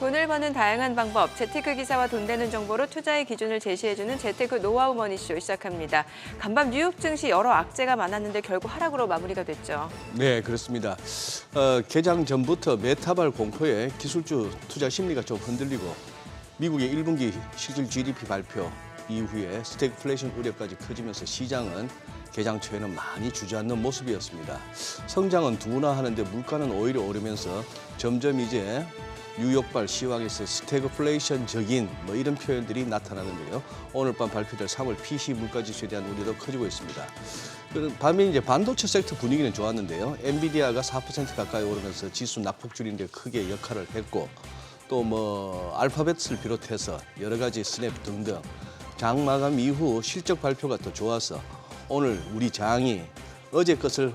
돈을 버는 다양한 방법, 재테크 기사와 돈 되는 정보로 투자의 기준을 제시해주는 재테크 노하우 머니쇼 시작합니다. 간밤 뉴욕 증시 여러 악재가 많았는데 결국 하락으로 마무리가 됐죠. 네, 그렇습니다. 개장 전부터 메타발 공포에 기술주 투자 심리가 좀 흔들리고 미국의 1분기 실질 GDP 발표 이후에 스태그플레이션 우려까지 커지면서 시장은 개장 초에는 많이 주저앉는 모습이었습니다. 성장은 둔화하는데 물가는 오히려 오르면서 점점 이제 뉴욕발 시황에서 스태그플레이션적인 이런 표현들이 나타나는데요. 오늘 밤 발표될 3월 PC 물가지수에 대한 우려도 커지고 있습니다. 반면 이제 반도체 섹터 분위기는 좋았는데요. 엔비디아가 4% 가까이 오르면서 지수 낙폭 줄이는 데 크게 역할을 했고 또 알파벳을 비롯해서 여러 가지 스냅 등등 장 마감 이후 실적 발표가 더 좋아서 오늘 우리 장이 어제 것을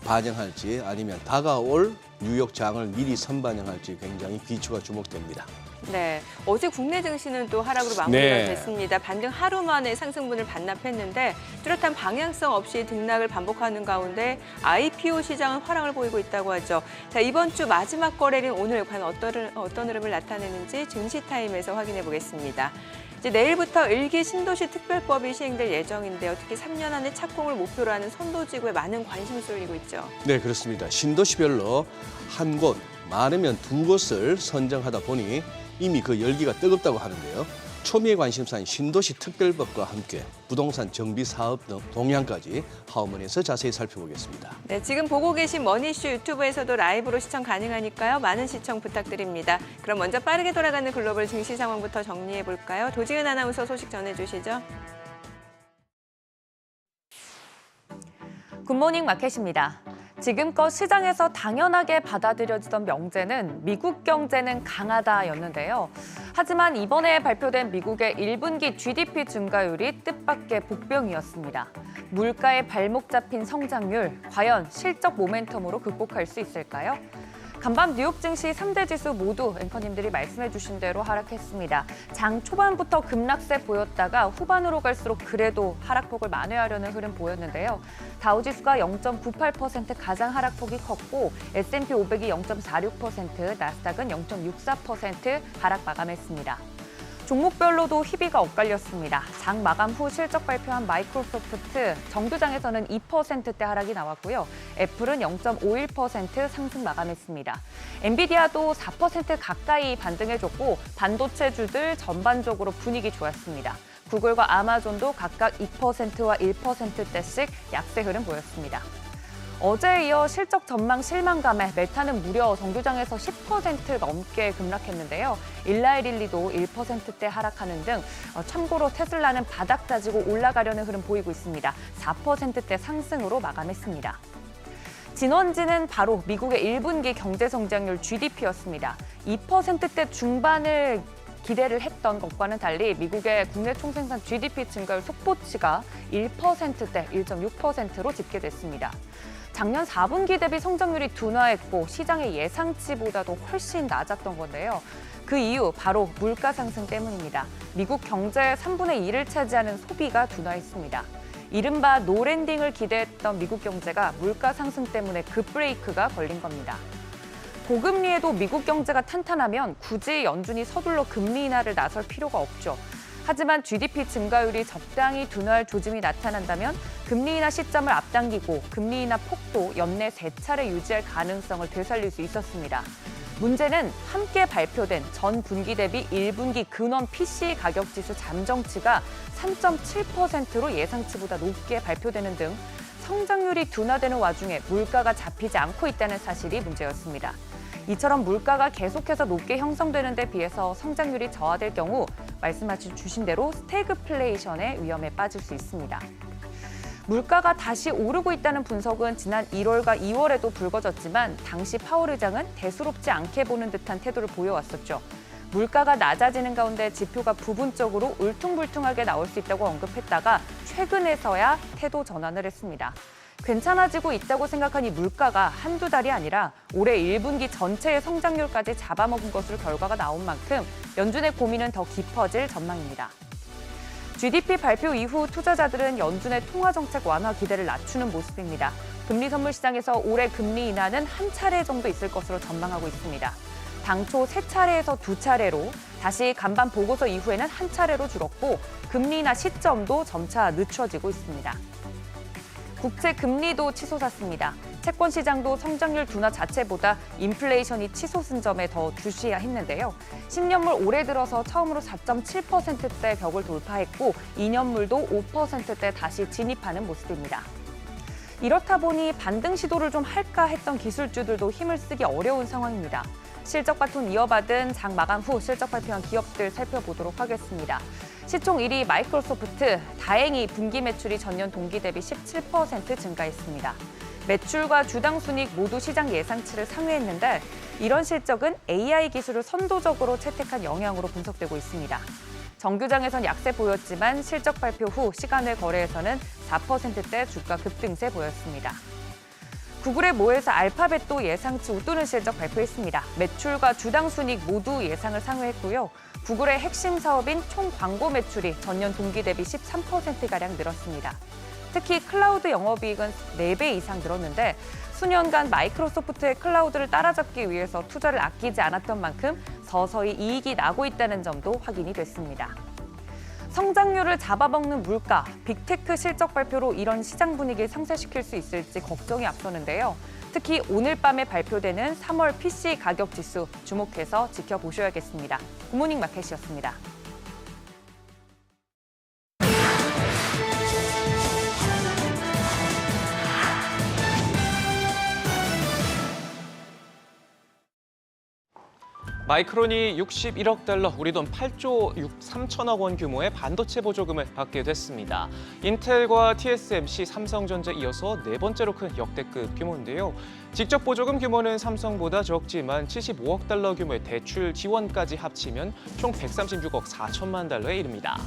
반영할지 아니면 다가올 뉴욕 장을 미리 선반영할지 굉장히 귀추가 주목됩니다. 네, 어제 국내 증시는 또 하락으로 마무리가 네. 됐습니다. 반등 하루 만에 상승분을 반납했는데 뚜렷한 방향성 없이 등락을 반복하는 가운데 IPO 시장은 화랑을 보이고 있다고 하죠. 자, 이번 주 마지막 거래일인 오늘 과연 어떤 흐름을 나타내는지 증시타임에서 확인해 보겠습니다. 이제 내일부터 일기 신도시 특별법이 시행될 예정인데요. 특히 3년 안에 착공을 목표로 하는 선도지구에 많은 관심이 쏠리고 있죠. 네, 그렇습니다. 신도시별로 한 곳, 많으면 두 곳을 선정하다 보니 이미 그 열기가 뜨겁다고 하는데요. 초미의 관심사인 신도시 특별법과 함께 부동산 정비 사업 등 동향까지 하우먼에서 자세히 살펴보겠습니다. 네, 지금 보고 계신 머니쇼 유튜브에서도 라이브로 시청 가능하니까요. 많은 시청 부탁드립니다. 그럼 먼저 빠르게 돌아가는 글로벌 증시 상황부터 정리해 볼까요? 도지은 아나운서 소식 전해주시죠. 굿모닝 마켓입니다. 지금껏 시장에서 당연하게 받아들여지던 명제는 미국 경제는 강하다였는데요. 하지만 이번에 발표된 미국의 1분기 GDP 증가율이 뜻밖의 복병이었습니다. 물가에 발목 잡힌 성장률, 과연 실적 모멘텀으로 극복할 수 있을까요? 간밤 뉴욕 증시 3대 지수 모두 앵커님들이 말씀해 주신 대로 하락했습니다. 장 초반부터 급락세 보였다가 후반으로 갈수록 그래도 하락폭을 만회하려는 흐름 보였는데요. 다우지수가 0.98% 가장 하락폭이 컸고 S&P 500이 0.46%, 나스닥은 0.64% 하락 마감했습니다. 종목별로도 희비가 엇갈렸습니다. 장 마감 후 실적 발표한 마이크로소프트 정두장에서는 2%대 하락이 나왔고요. 애플은 0.51% 상승 마감했습니다. 엔비디아도 4% 가까이 반등해줬고 반도체주들 전반적으로 분위기 좋았습니다. 구글과 아마존도 각각 2%와 1%대씩 약세 흐름 보였습니다. 어제에 이어 실적 전망 실망감에 메타는 무려 정규장에서 10% 넘게 급락했는데요. 일라이릴리도 1%대 하락하는 등 참고로 테슬라는 바닥 다지고 올라가려는 흐름 보이고 있습니다. 4%대 상승으로 마감했습니다. 진원지는 바로 미국의 1분기 경제 성장률 GDP였습니다. 2%대 중반을 기대를 했던 것과는 달리 미국의 국내 총생산 GDP 증가율 속보치가 1%대 1.6%로 집계됐습니다. 작년 4분기 대비 성장률이 둔화했고 시장의 예상치보다도 훨씬 낮았던 건데요. 그 이유 바로 물가 상승 때문입니다. 미국 경제의 3분의 1을 차지하는 소비가 둔화했습니다. 이른바 노랜딩을 기대했던 미국 경제가 물가 상승 때문에 급브레이크가 걸린 겁니다. 고금리에도 미국 경제가 탄탄하면 굳이 연준이 서둘러 금리 인하를 나설 필요가 없죠. 하지만 GDP 증가율이 적당히 둔화할 조짐이 나타난다면 금리 인하 시점을 앞당기고 금리 인하 폭도 연내 3차례 유지할 가능성을 되살릴 수 있었습니다. 문제는 함께 발표된 전 분기 대비 1분기 근원 PC 가격 지수 잠정치가 3.7%로 예상치보다 높게 발표되는 등 성장률이 둔화되는 와중에 물가가 잡히지 않고 있다는 사실이 문제였습니다. 이처럼 물가가 계속해서 높게 형성되는 데 비해서 성장률이 저하될 경우 말씀하신 주신 대로 스태그플레이션의 위험에 빠질 수 있습니다. 물가가 다시 오르고 있다는 분석은 지난 1월과 2월에도 불거졌지만 당시 파월 의장은 대수롭지 않게 보는 듯한 태도를 보여왔었죠. 물가가 낮아지는 가운데 지표가 부분적으로 울퉁불퉁하게 나올 수 있다고 언급했다가 최근에서야 태도 전환을 했습니다. 괜찮아지고 있다고 생각한 이 물가가 한두 달이 아니라 올해 1분기 전체의 성장률까지 잡아먹은 것으로 결과가 나온 만큼 연준의 고민은 더 깊어질 전망입니다. GDP 발표 이후 투자자들은 연준의 통화정책 완화 기대를 낮추는 모습입니다. 금리 선물 시장에서 올해 금리 인하는 한 차례 정도 있을 것으로 전망하고 있습니다. 당초 3차례에서 2차례로, 다시 간밤 보고서 이후에는 1차례로 줄었고 금리나 시점도 점차 늦춰지고 있습니다. 국채 금리도 치솟았습니다. 채권 시장도 성장률 둔화 자체보다 인플레이션이 치솟은 점에 더 주시해야 했는데요. 10년물 올해 들어서 처음으로 4.7%대 벽을 돌파했고 2년물도 5%대 다시 진입하는 모습입니다. 이렇다 보니 반등 시도를 좀 할까 했던 기술주들도 힘을 쓰기 어려운 상황입니다. 실적 바톤 이어받은 장 마감 후 실적 발표한 기업들 살펴보도록 하겠습니다. 시총 1위 마이크로소프트, 다행히 분기 매출이 전년 동기 대비 17% 증가했습니다. 매출과 주당 순이익 모두 시장 예상치를 상회했는데 이런 실적은 AI 기술을 선도적으로 채택한 영향으로 분석되고 있습니다. 정규장에선 약세 보였지만 실적 발표 후 시간외 거래에서는 4%대 주가 급등세 보였습니다. 구글의 모에서 알파벳도 예상치 웃도는 실적 발표했습니다. 매출과 주당 순이익 모두 예상을 상회했고요. 구글의 핵심 사업인 총 광고 매출이 전년 동기 대비 13%가량 늘었습니다. 특히 클라우드 영업이익은 4배 이상 늘었는데 수년간 마이크로소프트의 클라우드를 따라잡기 위해서 투자를 아끼지 않았던 만큼 서서히 이익이 나고 있다는 점도 확인이 됐습니다. 성장률을 잡아먹는 물가, 빅테크 실적 발표로 이런 시장 분위기를 상쇄시킬 수 있을지 걱정이 앞서는데요. 특히 오늘 밤에 발표되는 3월 PC 가격 지수 주목해서 지켜보셔야겠습니다. 굿모닝 마켓이었습니다. 마이크론이 61억 달러, 우리 돈 8조 3천억 원 규모의 반도체 보조금을 받게 됐습니다. 인텔과 TSMC, 삼성전자 이어서 4번째로 큰 역대급 규모인데요. 직접 보조금 규모는 삼성보다 적지만 75억 달러 규모의 대출 지원까지 합치면 총 136억 4천만 달러에 이릅니다.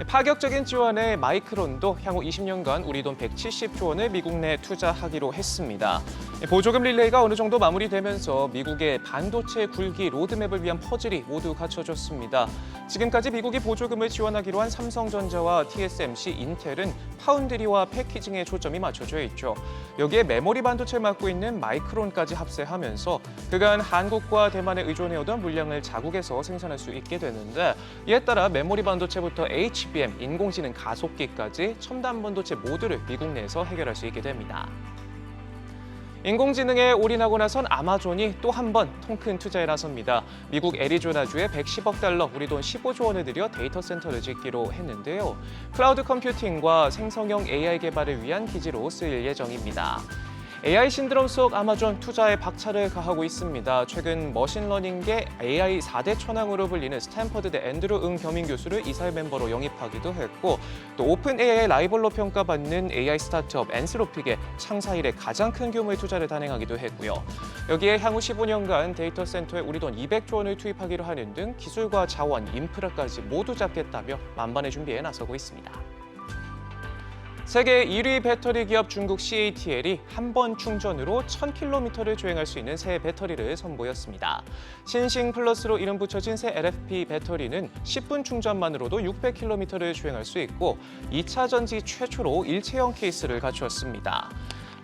파격적인 지원에 마이크론도 향후 20년간 우리 돈 170조 원을 미국 내 투자하기로 했습니다. 보조금 릴레이가 어느 정도 마무리되면서 미국의 반도체 굴기 로드맵을 위한 퍼즐이 모두 갖춰졌습니다. 지금까지 미국이 보조금을 지원하기로 한 삼성전자와 TSMC, 인텔은 파운드리와 패키징에 초점이 맞춰져 있죠. 여기에 메모리 반도체를 맡고 있는 마이크론까지 합세하면서 그간 한국과 대만에 의존해오던 물량을 자국에서 생산할 수 있게 되는데, 이에 따라 메모리 반도체부터 HBM, 인공지능 가속기까지 첨단 반도체 모두를 미국 내에서 해결할 수 있게 됩니다. 인공지능에 올인하고 나선 아마존이 또 한 번 통큰 투자에 나섭니다. 미국 애리조나주에 110억 달러, 우리 돈 15조 원을 들여 데이터 센터를 짓기로 했는데요. 클라우드 컴퓨팅과 생성형 AI 개발을 위한 기지로 쓰일 예정입니다. AI 신드롬 속 아마존 투자에 박차를 가하고 있습니다. 최근 머신러닝계 AI 4대 천왕으로 불리는 스탠퍼드대 앤드루 응 겸임 교수를 이사회 멤버로 영입하기도 했고, 또 오픈 AI 라이벌로 평가받는 AI 스타트업 앤스로픽에 창사 이래 가장 큰 규모의 투자를 단행하기도 했고요. 여기에 향후 15년간 데이터 센터에 우리 돈 200조 원을 투입하기로 하는 등 기술과 자원, 인프라까지 모두 잡겠다며 만반의 준비에 나서고 있습니다. 세계 1위 배터리 기업 중국 CATL이 한 번 충전으로 1000km를 주행할 수 있는 새 배터리를 선보였습니다. 신싱 플러스로 이름 붙여진 새 LFP 배터리는 10분 충전만으로도 600km를 주행할 수 있고 2차 전지 최초로 일체형 케이스를 갖추었습니다.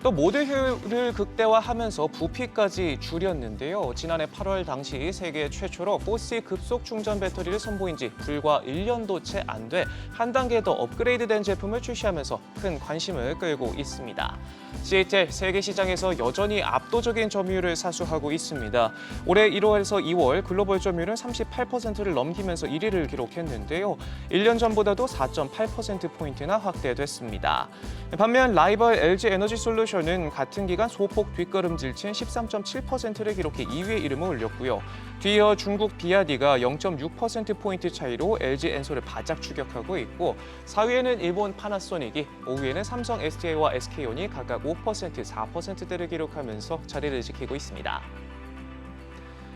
또 모드 효율을 극대화하면서 부피까지 줄였는데요. 지난해 8월 당시 세계 최초로 4C 급속 충전 배터리를 선보인 지 불과 1년도 채 안 돼 한 단계 더 업그레이드된 제품을 출시하면서 큰 관심을 끌고 있습니다. CATL 세계 시장에서 여전히 압도적인 점유율을 사수하고 있습니다. 올해 1월에서 2월 글로벌 점유율은 38%를 넘기면서 1위를 기록했는데요. 1년 전보다도 4.8%포인트나 확대됐습니다. 반면 라이벌 LG 에너지 솔루션은 같은 기간 소폭 뒷걸음질친 13.7%를 기록해 2위에 이름을 올렸고요. 뒤이어 중국 비아디가 0.6%포인트 차이로 LG 엔솔을 바짝 추격하고 있고, 4위에는 일본 파나소닉이, 5위에는 삼성 SDI와 SK온이 각각 5%, 4%대를 기록하면서 자리를 지키고 있습니다.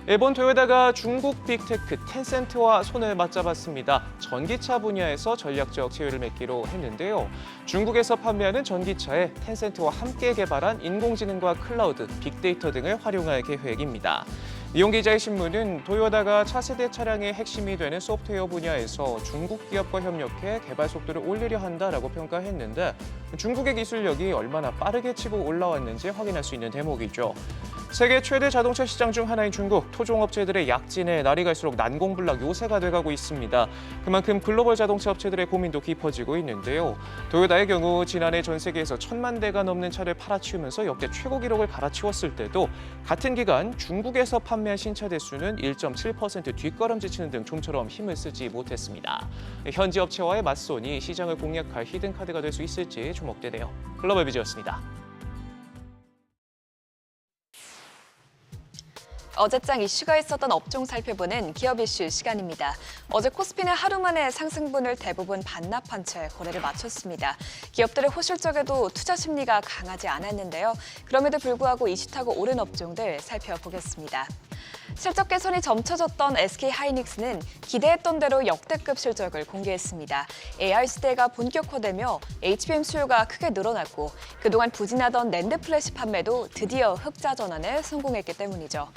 일본 토요다가 중국 빅테크 텐센트와 손을 맞잡았습니다. 전기차 분야에서 전략적 제휴를 맺기로 했는데요. 중국에서 판매하는 전기차에 텐센트와 함께 개발한 인공지능과 클라우드, 빅데이터 등을 활용할 계획입니다. 이용기자의 신문은 토요다가 차세대 차량의 핵심이 되는 소프트웨어 분야에서 중국 기업과 협력해 개발 속도를 올리려 한다라고 평가했는데, 중국의 기술력이 얼마나 빠르게 치고 올라왔는지 확인할 수 있는 대목이죠. 세계 최대 자동차 시장 중 하나인 중국, 토종업체들의 약진에 날이 갈수록 난공불락 요새가 돼가고 있습니다. 그만큼 글로벌 자동차 업체들의 고민도 깊어지고 있는데요. 도요타의 경우 지난해 전 세계에서 1,000만 대가 넘는 차를 팔아치우면서 역대 최고 기록을 갈아치웠을 때도 같은 기간 중국에서 판매한 신차 대수는 1.7% 뒷걸음질치는 등 좀처럼 힘을 쓰지 못했습니다. 현지 업체와의 맞선이 시장을 공략할 히든카드가 될 수 있을지 주목되네요. 글로벌 비즈였습니다. 어제장 이슈가 있었던 업종 살펴보는 기업 이슈 시간입니다. 어제 코스피는 하루 만에 상승분을 대부분 반납한 채 거래를 마쳤습니다. 기업들의 호실적에도 투자 심리가 강하지 않았는데요. 그럼에도 불구하고 이슈 타고 오른 업종들 살펴보겠습니다. 실적 개선이 점쳐졌던 SK하이닉스는 기대했던 대로 역대급 실적을 공개했습니다. AI 시대가 본격화되며 HBM 수요가 크게 늘어났고 그동안 부진하던 낸드 플래시 판매도 드디어 흑자 전환에 성공했기 때문이죠.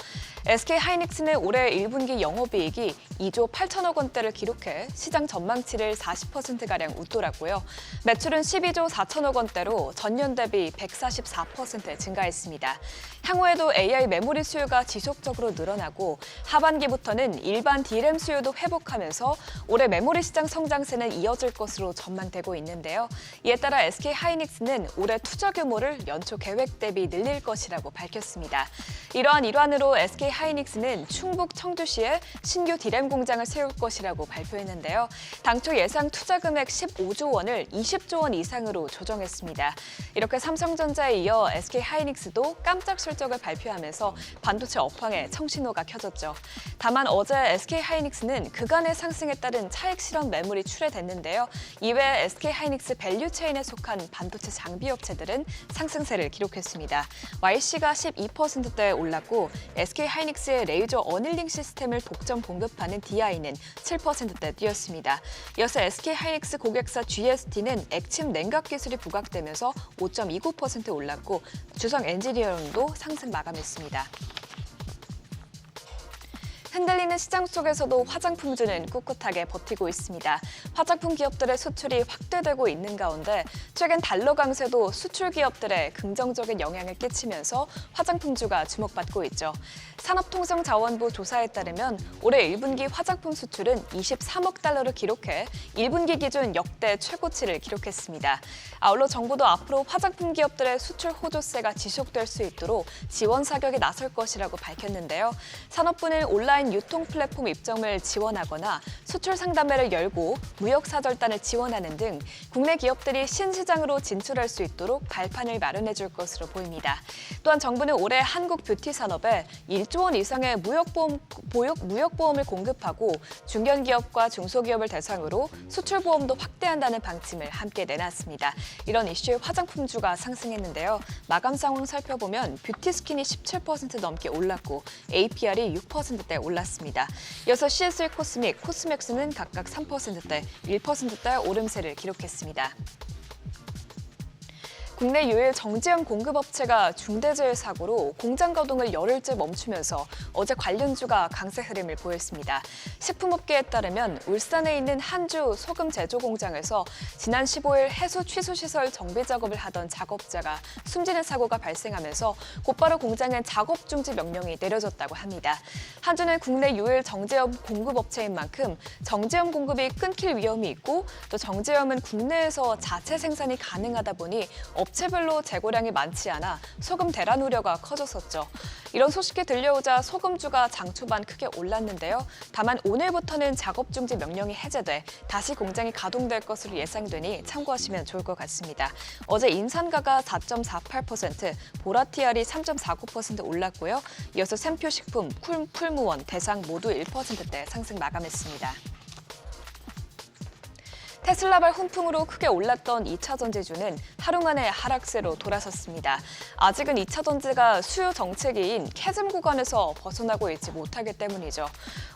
SK하이닉스는 올해 1분기 영업이익이 2조 8천억 원대를 기록해 시장 전망치를 40%가량 웃돌았고요. 매출은 12조 4천억 원대로 전년 대비 144% 증가했습니다. 향후에도 AI 메모리 수요가 지속적으로 늘어나고 하반기부터는 일반 D램 수요도 회복하면서 올해 메모리 시장 성장세는 이어질 것으로 전망되고 있는데요. 이에 따라 SK하이닉스는 올해 투자 규모를 연초 계획 대비 늘릴 것이라고 밝혔습니다. 이러한 일환으로 SK하이닉스는 충북 청주시에 신규 D램 공장을 세울 것이라고 발표했는데요. 당초 예상 투자 금액 15조 원을 20조 원 이상으로 조정했습니다. 이렇게 삼성전자에 이어 SK하이닉스도 깜짝 실적을 발표하면서 반도체 업황에 청신호가 켜졌죠. 다만 어제 SK하이닉스는 그간의 상승에 따른 차익 실현 매물이 출회됐는데요. 이외에 SK하이닉스 밸류체인에 속한 반도체 장비 업체들은 상승세를 기록했습니다. YC가 12%대 올랐고 SK하이닉스의 레이저 어닐링 시스템을 독점 공급하는 DI는 7%대 뛰었습니다. 이어서 SK하이닉스 고객사 GST는 액침 냉각 기술이 부각되면서 5.29% 올랐고 주성 엔지니어링도 상승 마감했습니다. 흔들리는 시장 속에서도 화장품주는 꿋꿋하게 버티고 있습니다. 화장품 기업들의 수출이 확대되고 있는 가운데 최근 달러 강세도 수출 기업들에 긍정적인 영향을 끼치면서 화장품주가 주목받고 있죠. 산업통상자원부 조사에 따르면 올해 1분기 화장품 수출은 23억 달러를 기록해 1분기 기준 역대 최고치를 기록했습니다. 아울러 정부도 앞으로 화장품 기업들의 수출 호조세가 지속될 수 있도록 지원 사격에 나설 것이라고 밝혔는데요. 산업부는 온라인 유통 플랫폼 입점을 지원하거나 수출 상담회를 열고 무역 사절단을 지원하는 등 국내 기업들이 신시장으로 진출할 수 있도록 발판을 마련해 줄 것으로 보입니다. 또한 정부는 올해 한국 뷰티 산업에 1조 원 이상의 무역보험을 공급하고 중견기업과 중소기업을 대상으로 수출보험도 확대한다는 방침을 함께 내놨습니다. 이런 이슈에 화장품주가 상승했는데요. 마감 상황 살펴보면 뷰티스킨이 17% 넘게 올랐고 APR이 6%대 올랐습니다. 이어서 CSE 코스믹, 코스맥스는 각각 3%대, 1%대 오름세를 기록했습니다. 국내 유일 정제염 공급업체가 중대재해 사고로 공장 가동을 열흘째 멈추면서 어제 관련주가 강세 흐름을 보였습니다. 식품업계에 따르면 울산에 있는 한주 소금 제조 공장에서 지난 15일 해수 취수 시설 정비 작업을 하던 작업자가 숨지는 사고가 발생하면서 곧바로 공장엔 작업 중지 명령이 내려졌다고 합니다. 한주는 국내 유일 정제염 공급업체인 만큼 정제염 공급이 끊길 위험이 있고 또 정제염은 국내에서 자체 생산이 가능하다 보니 업체별로 재고량이 많지 않아 소금 대란 우려가 커졌었죠. 이런 소식이 들려오자 소금주가 장 초반 크게 올랐는데요. 다만 오늘부터는 작업 중지 명령이 해제돼 다시 공장이 가동될 것으로 예상되니 참고하시면 좋을 것 같습니다. 어제 인산가가 4.48%, 보라티알이 3.49% 올랐고요. 이어서 샘표식품, 풀무원, 대상 모두 1%대 상승 마감했습니다. 테슬라발 훈풍으로 크게 올랐던 2차 전지주는 하루 만에 하락세로 돌아섰습니다. 아직은 2차 전지가 수요 정체기인 캐즘 구간에서 벗어나고 있지 못하기 때문이죠.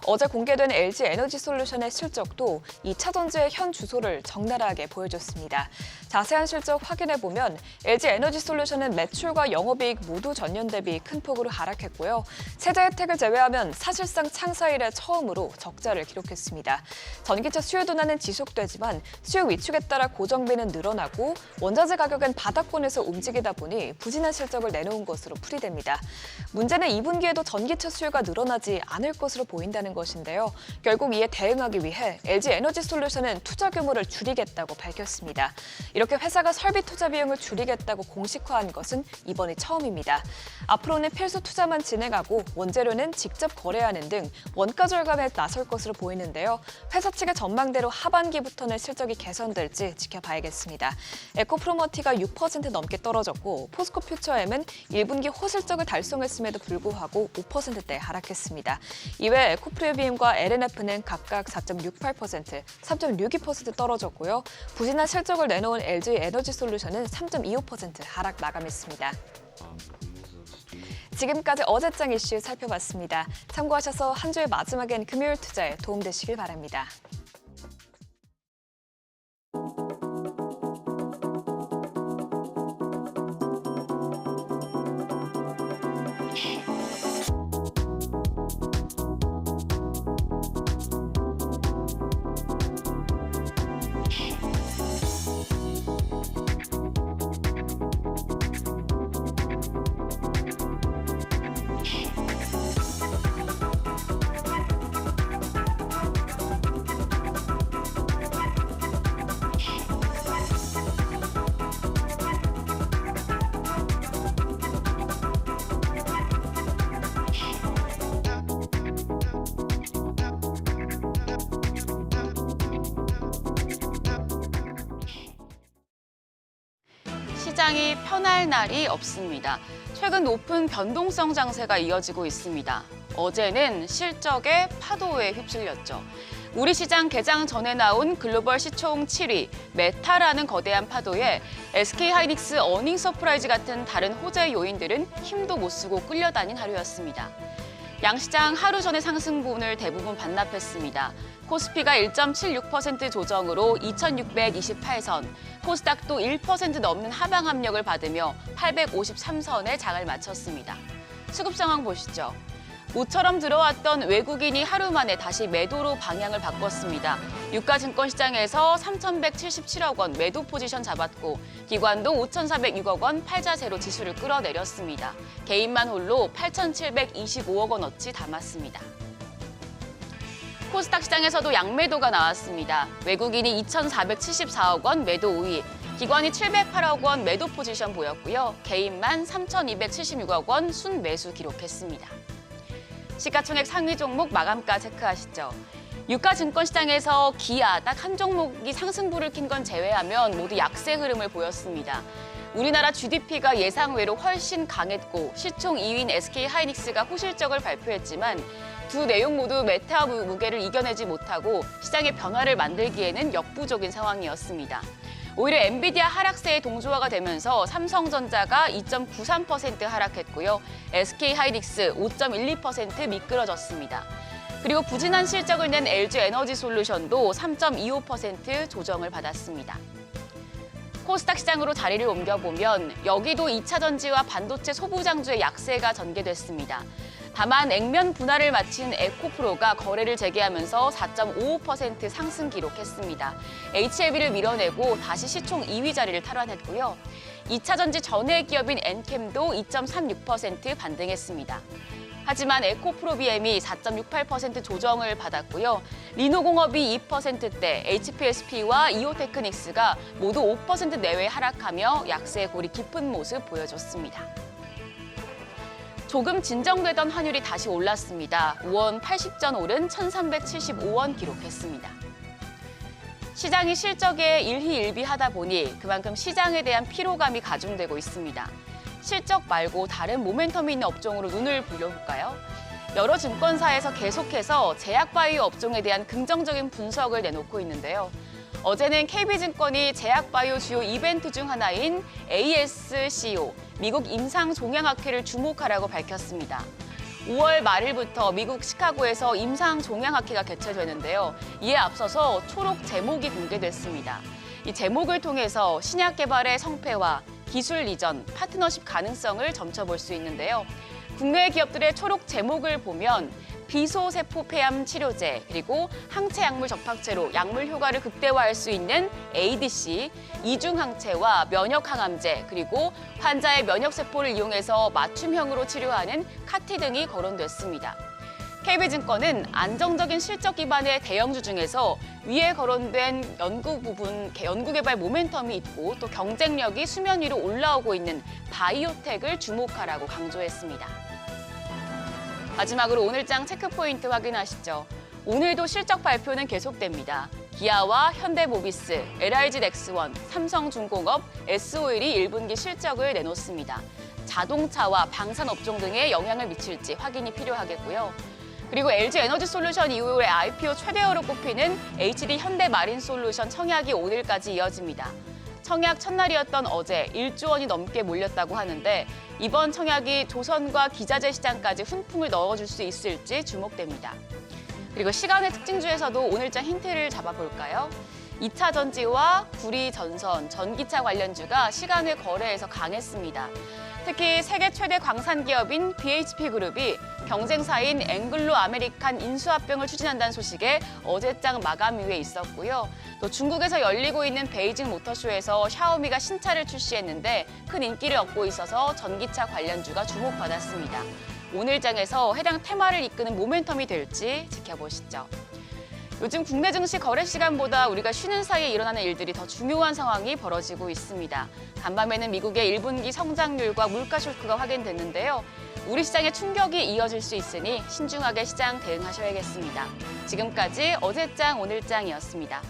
어제 공개된 LG 에너지솔루션의 실적도 2차 전지의 현 주소를 적나라하게 보여줬습니다. 자세한 실적 확인해보면 LG 에너지솔루션은 매출과 영업이익 모두 전년 대비 큰 폭으로 하락했고요. 세제 혜택을 제외하면 사실상 창사 이래 처음으로 적자를 기록했습니다. 전기차 수요 둔화는 지속되지만 수요 위축에 따라 고정비는 늘어나고 원자재 가격은 바닥권에서 움직이다 보니 부진한 실적을 내놓은 것으로 풀이됩니다. 문제는 2분기에도 전기차 수요가 늘어나지 않을 것으로 보인다는 것인데요. 결국 이에 대응하기 위해 LG에너지솔루션은 투자 규모를 줄이겠다고 밝혔습니다. 이렇게 회사가 설비 투자 비용을 줄이겠다고 공식화한 것은 이번이 처음입니다. 앞으로는 필수 투자만 진행하고 원재료는 직접 거래하는 등 원가 절감에 나설 것으로 보이는데요. 회사 측의 전망대로 하반기부터는 실적이 개선될지 지켜봐야겠습니다. 에코프로머티가 6% 넘게 떨어졌고 포스코 퓨처엠은 1분기 호실적을 달성했음에도 불구하고 5%대 하락했습니다. 이외 에코프리비움과 LNF는 각각 4.68%, 3.62% 떨어졌고요. 부진한 실적을 내놓은 LG에너지솔루션은 3.25% 하락 마감했습니다. 지금까지 어제장 이슈 살펴봤습니다. 참고하셔서 한 주의 마지막엔 금요일 투자에 도움되시길 바랍니다. 시장이 편할 날이 없습니다. 최근 높은 변동성 장세가 이어지고 있습니다. 어제는 실적의 파도에 휩쓸렸죠. 우리 시장 개장 전에 나온 글로벌 시총 7위 메타라는 거대한 파도에 SK하이닉스 어닝 서프라이즈 같은 다른 호재 요인들은 힘도 못 쓰고 끌려다닌 하루였습니다. 양시장 하루 전의 상승분을 대부분 반납했습니다. 코스피가 1.76% 조정으로 2,628선, 코스닥도 1% 넘는 하방 압력을 받으며 853선에 장을 마쳤습니다. 수급 상황 보시죠. 모처럼 들어왔던 외국인이 하루 만에 다시 매도로 방향을 바꿨습니다. 유가증권 시장에서 3,177억 원 매도 포지션 잡았고 기관도 5,406억 원 팔자세로 지수를 끌어내렸습니다. 개인만 홀로 8,725억 원어치 담았습니다. 코스닥 시장에서도 양매도가 나왔습니다. 외국인이 2,474억 원 매도 우위, 기관이 708억 원 매도 포지션 보였고요. 개인만 3,276억 원 순매수 기록했습니다. 시가총액 상위 종목 마감가 체크하시죠. 유가증권 시장에서 기아 딱 한 종목이 상승부를 킨 건 제외하면 모두 약세 흐름을 보였습니다. 우리나라 GDP가 예상외로 훨씬 강했고 시총 2위인 SK하이닉스가 호실적을 발표했지만 두 내용 모두 메타 무게를 이겨내지 못하고 시장의 변화를 만들기에는 역부족인 상황이었습니다. 오히려 엔비디아 하락세에 동조화가 되면서 삼성전자가 2.93% 하락했고요. SK하이닉스 5.12% 미끄러졌습니다. 그리고 부진한 실적을 낸 LG에너지솔루션도 3.25% 조정을 받았습니다. 코스닥 시장으로 자리를 옮겨보면 여기도 2차 전지와 반도체 소부장주의 약세가 전개됐습니다. 다만 액면 분할을 마친 에코프로가 거래를 재개하면서 4.55% 상승 기록했습니다. HLB를 밀어내고 다시 시총 2위 자리를 탈환했고요. 2차 전지 전해 기업인 엔캠도 2.36% 반등했습니다. 하지만 에코프로비엠이 4.68% 조정을 받았고요. 리노공업이 2%대, HPSP와 이오테크닉스가 모두 5% 내외 하락하며 약세의 골이 깊은 모습 보여줬습니다. 조금 진정되던 환율이 다시 올랐습니다. 5원 80전 오른 1,375원 기록했습니다. 시장이 실적에 일희일비하다 보니 그만큼 시장에 대한 피로감이 가중되고 있습니다. 실적 말고 다른 모멘텀이 있는 업종으로 눈을 돌려볼까요? 여러 증권사에서 계속해서 제약바이오 업종에 대한 긍정적인 분석을 내놓고 있는데요. 어제는 KB증권이 제약바이오 주요 이벤트 중 하나인 ASCO, 미국 임상종양학회를 주목하라고 밝혔습니다. 5월 말일부터 미국 시카고에서 임상종양학회가 개최되는데요. 이에 앞서서 초록 제목이 공개됐습니다. 이 제목을 통해서 신약 개발의 성패와 기술 이전, 파트너십 가능성을 점쳐볼 수 있는데요. 국내 기업들의 초록 제목을 보면 비소세포 폐암 치료제, 그리고 항체 약물 접합체로 약물 효과를 극대화할 수 있는 ADC, 이중항체와 면역 항암제, 그리고 환자의 면역 세포를 이용해서 맞춤형으로 치료하는 카티 등이 거론됐습니다. KB증권은 안정적인 실적 기반의 대형주 중에서 위에 거론된 연구개발 모멘텀이 있고 또 경쟁력이 수면 위로 올라오고 있는 바이오텍을 주목하라고 강조했습니다. 마지막으로 오늘장 체크포인트 확인하시죠. 오늘도 실적 발표는 계속됩니다. 기아와 현대모비스, LIG넥스원, 삼성중공업, S-오일이 1분기 실적을 내놓습니다. 자동차와 방산업종 등에 영향을 미칠지 확인이 필요하겠고요. 그리고 LG에너지솔루션 이후에 IPO 최대어로 꼽히는 HD 현대마린솔루션 청약이 오늘까지 이어집니다. 청약 첫날이었던 어제 1조 원이 넘게 몰렸다고 하는데 이번 청약이 조선과 기자재 시장까지 훈풍을 넣어줄 수 있을지 주목됩니다. 그리고 시간의 특징주에서도 오늘장 힌트를 잡아볼까요? 2차 전지와 구리전선, 전기차 관련주가 시간을 거래해서 강했습니다. 특히 세계 최대 광산 기업인 BHP그룹이 경쟁사인 앵글로 아메리칸 인수합병을 추진한다는 소식에 어제장 마감 이후에 있었고요. 또 중국에서 열리고 있는 베이징 모터쇼에서 샤오미가 신차를 출시했는데 큰 인기를 얻고 있어서 전기차 관련주가 주목받았습니다. 오늘장에서 해당 테마를 이끄는 모멘텀이 될지 지켜보시죠. 요즘 국내 증시 거래 시간보다 우리가 쉬는 사이에 일어나는 일들이 더 중요한 상황이 벌어지고 있습니다. 간밤에는 미국의 1분기 성장률과 물가 쇼크가 확인됐는데요. 우리 시장에 충격이 이어질 수 있으니 신중하게 시장 대응하셔야겠습니다. 지금까지 어제장 오늘장이었습니다.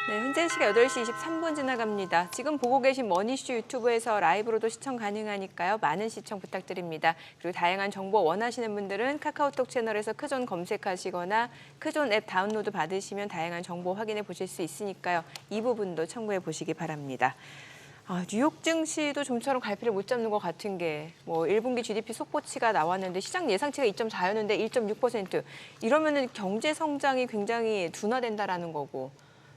네, 현재 시각 8시 23분 지나갑니다. 지금 보고 계신 머니슈 유튜브에서 라이브로도 시청 가능하니까요. 많은 시청 부탁드립니다. 그리고 다양한 정보 원하시는 분들은 카카오톡 채널에서 크존 검색하시거나 크존 앱 다운로드 받으시면 다양한 정보 확인해 보실 수 있으니까요. 이 부분도 참고해 보시기 바랍니다. 뉴욕 증시도 좀처럼 갈피를 못 잡는 것 같은 게 뭐 1분기 GDP 속보치가 나왔는데 시장 예상치가 2.4였는데 1.6%. 이러면은 경제 성장이 굉장히 둔화된다라는 거고.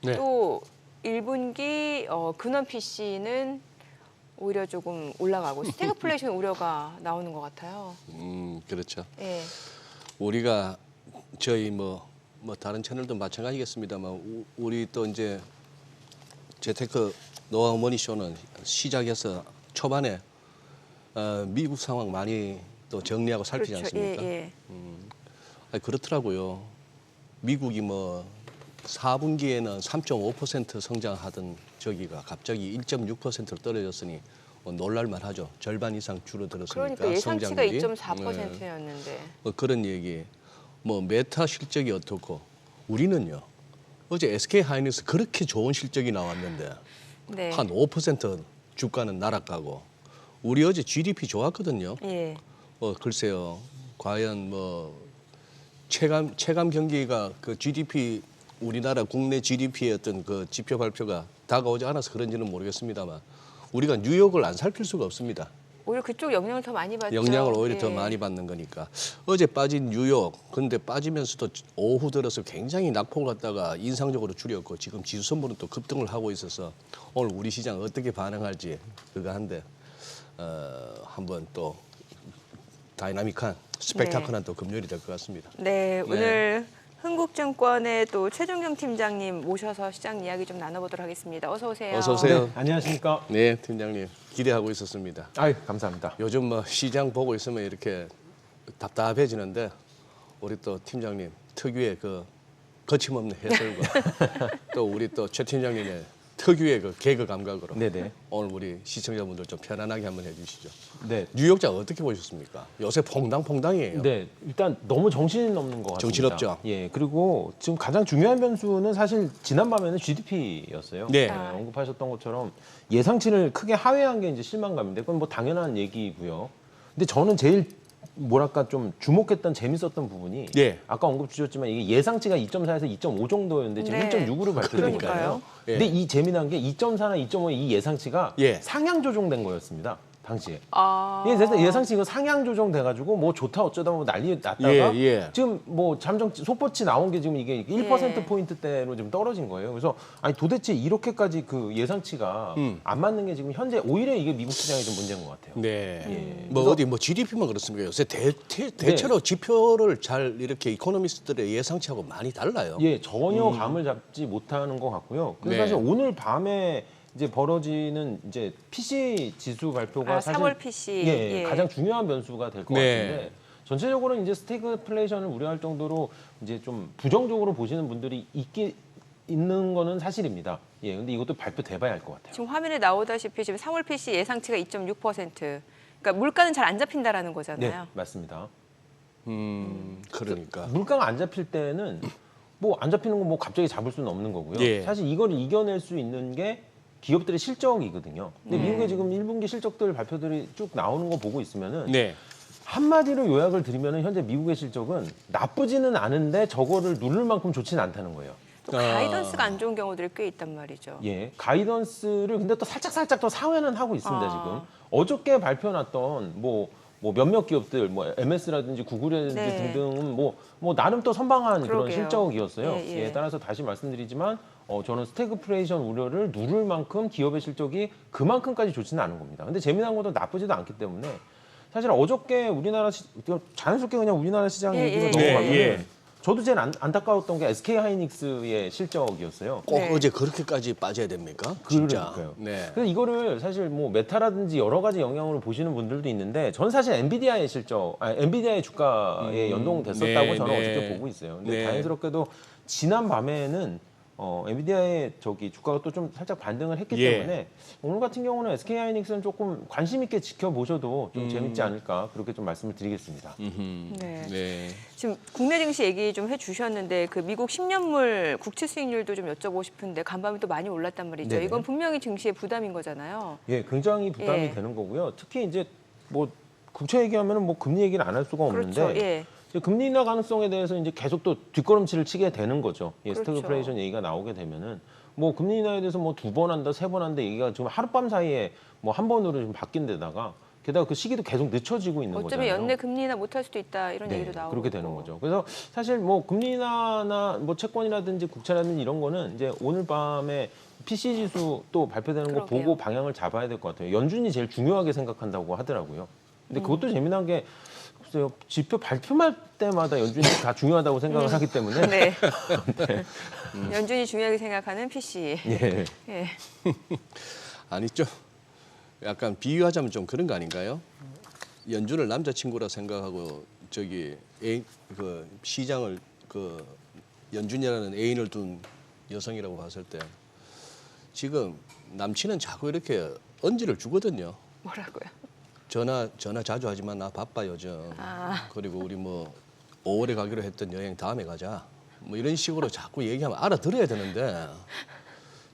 네. 또 1분기 근원 PC는 오히려 조금 올라가고 스태그플레이션 우려가 나오는 것 같아요. 그렇죠. 예. 우리가 저희 뭐 다른 채널도 마찬가지겠습니다만 우리 또 이제 재테크 노하우 머니쇼는 시작해서 초반에 미국 상황 많이 또 정리하고 살피지 그렇죠. 않습니까? 예. 그렇더라고요. 미국이 뭐 4분기에는 3.5% 성장하던 저기가 갑자기 1.6%로 떨어졌으니 놀랄만 하죠. 절반 이상 줄어들었으니까. 그러니까 예상치가 성장률이. 2.4%였는데. 그런 얘기. 뭐 메타 실적이 어떻고 우리는요. 어제 SK 하이닉스 그렇게 좋은 실적이 나왔는데 네. 한 5% 주가는 날아가고 우리 어제 GDP 좋았거든요. 예. 글쎄요. 과연 뭐 체감 경기가 그 GDP 우리나라 국내 GDP의 어떤 그 지표 발표가 다가오지 않아서 그런지는 모르겠습니다만 우리가 뉴욕을 안 살필 수가 없습니다. 오히려 그쪽 영향을 더 많이 받죠. 영향을 오히려 예. 더 많이 받는 거니까. 어제 빠진 뉴욕, 근데 빠지면서도 오후 들어서 굉장히 낙폭을 갖다가 인상적으로 줄였고 지금 지수 선물은 또 급등을 하고 있어서 오늘 우리 시장 어떻게 반응할지 그거 한데 한번 또 다이나믹한 스펙타클한 또 금요일이 될 것 같습니다. 네, 오늘 흥국증권의 또 최종경 팀장님 모셔서 시장 이야기 좀 나눠보도록 하겠습니다. 어서 오세요. 어서 오세요. 네, 안녕하십니까? 네, 팀장님 기대하고 있었습니다. 아유, 감사합니다. 요즘 뭐 시장 보고 있으면 이렇게 답답해지는데 우리 또 팀장님 특유의 그 거침없는 해설과 또 우리 또 최 팀장님의 특유의 그 개그 감각으로 네네. 오늘 우리 시청자분들 좀 편안하게 한번 해주시죠. 네. 뉴욕장 어떻게 보셨습니까? 요새 퐁당퐁당이에요. 네, 일단 너무 정신없는 것 같습니다. 정신없죠? 예, 그리고 지금 가장 중요한 변수는 사실 지난밤에는 GDP였어요. 네. 언급하셨던 것처럼 예상치를 크게 하회한 게 이제 실망감인데 그건 뭐 당연한 얘기고요. 근데 저는 제일 뭐랄까 좀 주목했던 재밌었던 부분이 예. 아까 언급 주셨지만 이게 예상치가 2.4에서 2.5 정도였는데 지금 네. 1.6으로 발표된 그러니까요. 거예요. 예. 근데 이 재미난 게 2.4나 2.5의 이 예상치가 예. 상향 조정된 거였습니다. 당시에. 아, 예, 그래서 예상치 이거 상향 조정돼가지고 뭐 좋다 어쩌다 뭐 난리 났다가 예. 지금 뭐 잠정 속보치 나온 게 지금 이게 1%포인트대로 지금 떨어진 거예요. 그래서 아니 도대체 이렇게까지 그 예상치가 안 맞는 게 지금 현재 오히려 이게 미국 시장이 좀 문제인 것 같아요. 네. 예. 뭐 그래서- 어디 뭐 GDP만 그렇습니까? 요새 대체로 지표를 잘 이렇게 이코노미스트들의 예상치하고 많이 달라요. 예, 전혀 감을 잡지 못하는 것 같고요. 그래서 네. 사실 오늘 밤에 이제 벌어지는 이제 PC 지수 발표가 사실 3월 PC. 예, 가장 중요한 변수가 될 것 네. 같은데 전체적으로 이제 스태그플레이션을 우려할 정도로 이제 좀 부정적으로 보시는 분들이 있는 거는 사실입니다. 예, 근데 이것도 발표돼봐야 할 것 같아요. 지금 화면에 나오다시피 지금 3월 PC 예상치가 2.6%. 그러니까 물가는 잘 안 잡힌다라는 네, 거잖아요. 맞습니다. 그러니까. 물가가 안 잡힐 때는 뭐 안 잡히는 건 뭐 갑자기 잡을 수는 없는 거고요. 예. 사실 이걸 이겨낼 수 있는 게 기업들의 실적이거든요. 근데 미국의 지금 1분기 실적들 발표들이 쭉 나오는 거 보고 있으면은 네. 한마디로 요약을 드리면은 현재 미국의 실적은 나쁘지는 않은데 저거를 누를 만큼 좋지는 않다는 거예요. 또 가이던스가 안 좋은 경우들이 꽤 있단 말이죠. 예, 가이던스를 근데 또 살짝 또 상회는 하고 있습니다 아. 지금. 어저께 발표났던 뭐 몇몇 기업들, 뭐 MS라든지 구글이라든지 네. 등등은 뭐 나름 또 선방한 그런 그러게요. 실적이었어요. 예, 예. 따라서 다시 말씀드리지만 저는 스태그플레이션 우려를 누를 만큼 기업의 실적이 그만큼까지 좋지는 않은 겁니다. 근데 재미난 것도 나쁘지도 않기 때문에 사실 어저께 우리나라 자연스럽게 그냥 우리나라 시장 예, 얘기로 예, 넘어가면 예. 저도 제일 안타까웠던 게 SK 하이닉스의 실적이었어요. 꼭 네. 어제 그렇게까지 빠져야 됩니까? 진짜. 그러니까요. 네. 그래서 이거를 사실 뭐 메타라든지 여러 가지 영향으로 보시는 분들도 있는데 저는 사실 엔비디아의 엔비디아의 주가에 연동됐었다고 네, 저는 네. 어저께 보고 있어요. 근데 네. 다행스럽게도 지난 밤에는 엔비디아의 주가가 또 좀 살짝 반등을 했기 예. 때문에 오늘 같은 경우는 SK 하이닉스는 조금 관심 있게 지켜보셔도 좀 재밌지 않을까 그렇게 좀 말씀을 드리겠습니다. 네. 네. 지금 국내 증시 얘기 좀 해주셨는데 그 미국 10년물 국채 수익률도 좀 여쭤보고 싶은데 간밤에 또 많이 올랐단 말이죠. 네네. 이건 분명히 증시의 부담인 거잖아요. 예, 굉장히 부담이 예. 되는 거고요. 특히 이제 뭐 국채 얘기하면은 뭐 금리 얘기를 안 할 수가 없는데 그렇죠. 예. 이제 금리 인하 가능성에 대해서 이제 계속 또 뒷걸음질을 치게 되는 거죠. 예, 그렇죠. 스태그플레이션 얘기가 나오게 되면은 뭐 금리 인하에 대해서 뭐 2번 한다, 3번 한다 얘기가 지금 하룻밤 사이에 뭐 한 번으로 좀 바뀐 데다가 게다가 그 시기도 계속 늦춰지고 있는 어쩌면 거잖아요. 연내 금리 인하 못할 수도 있다 이런 네, 얘기도 나오고 그렇게 되는 거죠. 그래서 사실 뭐 금리 인하나 뭐 채권이라든지 국채라든지 이런 거는 이제 오늘 밤에 PC 지수 또 발표되는 거 그러게요. 보고 방향을 잡아야 될 것 같아요. 연준이 제일 중요하게 생각한다고 하더라고요. 근데 그것도 재미난 게 글쎄요, 지표 발표할 때마다 연준이 다 중요하다고 생각을 하기 때문에 네. 연준이 중요하게 생각하는 PC. 예. 예. 아니 좀 약간 비유하자면 좀 그런 거 아닌가요? 연준을 남자친구라 생각하고 저기 그 시장을 그 연준이라는 애인을 둔 여성이라고 봤을 때 지금 남친은 자꾸 이렇게 언지를 주거든요. 뭐라고요? 전화 자주 하지만 나 바빠 요즘. 그리고 우리 뭐 5월에 가기로 했던 여행 다음에 가자. 뭐 이런 식으로 자꾸 얘기하면 알아들어야 되는데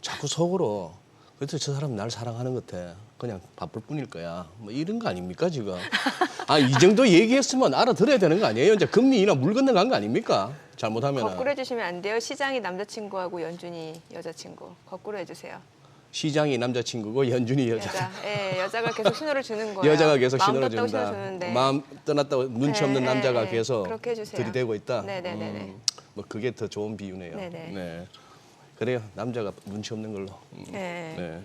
자꾸 속으로 그래도 저 사람 날 사랑하는 것 같아. 그냥 바쁠 뿐일 거야. 뭐 이런 거 아닙니까 지금? 이 정도 얘기했으면 알아들어야 되는 거 아니에요? 이제 금리 인하 물 건너간 거 아닙니까? 잘못하면. 거꾸로 해주시면 안 돼요. 시장이 남자친구하고 연준이 여자친구. 거꾸로 해주세요. 시장이 남자친구고 연준이 여자. 예, 여자가 계속 신호를 주는 거예요. 여자가 계속 마음 신호를 떴다고 준다. 신호 주는데. 마음 떠났다고 눈치 없는 네, 남자가 네, 계속 그렇게 해주세요. 들이대고 있다. 네네네네. 뭐 그게 더 좋은 비유네요. 네네. 네. 그래요. 남자가 눈치 없는 걸로. 네. 네.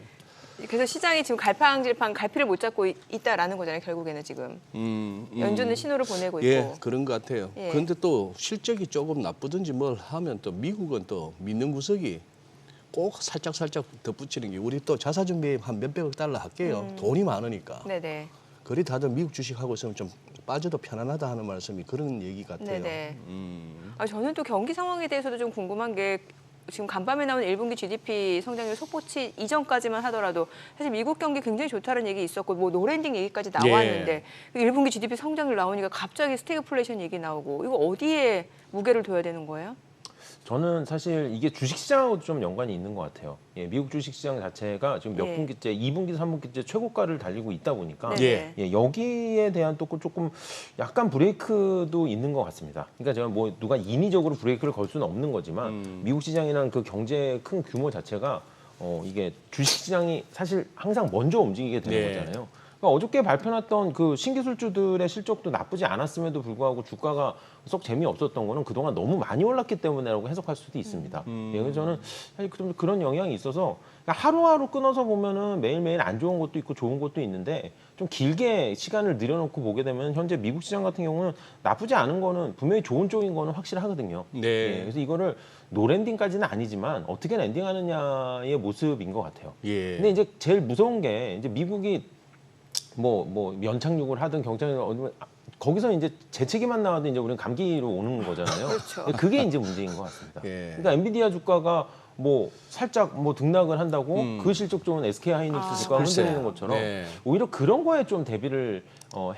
그래서 시장이 지금 갈팡질팡 갈피를 못 잡고 있다라는 거잖아요. 결국에는 지금 연준은 신호를 보내고 있고. 예, 그런 것 같아요. 예. 그런데 또 실적이 조금 나쁘든지 뭘 하면 또 미국은 또 믿는 구석이 꼭 살짝 덧붙이는 게 우리 또 자사준비 한 몇백억 달러 할게요. 돈이 많으니까. 네네. 그리 다들 미국 주식하고 있으면 좀 빠져도 편안하다 하는 말씀이 그런 얘기 같아요. 네네. 저는 또 경기 상황에 대해서도 좀 궁금한 게 지금 간밤에 나온 1분기 GDP 성장률 속보치 이전까지만 하더라도 사실 미국 경기 굉장히 좋다는 얘기 있었고 뭐 노랜딩 얘기까지 나왔는데 1분기 GDP 성장률 나오니까 갑자기 스태그플레이션 얘기 나오고 이거 어디에 무게를 둬야 되는 거예요? 저는 사실 이게 주식시장하고도 좀 연관이 있는 것 같아요. 예, 미국 주식시장 자체가 지금 몇 예. 분기째, 2분기, 3분기째 최고가를 달리고 있다 보니까 네네. 예, 여기에 대한 또 조금 약간 브레이크도 있는 것 같습니다. 그러니까 제가 뭐 누가 인위적으로 브레이크를 걸 수는 없는 거지만 미국 시장이라는 그 경제의 큰 규모 자체가 이게 주식시장이 사실 항상 먼저 움직이게 되는 네. 거잖아요. 그러니까 어저께 발표났던 그 신기술주들의 실적도 나쁘지 않았음에도 불구하고 주가가 썩 재미없었던 거는 그동안 너무 많이 올랐기 때문에라고 해석할 수도 있습니다. 예, 그래서 저는 사실 좀 그런 영향이 있어서 그러니까 하루하루 끊어서 보면은 매일매일 안 좋은 것도 있고 좋은 것도 있는데 좀 길게 시간을 늘여놓고 보게 되면 현재 미국 시장 같은 경우는 나쁘지 않은 거는 분명히 좋은 쪽인 거는 확실하거든요. 네. 예, 그래서 이거를 노랜딩까지는 아니지만 어떻게 랜딩하느냐의 모습인 것 같아요. 예. 근데 이제 제일 무서운 게 이제 미국이 뭐 연착륙을 하든 경착륙을 하든 거기서 이제 재채기만 나와도 이제 우리는 감기로 오는 거잖아요. 그렇죠. 그게 이제 문제인 것 같습니다. 예. 그러니까 엔비디아 주가가 뭐 살짝 뭐 등락을 한다고 그 실적 좋은 SK 하이닉스 주가가 글쎄요. 흔들리는 것처럼 네. 오히려 그런 거에 좀 대비를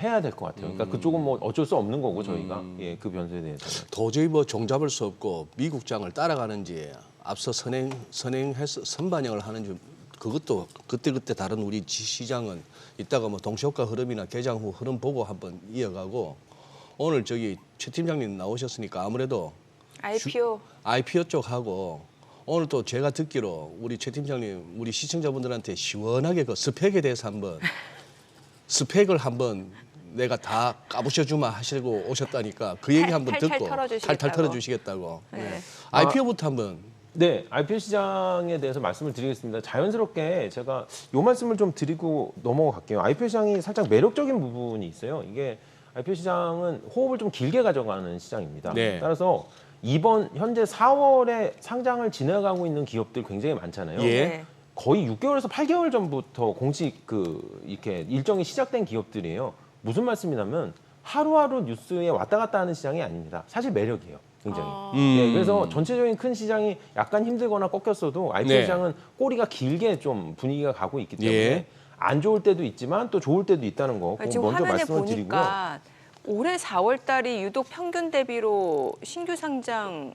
해야 될 것 같아요. 그러니까 그쪽은 뭐 어쩔 수 없는 거고 저희가 예, 그 변수에 대해서는. 도저히 뭐 종잡을 수 없고 미국장을 따라가는지 앞서 선반영을 하는지 그것도 그때 다른 우리 시장은 이따가 뭐 동시효과 흐름이나 개장 후 흐름 보고 한번 이어가고 오늘 저기 최 팀장님 나오셨으니까 아무래도 IPO 쪽하고 오늘 또 제가 듣기로 우리 최 팀장님 우리 시청자분들한테 시원하게 그 스펙에 대해서 한번 스펙을 한번 내가 다 까부셔주마 하시고 오셨다니까 그 얘기 한번 탈탈 듣고 털어주시겠다고. 탈탈 털어주시겠다고. 네. IPO부터 한번. 네, IPO 시장에 대해서 말씀을 드리겠습니다. 자연스럽게 제가 요 말씀을 좀 드리고 넘어갈게요. IPO 시장이 살짝 매력적인 부분이 있어요. 이게 IPO 시장은 호흡을 좀 길게 가져가는 시장입니다. 네. 따라서 이번 현재 4월에 상장을 진행하고 있는 기업들 굉장히 많잖아요. 예. 네. 거의 6개월에서 8개월 전부터 공식 이렇게 일정이 시작된 기업들이에요. 무슨 말씀이냐면 하루하루 뉴스에 왔다 갔다 하는 시장이 아닙니다. 사실 매력이에요. 굉장히. 예, 그래서 전체적인 큰 시장이 약간 힘들거나 꺾였어도 IPO 네. 시장은 꼬리가 길게 좀 분위기가 가고 있기 때문에 예. 안 좋을 때도 있지만 또 좋을 때도 있다는 거 꼭 지금 먼저 화면에 말씀을 드리고요. 보니까 올해 4월 달이 유독 평균 대비로 신규 상장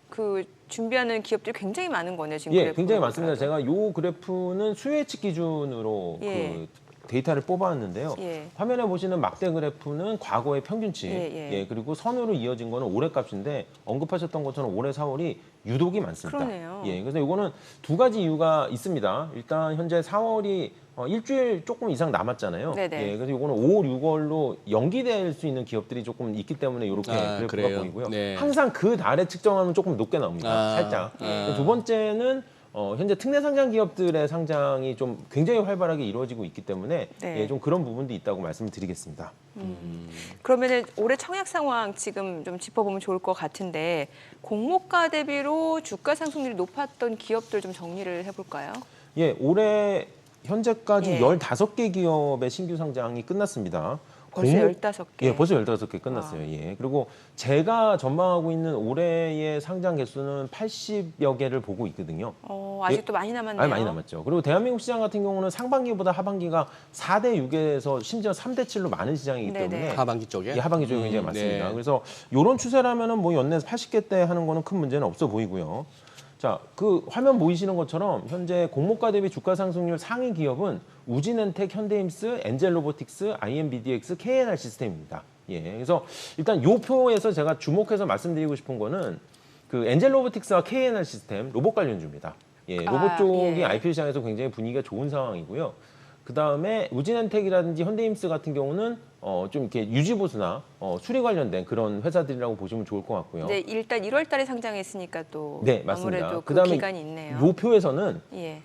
그 준비하는 기업들이 굉장히 많은 거네요. 지금 예, 그래프로 굉장히 많습니다. 보더라도. 제가 요 그래프는 수요 예측 기준으로 예. 그 데이터를 뽑아왔는데요. 예. 화면에 보시는 막대 그래프는 과거의 평균치, 예. 그리고 선으로 이어진 거는 올해 값인데 언급하셨던 것처럼 올해 4월이 유독이 많습니다. 그러네요. 예, 그래서 이거는 두 가지 이유가 있습니다. 일단 현재 4월이 일주일 조금 이상 남았잖아요. 네네. 예, 그래서 이거는 5, 6월로 연기될 수 있는 기업들이 조금 있기 때문에 이렇게 그래프가 그래요? 보이고요. 네. 항상 그 달에 측정하면 조금 높게 나옵니다. 살짝. 두 번째는 현재 특례 상장 기업들의 상장이 좀 굉장히 활발하게 이루어지고 있기 때문에 네. 예, 좀 그런 부분도 있다고 말씀을 드리겠습니다. 그러면은 올해 청약 상황 지금 좀 짚어보면 좋을 것 같은데 공모가 대비로 주가 상승률이 높았던 기업들 좀 정리를 해볼까요? 예, 올해 현재까지 예. 15개 기업의 신규 상장이 끝났습니다. 벌써 공모- 15개. 예, 벌써 15개 끝났어요. 예. 그리고 제가 전망하고 있는 올해의 상장 개수는 80여 개를 보고 있거든요. 아직도 많이 남았네요. 아니, 많이 남았죠. 그리고 대한민국 시장 같은 경우는 상반기보다 하반기가 4대 6에서 심지어 3대 7로 많은 시장이기 네네. 때문에 하반기 쪽에. 예, 하반기 쪽이 굉장히 많습니다. 네. 그래서 이런 추세라면은 뭐 연내에서 80개대 하는 거는 큰 문제는 없어 보이고요. 자, 그 화면 보이시는 것처럼 현재 공모가 대비 주가 상승률 상위 기업은 우진엔텍, 현대임스, 엔젤로보틱스, IMBDX, KNR 시스템입니다. 예, 그래서 일단 요 표에서 제가 주목해서 말씀드리고 싶은 거는 그 엔젤로보틱스와 KNR 시스템 로봇 관련주입니다. 예, 로봇 쪽이 예. IPO 시장에서 굉장히 분위기가 좋은 상황이고요. 그 다음에 우진엔텍이라든지 현대임스 같은 경우는 좀 이렇게 유지보수나 수리 관련된 그런 회사들이라고 보시면 좋을 것 같고요. 네, 일단 1월 달에 상장했으니까 또 네, 맞습니다. 아무래도 그 그다음에 기간이 있네요. 요 표에서는 예.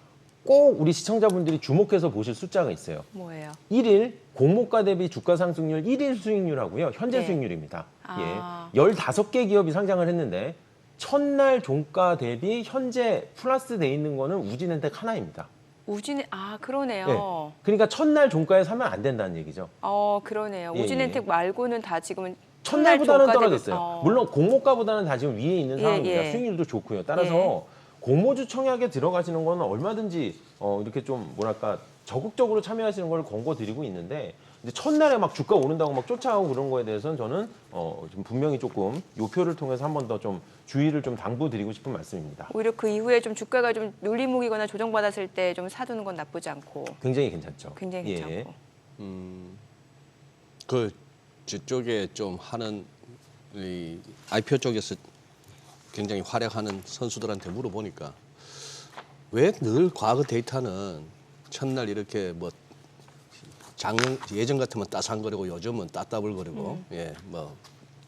꼭 우리 시청자분들이 주목해서 보실 숫자가 있어요. 뭐예요? 1일 공모가 대비 주가 상승률 1일 수익률하고요. 현재 네. 수익률입니다. 아. 예. 15개 기업이 상장을 했는데 첫날 종가 대비 현재 플러스 돼 있는 거는 우진엔텍 하나입니다. 그러네요. 예. 그러니까 첫날 종가에 사면 안 된다는 얘기죠. 그러네요. 예, 우진엔텍 예. 말고는 다 지금은 첫날보다는 종가 대비- 떨어졌어요. 물론 공모가보다는 다 지금 위에 있는 예, 상황입니다. 예. 수익률도 좋고요. 따라서 공모주 청약에 들어가시는 거는 얼마든지 이렇게 좀 뭐랄까 적극적으로 참여하시는 걸 권고드리고 있는데 이제 첫날에 막 주가 오른다고 막 쫓아가고 그런 거에 대해서는 저는 좀 분명히 조금 요 표를 통해서 한 번 더 좀 주의를 좀 당부드리고 싶은 말씀입니다. 오히려 그 이후에 좀 주가가 좀 눌림목이거나 조정받았을 때 좀 사두는 건 나쁘지 않고 굉장히 괜찮죠. 굉장히 예. 괜찮고. 그 저쪽에 좀 하는 이 IPO 쪽에서 굉장히 활약하는 선수들한테 물어보니까 왜 늘 과거 데이터는 첫날 이렇게 뭐 예전 같으면 따상거리고 요즘은 따따블거리고 뭐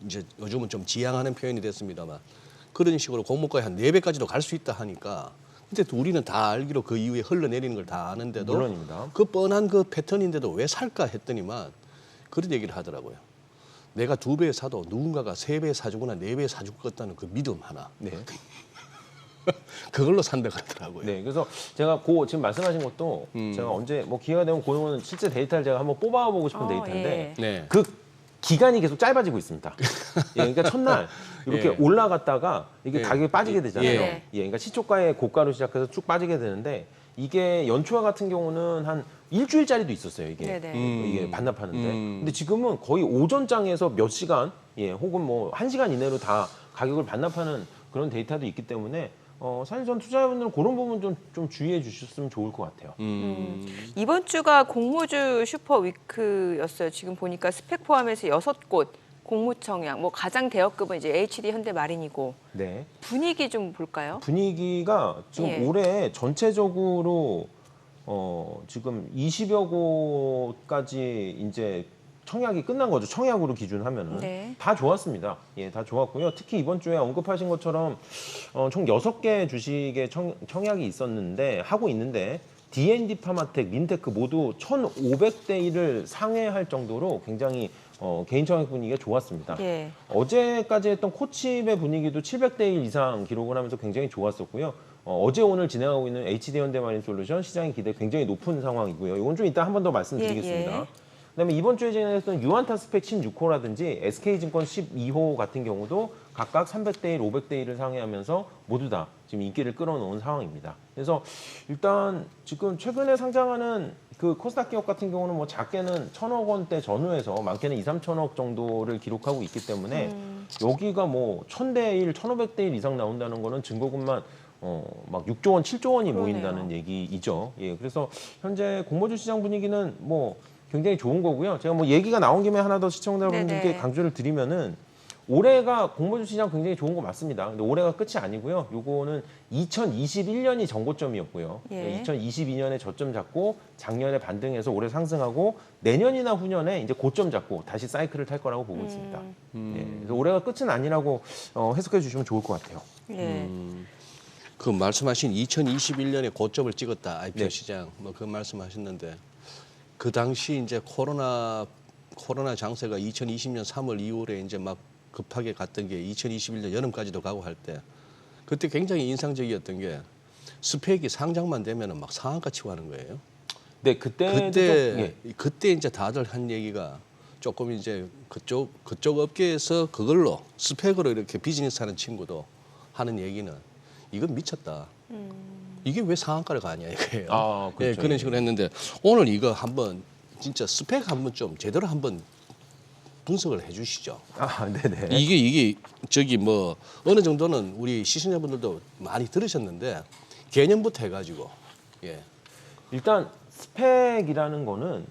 이제 요즘은 좀 지양하는 표현이 됐습니다만 그런 식으로 공모가에 한 4배까지도 갈 수 있다 하니까 근데 또 우리는 다 알기로 그 이후에 흘러내리는 걸 다 아는데도 물론입니다. 그 뻔한 그 패턴인데도 왜 살까 했더니만 그런 얘기를 하더라고요. 내가 2배 사도 누군가가 3배 사주거나 4배 사줄 것 같다는 그 믿음 하나. 네. 그걸로 산다 그러더라고요. 네, 그래서 제가 지금 말씀하신 것도 제가 언제 뭐 기회가 되면 그거는 실제 데이터를 제가 한번 뽑아보고 싶은 데이터인데 네. 그 기간이 계속 짧아지고 있습니다. 예, 그러니까 첫날 이렇게 예. 올라갔다가 이게 예. 가격이 빠지게 되잖아요. 예. 예, 그러니까 시초가의 고가로 시작해서 쭉 빠지게 되는데 이게 연초와 같은 경우는 한 일주일짜리도 있었어요. 이게 네네. 이게 반납하는데. 근데 지금은 거의 오전장에서 몇 시간, 혹은 뭐 1시간 이내로 다 가격을 반납하는 그런 데이터도 있기 때문에 사실 전 투자자분들은 그런 부분 좀 주의해 주셨으면 좋을 것 같아요. 이번 주가 공모주 슈퍼위크였어요. 지금 보니까 스펙 포함해서 6곳 공모청약, 뭐 가장 대여급은 이제 HD 현대마린이고 네. 분위기 좀 볼까요? 분위기가 지금 예. 올해 전체적으로 지금 20여 곳까지 이제 청약이 끝난 거죠. 청약으로 기준하면은 네. 다 좋았습니다. 예, 다 좋았고요. 특히 이번 주에 언급하신 것처럼 총 6개 주식의 청약이 하고 있는데 D&D 파마텍, 민테크 모두 1,500대 1을 상회할 정도로 굉장히 개인 청약 분위기가 좋았습니다. 예. 어제까지 했던 코칩의 분위기도 700대 1 이상 기록을 하면서 굉장히 좋았었고요. 어제 오늘 진행하고 있는 HD 현대마린 솔루션 시장의 기대 굉장히 높은 상황이고요. 이건 좀 이따 한 번 더 말씀드리겠습니다. 예, 예. 그다음에 이번 주에 진행했던 유한타 스펙 16호라든지 SK증권 12호 같은 경우도 각각 300대 1, 500대 1을 상회하면서 모두 다 지금 인기를 끌어놓은 상황입니다. 그래서 일단 지금 최근에 상장하는 그 코스닥 기업 같은 경우는 뭐 작게는 1,000억 원대 전후에서 많게는 2, 3천억 정도를 기록하고 있기 때문에 여기가 뭐 1,000대 1, 1,500대 1 이상 나온다는 거는 증거금만 막 6조 원, 7조 원이 그러네요. 모인다는 얘기이죠. 예, 그래서 현재 공모주 시장 분위기는 뭐 굉장히 좋은 거고요. 제가 뭐 얘기가 나온 김에 하나 더 시청자분들께 네네. 강조를 드리면은 올해가 공모주 시장 굉장히 좋은 거 맞습니다. 근데 올해가 끝이 아니고요. 요거는 2021년이 전고점이었고요. 예. 2022년에 저점 잡고 작년에 반등해서 올해 상승하고 내년이나 후년에 이제 고점 잡고 다시 사이클을 탈 거라고 보고 있습니다. 예, 그래서 올해가 끝은 아니라고 해석해 주시면 좋을 것 같아요. 예. 그 말씀하신 2021년에 고점을 찍었다 IPO 네. 시장 뭐 그 말씀하셨는데 그 당시 이제 코로나 장세가 2020년 3월 이후에 이제 막 급하게 갔던 게 2021년 여름까지도 가고 할 때 그때 굉장히 인상적이었던 게 스펙이 상장만 되면은 막 상한가 치고 하는 거예요. 네, 그때 이제 다들 한 얘기가 조금 이제 그쪽 업계에서 그걸로 스펙으로 이렇게 비즈니스 하는 친구도 하는 얘기는 이건 미쳤다. 이게 왜 상한가를 가냐 이거예요. 아, 그렇죠. 그런 식으로 했는데 오늘 이거 한번 진짜 스펙 한번 좀 제대로 한번 분석을 해주시죠. 아, 네네. 이게 저기 뭐 어느 정도는 우리 시청자분들도 많이 들으셨는데 개념부터 해가지고 일단 스펙이라는 거는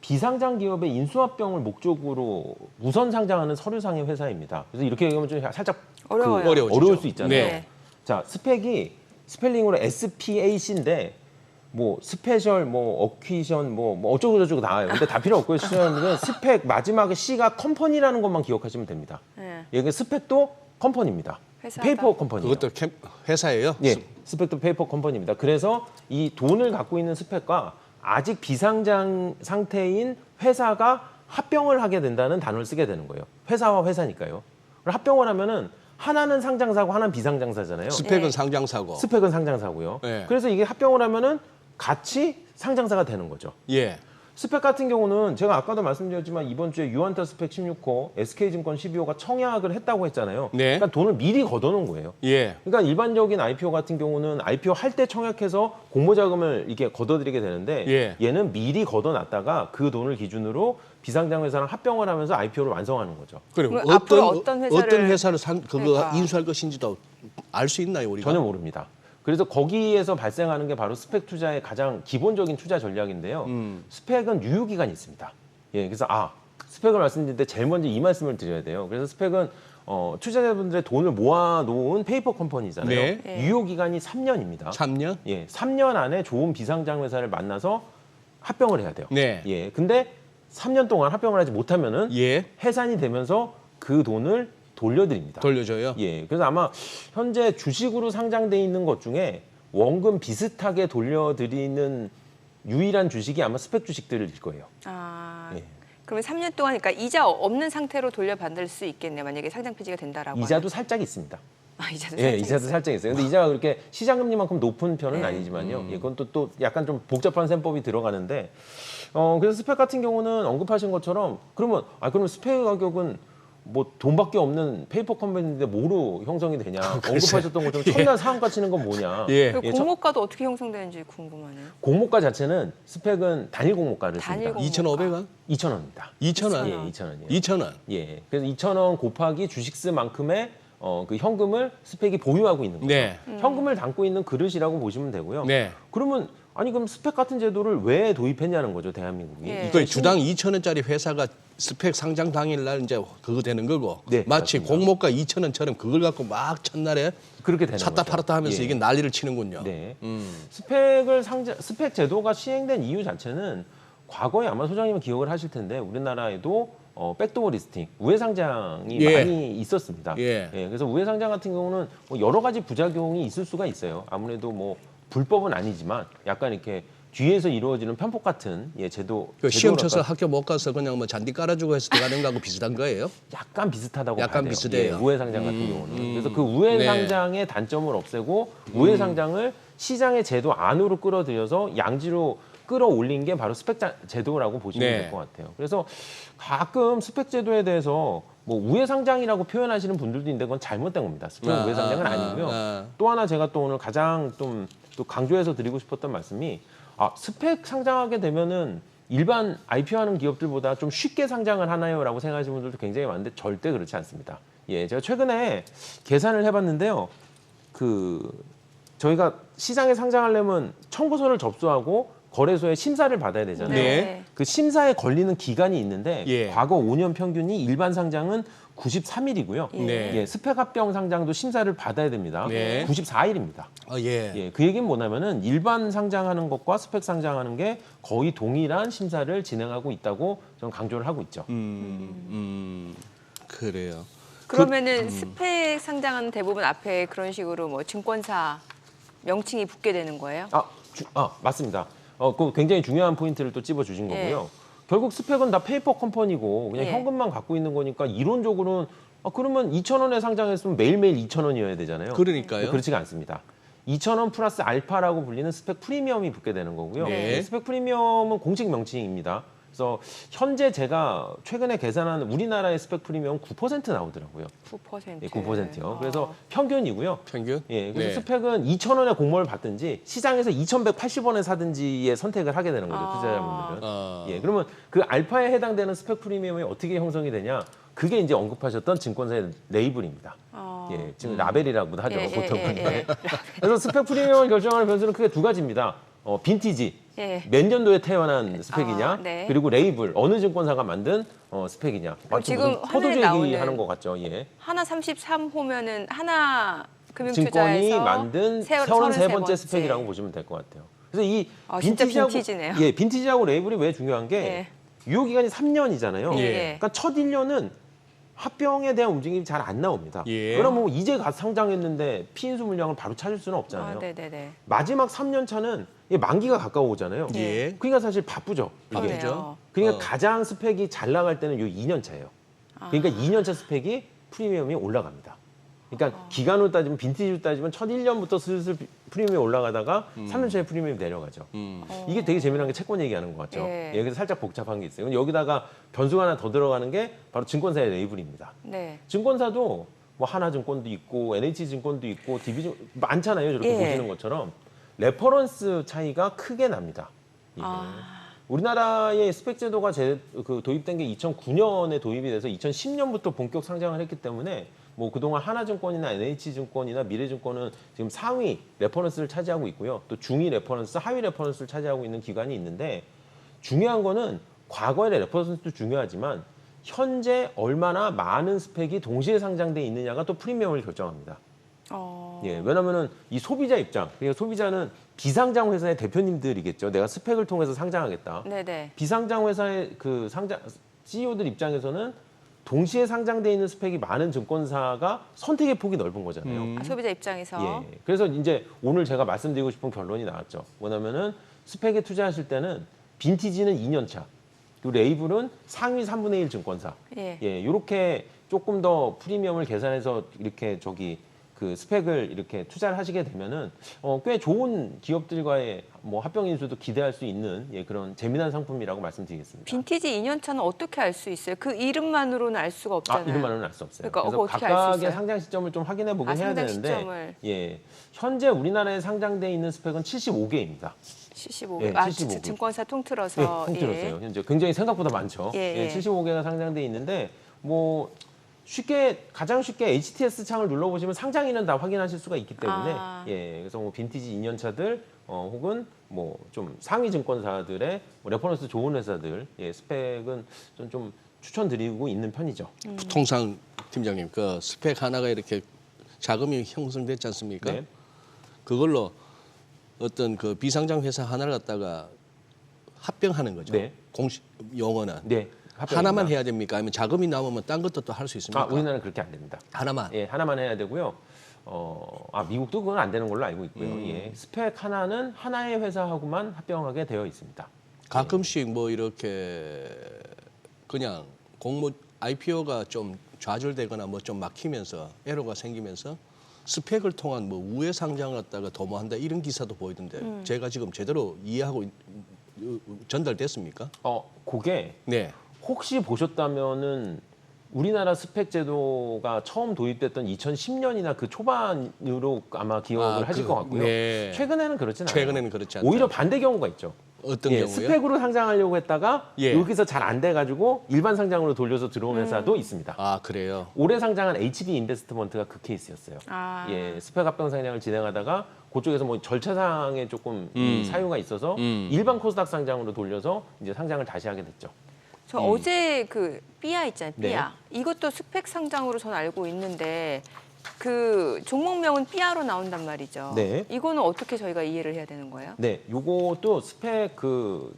비상장 기업의 인수합병을 목적으로 우선 상장하는 서류상의 회사입니다. 그래서 이렇게 얘기하면 좀 살짝 어려워요. 어려워지죠. 어려울 수 있잖아요. 네. 자, 스펙이 스펠링으로 SPAC인데 뭐 스페셜, 뭐 어퀴션, 뭐 어쩌고 저쩌고 나와요. 근데 다 필요 없고요. 시청자분들은 스펙 마지막에 C가 컴퍼니라는 것만 기억하시면 됩니다. 예. 여기 스펙도 컴퍼니입니다. 회사다. 페이퍼 컴퍼니예요. 그것도 회사예요? 예, 스펙도 페이퍼 컴퍼니입니다. 그래서 이 돈을 갖고 있는 스펙과 아직 비상장 상태인 회사가 합병을 하게 된다는 단어를 쓰게 되는 거예요. 회사와 회사니까요. 합병을 하면은 하나는 상장사고 하나는 비상장사잖아요. 스펙은 네. 상장사고. 스펙은 상장사고요. 네. 그래서 이게 합병을 하면은 같이 상장사가 되는 거죠. 예. 스펙 같은 경우는 제가 아까도 말씀드렸지만 이번 주에 유한타 스펙 16호, SK증권 12호가 청약을 했다고 했잖아요. 네. 그러니까 돈을 미리 걷어놓은 거예요. 예. 그러니까 일반적인 IPO 같은 경우는 IPO 할 때 청약해서 공모자금을 이렇게 걷어들이게 되는데 예. 얘는 미리 걷어놨다가 그 돈을 기준으로 비상장 회사랑 합병을 하면서 IPO를 완성하는 거죠. 그럼 그럼 앞으로 어떤 회사를 그거 그러니까. 인수할 것인지도 알 수 있나요, 우리가? 전혀 모릅니다. 그래서 거기에서 발생하는 게 바로 스펙 투자의 가장 기본적인 투자 전략인데요. 스펙은 유효기간이 있습니다. 예, 그래서 스펙을 말씀드릴 때 제일 먼저 이 말씀을 드려야 돼요. 그래서 스펙은 투자자분들의 돈을 모아놓은 페이퍼 컴퍼니잖아요. 네. 네. 유효기간이 3년입니다. 3년? 예, 3년 안에 좋은 비상장 회사를 만나서 합병을 해야 돼요. 네. 예, 근데 3년 동안 합병을 하지 못하면은 예. 해산이 되면서 그 돈을 돌려드립니다. 돌려줘요? 예, 그래서 아마 현재 주식으로 상장돼 있는 것 중에 원금 비슷하게 돌려드리는 유일한 주식이 아마 스펙 주식들일 거예요. 아, 예. 그러면 3년 동안 그러니까 이자 없는 상태로 돌려받을 수 있겠네요. 만약에 상장 폐지가 된다라고. 이자도 살짝 있습니다. 하면. 이자도 예, 살짝 이자도 있어요. 살짝 있어요. 근데 이자가 그렇게 시장금리만큼 높은 편은 네. 아니지만요. 예, 그건 또 약간 좀 복잡한 셈법이 들어가는데, 그래서 스펙 같은 경우는 언급하신 것처럼 그러면 스펙 가격은 뭐 돈밖에 없는 페이퍼 컴퍼니인데 뭐로 형성이 되냐? 언급하셨던 것처럼 첨단 상한가 치는 건 뭐냐? 예. 그 예, 공모가도 어떻게 형성되는지 궁금하네요. 공모가 자체는 스펙은 단일 공모가를 단일 씁니다. 공모. 2,500원? 2,000원입니다. 2,000원? 예, 2,000원이에요. 2,000원. 예, 그래서 2,000원 곱하기 주식수만큼의 그 현금을 스펙이 보유하고 있는 거죠. 네. 현금을 담고 있는 그릇이라고 보시면 되고요. 네. 그러면 그럼 스펙 같은 제도를 왜 도입했냐는 거죠, 대한민국이. 예. 그 주당 2,000원짜리 회사가 스펙 상장 당일날 이제 그거 되는 거고 네, 마치 맞습니다. 공모가 2,000원처럼 그걸 갖고 막 첫날에 그렇게 되는 샀다 거죠. 팔았다 하면서 예. 이게 난리를 치는군요. 네. 음. 스펙 제도가 시행된 이유 자체는 과거에 아마 소장님은 기억을 하실 텐데 우리나라에도 백도어 리스팅, 우회 상장이 예. 많이 있었습니다. 예. 그래서 우회 상장 같은 경우는 뭐 여러 가지 부작용이 있을 수가 있어요. 아무래도 뭐 불법은 아니지만 약간 이렇게 뒤에서 이루어지는 편폭 같은 제도. 그 시험 쳐서 제도랄까? 학교 못 가서 그냥 뭐 잔디 깔아주고 해서 들어가는 거하고 비슷한 거예요? 약간 비슷하다고 약간 봐야 돼요. 비슷해요. 예, 우회 상장 같은 경우는. 그래서 그 네. 우회 상장의 단점을 없애고 우회 상장을 시장의 제도 안으로 끌어들여서 양지로 끌어올린 게 바로 스펙 제도라고 보시면 네. 될 것 같아요. 그래서 가끔 스펙 제도에 대해서 뭐 우회 상장이라고 표현하시는 분들도 있는데 그건 잘못된 겁니다. 스펙은 우회 상장은 아니고요. 또 하나 제가 또 오늘 가장 좀 또 강조해서 드리고 싶었던 말씀이 스펙 상장하게 되면은 일반 IPO 하는 기업들보다 좀 쉽게 상장을 하나요라고 생각하시는 분들도 굉장히 많은데 절대 그렇지 않습니다. 예, 제가 최근에 계산을 해봤는데요. 저희가 시장에 상장하려면 청구서를 접수하고 거래소에 심사를 받아야 되잖아요. 네. 그 심사에 걸리는 기간이 있는데 예. 과거 5년 평균이 일반 상장은 93일이고요. 네. 예, 스펙 합병 상장도 심사를 받아야 됩니다. 네. 94일입니다. 예. 예, 그 얘기는 뭐냐면은 일반 상장하는 것과 스펙 상장하는 게 거의 동일한 심사를 진행하고 있다고 저는 강조를 하고 있죠. 그래요. 그러면은 스펙 상장하는 대부분 앞에 그런 식으로 뭐 증권사 명칭이 붙게 되는 거예요? 맞습니다. 그 굉장히 중요한 포인트를 또 찝어주신 예. 거고요. 결국 스펙은 다 페이퍼 컴퍼니고 그냥 예. 현금만 갖고 있는 거니까 이론적으로는 그러면 2,000원에 상장했으면 매일매일 2,000원이어야 되잖아요. 그러니까요. 그렇지가 않습니다. 2,000원 플러스 알파라고 불리는 스펙 프리미엄이 붙게 되는 거고요. 네. 스펙 프리미엄은 공식 명칭입니다. 그래서 현재 제가 최근에 계산한 우리나라의 스펙 프리미엄 9% 나오더라고요. 9%. 예, 9%요. 그래서 평균이고요. 평균? 예, 그래서 네. 스펙은 2,000원에 공모를 받든지 시장에서 2,180원에 사든지의 선택을 하게 되는 거죠, 투자자분들은. 예, 그러면 그 알파에 해당되는 스펙 프리미엄이 어떻게 형성이 되냐? 그게 이제 언급하셨던 증권사의 레이블입니다. 예, 지금 라벨이라고도 하죠, 보통은. 예. 그래서 스펙 프리미엄을 결정하는 변수는 크게 두 가지입니다. 빈티지, 예. 몇 년도에 태어난 스펙이냐, 네. 그리고 레이블, 어느 증권사가 만든 스펙이냐. 마치 지금 무슨 포도주 화면에 얘기하는 나오는 것 같죠, 예. 하나 33호면은 하나 증권이 금융투자에서 만든 33번째 스펙이라고 보시면 될 것 같아요. 그래서 이 진짜 빈티지하고, 빈티지네요. 예, 빈티지하고 레이블이 왜 중요한 게 예. 유효 기간이 3년이잖아요. 예. 예. 그러니까 첫 1년은 합병에 대한 움직임이 잘 안 나옵니다. 예. 그럼 뭐 이제 갓 상장했는데 피인수 물량을 바로 찾을 수는 없잖아요. 아, 네네네. 마지막 3년 차는 만기가 가까워오잖아요. 예. 그러니까 사실 바쁘죠. 이게. 그러네요. 그러니까 가장 스펙이 잘 나갈 때는 요 2년 차예요. 그러니까 2년 차 스펙이 프리미엄이 올라갑니다. 그러니까 기간으로 따지면 빈티지로 따지면 첫 1년부터 슬슬 프리미엄이 올라가다가 3년 차에 프리미엄이 내려가죠. 이게 되게 재미난 게 채권 얘기하는 것 같죠. 예. 여기서 살짝 복잡한 게 있어요. 근데 여기다가 변수가 하나 더 들어가는 게 바로 증권사의 레이블입니다. 네. 증권사도 뭐 하나증권도 있고 NH증권도 있고 DB증 많잖아요. 저렇게 예. 보시는 것처럼 레퍼런스 차이가 크게 납니다. 이게. 우리나라의 스펙 제도가 도입된 게 2009년에 도입이 돼서 2010년부터 본격 상장을 했기 때문에 뭐 그동안 하나증권이나 NH증권이나 미래증권은 지금 상위 레퍼런스를 차지하고 있고요. 또 중위 레퍼런스, 하위 레퍼런스를 차지하고 있는 기관이 있는데 중요한 거는 과거의 레퍼런스도 중요하지만 현재 얼마나 많은 스펙이 동시에 상장돼 있느냐가 또 프리미엄을 결정합니다. 예, 왜냐면은 이 소비자 입장, 그러니까 소비자는 비상장 회사의 대표님들이겠죠. 내가 스펙을 통해서 상장하겠다. 네네. 비상장 회사의 그 상장 CEO들 입장에서는 동시에 상장돼 있는 스펙이 많은 증권사가 선택의 폭이 넓은 거잖아요. 아, 소비자 입장에서. 예. 그래서 이제 오늘 제가 말씀드리고 싶은 결론이 나왔죠. 뭐냐면은 스펙에 투자하실 때는 빈티지는 2년 차, 그리고 레이블은 상위 3분의 1 증권사. 예. 예, 이렇게 조금 더 프리미엄을 계산해서 이렇게 그 스펙을 이렇게 투자를 하시게 되면은 꽤 좋은 기업들과의 뭐 합병 인수도 기대할 수 있는 그런 재미난 상품이라고 말씀드리겠습니다. 빈티지 2년 차는 어떻게 알 수 있어요? 그 이름만으로는 알 수가 없잖아요. 이름만으로는 알 수 없어요. 그러니까 그래서 어떻게 알 수 각각의 있어요? 상장 시점을 좀 확인해 보긴 해야 상장 되는데, 시점을. 예, 현재 우리나라에 상장돼 있는 스펙은 75개입니다. 75개. 예, 아, 75개. 증권사 통틀어서. 네, 통틀었어요. 현재 굉장히 생각보다 많죠. 예, 예. 75개가 상장돼 있는데 뭐 가장 쉽게 HTS 창을 눌러보시면 상장일은 다 확인하실 수가 있기 때문에 그래서 뭐 빈티지 2년 차들 혹은 뭐 좀 상위 증권사들의 뭐 레퍼런스 좋은 회사들 스펙은 좀 추천드리고 있는 편이죠. 통상 팀장님 그 스펙 하나가 이렇게 자금이 형성됐지 않습니까? 네. 그걸로 어떤 그 비상장 회사 하나를 갖다가 합병하는 거죠. 네. 공식 용어는. 네. 하나만 해야 됩니까? 아니면 자금이 남으면 딴 것도 또 할 수 있습니까? 우리나라는 그렇게 안 됩니다. 하나만. 예, 하나만 해야 되고요. 미국도 그건 안 되는 걸로 알고 있고요. 예, 스펙 하나는 하나의 회사하고만 합병하게 되어 있습니다. 가끔씩 뭐 이렇게 그냥 IPO가 좀 좌절되거나 뭐 좀 막히면서 에러가 생기면서 스펙을 통한 뭐 우회 상장을 갖다가 도모한다 이런 기사도 보이던데 제가 지금 제대로 이해하고 전달됐습니까? 그게 네. 혹시 보셨다면은 우리나라 스펙 제도가 처음 도입됐던 2010년이나 그 초반으로 아마 기억을 하실 것 같고요. 네. 최근에는 그렇진 않아요. 최근에는 그렇지 않다. 오히려 반대 경우가 있죠. 어떤 경우요? 스펙으로 상장하려고 했다가 예. 여기서 잘 안 돼가지고 일반 상장으로 돌려서 들어온 회사도 있습니다. 아 그래요. 올해 상장한 HB 인베스트먼트가 그 케이스였어요. 아. 스펙 합병 상장을 진행하다가 그쪽에서 뭐 절차상에 조금 사유가 있어서 일반 코스닥 상장으로 돌려서 이제 상장을 다시 하게 됐죠. 저 어제 그 삐아 있잖아요. 네. 삐아. 이것도 스펙 상장으로 저는 알고 있는데 그 종목명은 삐아로 나온단 말이죠. 네. 이거는 어떻게 저희가 이해를 해야 되는 거예요? 네, 요것도 스펙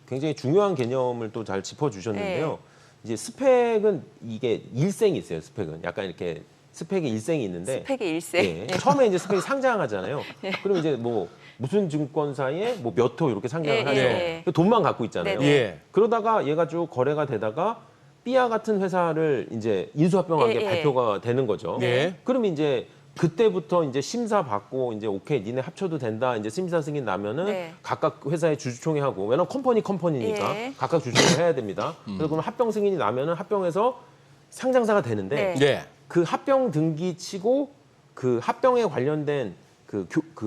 굉장히 중요한 개념을 또 잘 짚어주셨는데요. 네. 이제 스펙은 이게 일생이 있어요. 스펙은 약간 이렇게 스펙의 일생이 있는데 스펙의 일생. 예, 처음에 이제 스펙이 상장하잖아요. 그럼 이제 뭐 무슨 증권사에 뭐 몇 호 이렇게 상장을 예, 하죠. 예. 돈만 갖고 있잖아요. 네네. 예. 그러다가 얘가 쭉 거래가 되다가 삐아 같은 회사를 이제 인수합병한 게 예, 예. 발표가 되는 거죠. 네. 그럼 이제 그때부터 이제 심사 받고 이제 오케이 니네 합쳐도 된다 이제 심사 승인 나면은 네. 각각 회사의 주주총회 하고 왜냐면 컴퍼니니까 예. 각각 주주총회 해야 됩니다. 그래서 그럼 합병 승인이 나면은 합병해서 상장사가 되는데 네. 네. 그 합병 등기치고 그 합병에 관련된 그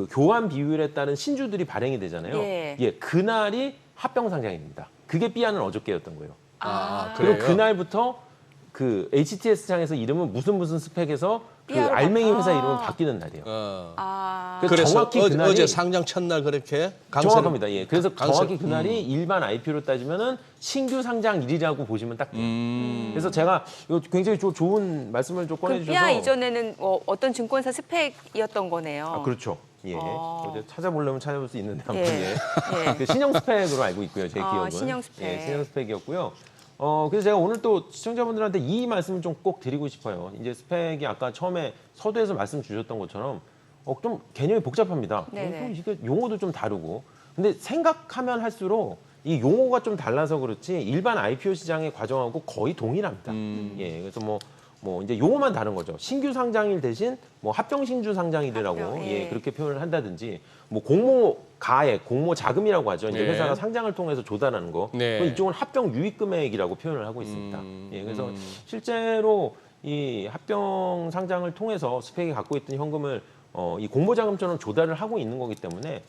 교환 비율에 따른 신주들이 발행이 되잖아요. 예. 그날이 합병 상장입니다. 그게 삐아는 어저께였던 거예요. 그래요? 그리고 그날부터 그 HTS 창에서 이름은 무슨 스펙에서 그 삐아로 알맹이 회사 바뀌- 이름은 바뀌는 날이에요. 그래서 정확히 그날이 어제 상장 첫날 그렇게 정확합니다. 예. 그래서 강세를- 정확히 그날이 일반 IPO로 따지면은 신규 상장일이라고 보시면 딱 돼요. 그래서 제가 이거 굉장히 좋은 말씀을 좀 그 꺼내주셔서 삐아 이전에는 어떤 증권사 스펙이었던 거네요. 그렇죠. 예. 어제 찾아보려면 찾아볼 수 있는데 아무튼 예. 예. 그 신형 스펙으로 알고 있고요. 제 아, 기억은. 신형 스펙. 예, 신형 스펙이었고요. 그래서 제가 오늘 또 시청자분들한테 이 말씀을 좀 꼭 드리고 싶어요. 이제 스펙이 아까 처음에 서두에서 말씀 주셨던 것처럼 좀 개념이 복잡합니다. 네네. 또 이게 용어도 좀 다르고. 근데 생각하면 할수록 이 용어가 좀 달라서 그렇지 일반 IPO 시장의 과정하고 거의 동일합니다. 예, 그래서 뭐 이제 용어만 다른 거죠. 신규 상장일 대신 뭐 합병 신주 상장일이라고 합병, 예, 예. 그렇게 표현을 한다든지 뭐 공모 가액, 공모 자금이라고 하죠. 이제 네. 회사가 상장을 통해서 조달하는 거. 네. 그건 이쪽은 합병 유입 금액이라고 표현을 하고 있습니다. 예, 그래서 실제로 이 합병 상장을 통해서 스펙이 갖고 있던 현금을 이 공모 자금처럼 조달을 하고 있는 거기 때문에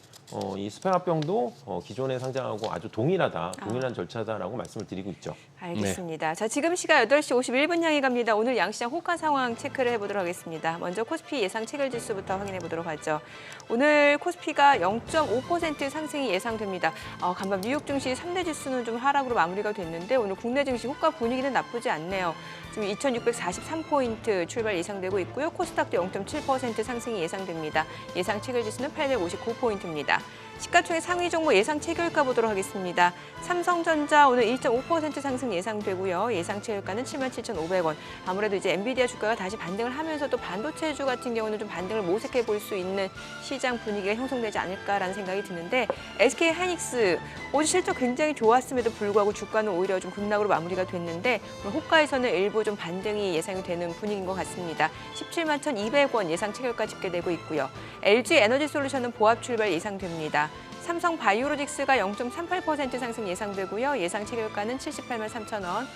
이 스펙 합병도 기존에 상장하고 아주 동일한 절차다라고 말씀을 드리고 있죠. 알겠습니다. 자, 지금 시각 8시 51분 향해 갑니다. 오늘 양시장 호가 상황 체크를 해보도록 하겠습니다. 먼저 코스피 예상 체결지수부터 확인해 보도록 하죠. 오늘 코스피가 0.5% 상승이 예상됩니다. 간밤 뉴욕 증시 3대 지수는 좀 하락으로 마무리가 됐는데 오늘 국내 증시 호가 분위기는 나쁘지 않네요. 지금 2,643포인트 출발 예상되고 있고요. 코스닥도 0.7% 상승이 예상됩니다. 예상 체결지수는 859포인트입니다. 시가총액 상위 종목 예상 체결가 보도록 하겠습니다. 삼성전자 오늘 1.5% 상승 예상되고요. 예상 체결가는 77,500원. 아무래도 이제 엔비디아 주가가 다시 반등을 하면서 또 반도체주 같은 경우는 좀 반등을 모색해 볼 수 있는 시장 분위기가 형성되지 않을까라는 생각이 드는데 SK 하이닉스 어제 실적 굉장히 좋았음에도 불구하고 주가는 오히려 좀 급락으로 마무리가 됐는데 오늘 호가에서는 일부 좀 반등이 예상이 되는 분위기인 것 같습니다. 171,200원 예상 체결가 집계되고 있고요. LG 에너지 솔루션은 보합 출발 예상됩니다. 삼성 바이오로직스가 0.38% 상승 예상되고요. 예상 체결가는 783,000원.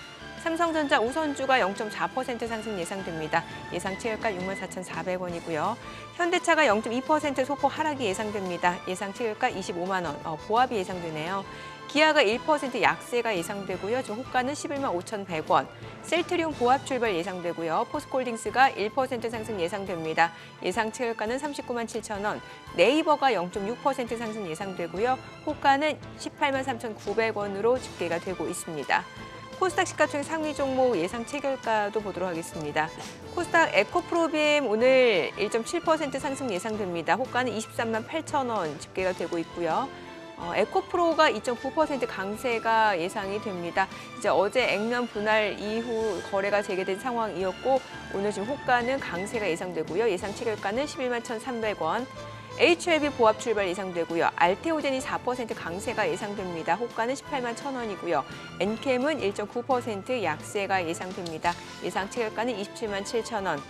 삼성전자 우선주가 0.4% 상승 예상됩니다. 예상 체결가 64,400원이고요. 현대차가 0.2% 소폭 하락이 예상됩니다. 예상 체결가 25만 원. 보합이 예상되네요. 기아가 1% 약세가 예상되고요. 지금 호가는 11만 5,100원. 셀트리온 보합 출발 예상되고요. 포스코홀딩스가 1% 상승 예상됩니다. 예상 체결가는 39만 7천원. 네이버가 0.6% 상승 예상되고요. 호가는 18만 3,900원으로 집계가 되고 있습니다. 코스닥 시가총액 상위 종목 예상 체결가도 보도록 하겠습니다. 코스닥 에코프로빔 오늘 1.7% 상승 예상됩니다. 호가는 23만 8천원 집계가 되고 있고요. 에코프로가 2.9% 강세가 예상이 됩니다. 이제 어제 액면 분할 이후 거래가 재개된 상황이었고 오늘 지금 호가는 강세가 예상되고요. 예상 체결가는 11만 1,300원. HLB 보합 출발 예상되고요. 알테오젠이 4% 강세가 예상됩니다. 호가는 18만 1,000원이고요. 엔캠은 1.9% 약세가 예상됩니다. 예상 체결가는 27만 7천원.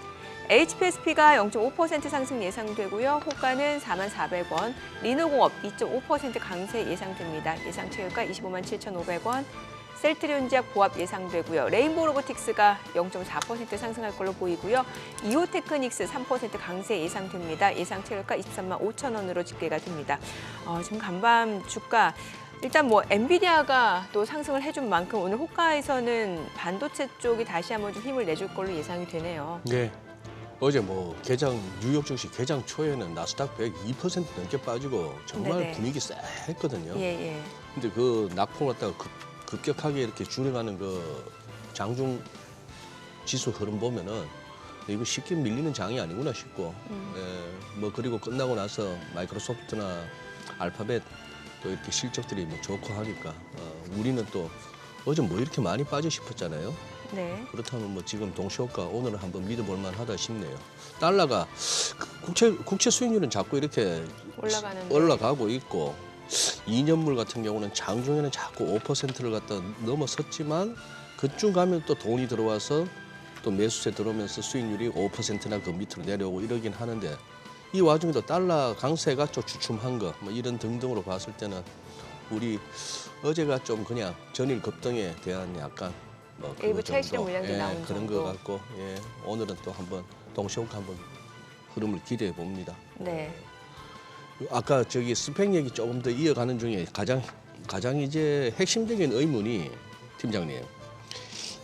HPSP가 0.5% 상승 예상되고요. 호가는 4만 400원. 리노공업 2.5% 강세 예상됩니다. 예상 체결가 25만 7,500원. 셀트리온지약 보합 예상되고요. 레인보우 로보틱스가 0.4% 상승할 걸로 보이고요. 이오테크닉스 3% 강세 예상됩니다. 예상 체결가 23만 5천원으로 집계가 됩니다. 지금 간밤 주가 일단 뭐 엔비디아가 또 상승을 해준 만큼 오늘 호가에서는 반도체 쪽이 다시 한번 좀 힘을 내줄 걸로 예상이 되네요. 네. 어제 뭐 뉴욕 증시 개장 초에는 나스닥 100 2% 넘게 빠지고 정말 네네. 분위기 쎄했거든요. 예. 근데 그 낙폭을 갖다가 급격하게 이렇게 줄여가는 그 장중 지수 흐름 보면은 이거 쉽게 밀리는 장이 아니구나 싶고, 뭐 그리고 끝나고 나서 마이크로소프트나 알파벳 또 이렇게 실적들이 뭐 좋고 하니까 우리는 또 어제 뭐 이렇게 많이 빠져 싶었잖아요. 네. 그렇다면 뭐 지금 동시효과 오늘은 한번 믿어볼 만하다 싶네요. 달러가 국채 수익률은 자꾸 이렇게 올라가는데. 올라가고 있고 2년물 같은 경우는 장중에는 자꾸 5%를 갖다 넘어섰지만 그쯤 가면 또 돈이 들어와서 또 매수세 들어오면서 수익률이 5%나 그 밑으로 내려오고 이러긴 하는데 이 와중에도 달러 강세가 좀 주춤한 거 뭐 이런 등등으로 봤을 때는 우리 어제가 좀 그냥 전일 급등에 대한 약간 뭐 그거 일부 차익 실현 정도, 물량이 나온 그런 정도. 거 같고 오늘은 또 한번 동시효과 한번 흐름을 기대해 봅니다. 네. 아까 저기 스펙 얘기 조금 더 이어가는 중에 가장 이제 핵심적인 의문이 팀장님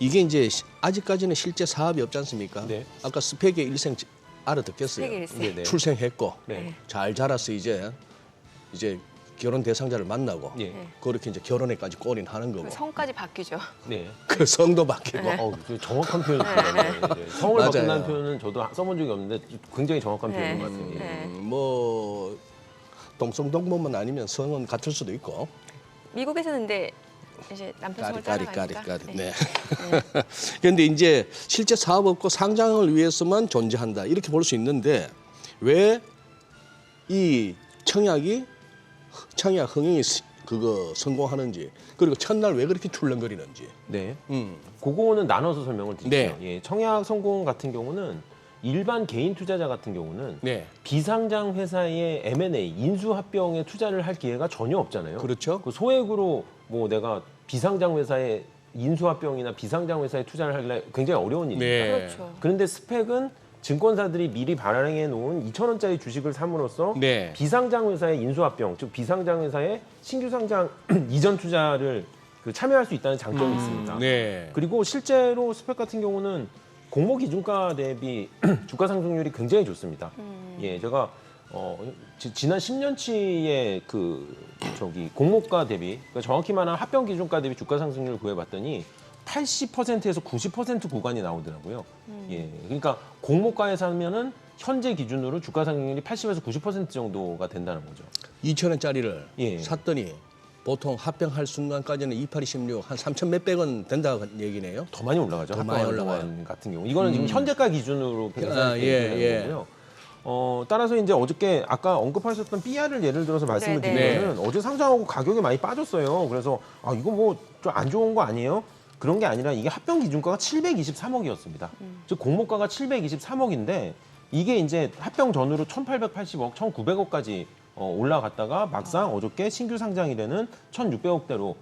이게 이제 아직까지는 실제 사업이 없지 않습니까? 네. 아까 스펙의 일생 알아듣겠어요. 스펙의 일생. 네, 네. 출생했고 네. 잘 자라서 이제 결혼 대상자를 만나고 예. 그렇게 이제 결혼에까지 골인하는 거고 성까지 바뀌죠. 네. 그 성도 바뀌고 네. 정확한 표현이시네요. 네. 성을 맞아요. 바꾼다는 표현은 저도 써본 적이 없는데 굉장히 정확한 네. 표현인 것 같아요. 네. 뭐 동성동본만 아니면 성은 같을 수도 있고 미국에서는 근데 이제 남편 손을 따라가니까. 네. 그런데 이제 실제 사업 없고 상장을 위해서만 존재한다 이렇게 볼 수 있는데 왜 이 청약 흥행이 성공하는지 그리고 첫날 왜 그렇게 출렁거리는지. 네. 그거는 나눠서 설명을 드릴게요. 네. 예, 청약 성공 같은 경우는 일반 개인 투자자 같은 경우는 네. 비상장 회사의 M&A 인수합병에 투자를 할 기회가 전혀 없잖아요. 그렇죠. 그 소액으로 뭐 내가 비상장 회사에 인수합병이나 비상장 회사에 투자를 하려 굉장히 어려운 일입니다. 네. 그렇죠. 그런데 스펙은 증권사들이 미리 발행해 놓은 2,000원짜리 주식을 삼으로써 네. 비상장 회사의 인수합병, 즉 비상장 회사의 신규 상장 이전 투자를 참여할 수 있다는 장점이 있습니다. 네. 그리고 실제로 스펙 같은 경우는 공모 기준가 대비 주가 상승률이 굉장히 좋습니다. 예, 제가 지난 10년치의 공모가 대비, 그러니까 정확히 말하면 합병 기준가 대비 주가 상승률을 구해봤더니 80%에서 90% 구간이 나오더라고요. 예, 그러니까 공모가에서 하면은 현재 기준으로 주가 상승률이 80에서 90% 정도가 된다는 거죠. 2,000원짜리를 예. 샀더니 보통 합병할 순간까지는 28, 16, 한 3천 몇백 원 된다는 얘기네요. 더 많이 올라가죠. 더 많이 합병하는 올라가요. 동안 같은 경우. 이거는 지금 현재가 기준으로 계산되는 예. 거고요. 따라서 이제 어저께 아까 언급하셨던 BR을 예를 들어서 말씀을 네, 드리면은 어제 상장하고 가격이 많이 빠졌어요. 그래서 이거 뭐 좀 안 좋은 거 아니에요? 그런 게 아니라 이게 합병 기준가가 723억이었습니다. 즉 공모가가 723억인데 이게 이제 합병 전후로 1,880억, 1,900억까지 올라갔다가 막상 어저께 신규 상장일에는 1,600억대로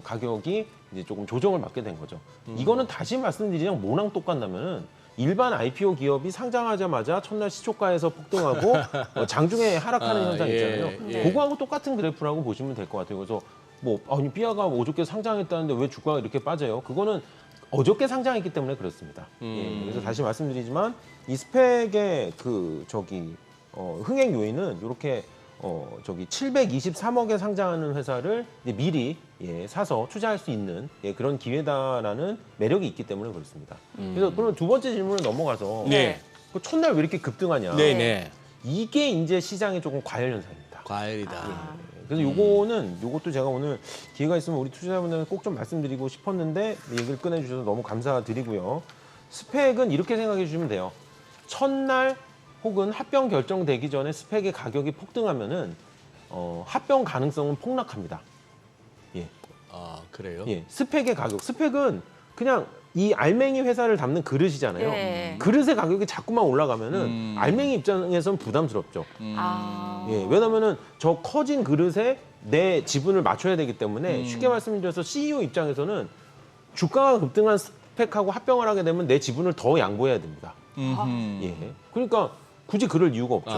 가격이 이제 조금 조정을 받게 된 거죠. 이거는 다시 말씀드리자면 뭐랑 똑같냐면은 일반 IPO 기업이 상장하자마자 첫날 시초가에서 폭등하고 장중에 하락하는 현상 있잖아요. 예. 그거하고 똑같은 그래프라고 보시면 될 것 같아요. 그래서 삐아가 어저께 상장했다는데 왜 주가가 이렇게 빠져요? 그거는 어저께 상장했기 때문에 그렇습니다. 예, 그래서 다시 말씀드리지만 이 스펙의 흥행 요인은 이렇게 723억에 상장하는 회사를 이제 미리 사서 투자할 수 있는 그런 기회다라는 매력이 있기 때문에 그렇습니다. 그래서 그럼 두 번째 질문을 넘어가서 네. 그 첫날 왜 이렇게 급등하냐? 네. 이게 이제 시장의 조금 과열 현상입니다. 과열이다. 그래서 요것도 제가 오늘 기회가 있으면 우리 투자자분들은 꼭 좀 말씀드리고 싶었는데 얘기를 꺼내주셔서 너무 감사드리고요. 스펙은 이렇게 생각해 주시면 돼요. 첫날 혹은 합병 결정되기 전에 스펙의 가격이 폭등하면은 합병 가능성은 폭락합니다. 예. 그래요? 예. 스펙의 가격. 스펙은 그냥 이 알맹이 회사를 담는 그릇이잖아요. 예. 그릇의 가격이 자꾸만 올라가면은 알맹이 입장에서는 부담스럽죠. 예, 왜냐면은 저 커진 그릇에 내 지분을 맞춰야 되기 때문에 쉽게 말씀드려서 CEO 입장에서는 주가가 급등한 스펙하고 합병을 하게 되면 내 지분을 더 양보해야 됩니다. 예, 그러니까 굳이 그럴 이유가 없죠.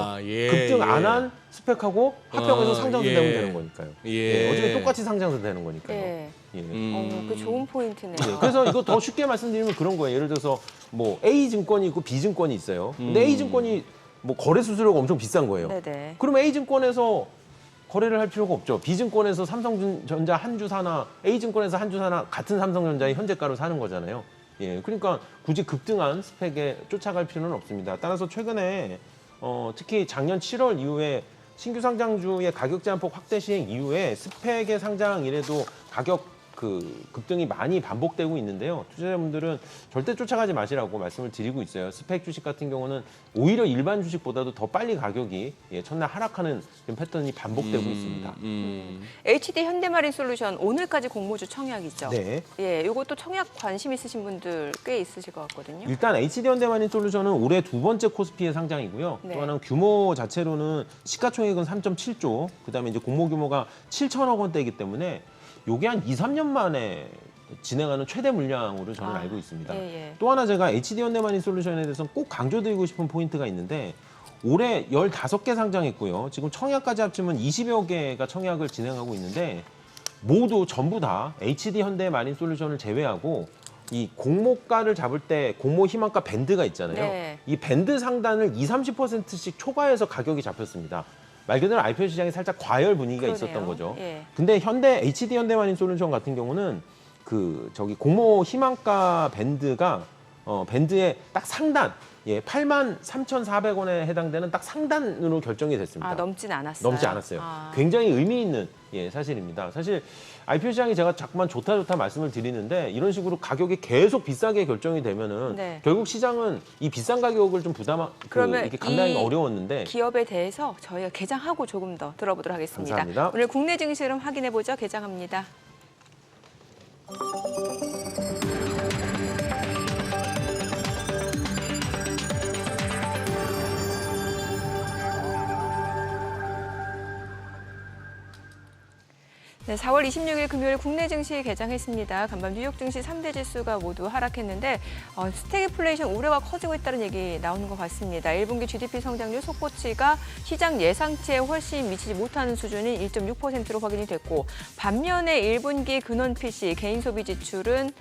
급등 안 한 스펙하고 합병해서 상장도 되면 되는 거니까요. 어차피 똑같이 상장도 되는 거니까요. 예. 예. 그 좋은 포인트네요. 그래서 이거 더 쉽게 말씀드리면 그런 거예요. 예를 들어서 뭐 A 증권이 있고 B 증권이 있어요. 근데 A 증권이 뭐 거래 수수료가 엄청 비싼 거예요. 네네. 그럼 A 증권에서 거래를 할 필요가 없죠. B 증권에서 삼성전자 한 주 사나 A 증권에서 한 주 사나 같은 삼성전자의 현재가로 사는 거잖아요. 예, 그러니까 굳이 급등한 스펙에 쫓아갈 필요는 없습니다. 따라서 최근에 특히 작년 7월 이후에 신규 상장주의 가격 제한폭 확대 시행 이후에 스펙의 상장 이래도 가격 급등이 많이 반복되고 있는데요. 투자자분들은 절대 쫓아가지 마시라고 말씀을 드리고 있어요. 스펙 주식 같은 경우는 오히려 일반 주식보다도 더 빨리 가격이 첫날 하락하는 그런 패턴이 반복되고 있습니다. HD 현대마린 솔루션 오늘까지 공모주 청약이죠. 네. 예, 이것도 청약 관심 있으신 분들 꽤 있으실 것 같거든요. 일단 HD 현대마린 솔루션은 올해 두 번째 코스피의 상장이고요. 네. 또 하나는 규모 자체로는 시가총액은 3.7조, 그다음에 이제 공모 규모가 7천억 원대이기 때문에 요게 한 2, 3년 만에 진행하는 최대 물량으로 저는 알고 있습니다. 예. 또 하나 제가 HD 현대마린 솔루션에 대해서 꼭 강조드리고 싶은 포인트가 있는데 올해 15개 상장했고요. 지금 청약까지 합치면 20여 개가 청약을 진행하고 있는데 모두 전부 다 HD 현대마린 솔루션을 제외하고 이 공모가를 잡을 때 공모 희망가 밴드가 있잖아요. 네. 이 밴드 상단을 20, 30%씩 초과해서 가격이 잡혔습니다. 말 그대로 IPO 시장에 살짝 과열 분위기가 그러네요. 있었던 거죠. 예. 근데 HD 현대마린 솔루션 같은 경우는 공모 희망가 밴드가 밴드의 딱 상단, 83,400원에 해당되는 딱 상단으로 결정이 됐습니다. 아, 넘진 않았어요. 넘지 않았어요. 아. 굉장히 의미 있는 사실입니다. 사실 IPO 시장이 제가 자꾸만 좋다 말씀을 드리는데 이런 식으로 가격이 계속 비싸게 결정이 되면은 네. 결국 시장은 이 비싼 가격을 좀 그러면 이렇게 감당하기가 이 어려웠는데 기업에 대해서 저희가 개장하고 조금 더 들어보도록 하겠습니다. 감사합니다. 오늘 국내 증시 흐름 확인해 보죠. 개장합니다. 네, 4월 26일 금요일 국내 증시 개장했습니다. 간밤 뉴욕 증시 3대 지수가 모두 하락했는데 스태그플레이션 우려가 커지고 있다는 얘기 나오는 것 같습니다. 1분기 GDP 성장률 속보치가 시장 예상치에 훨씬 미치지 못하는 수준인 1.6%로 확인이 됐고 반면에 1분기 근원 PC 개인 소비 지출은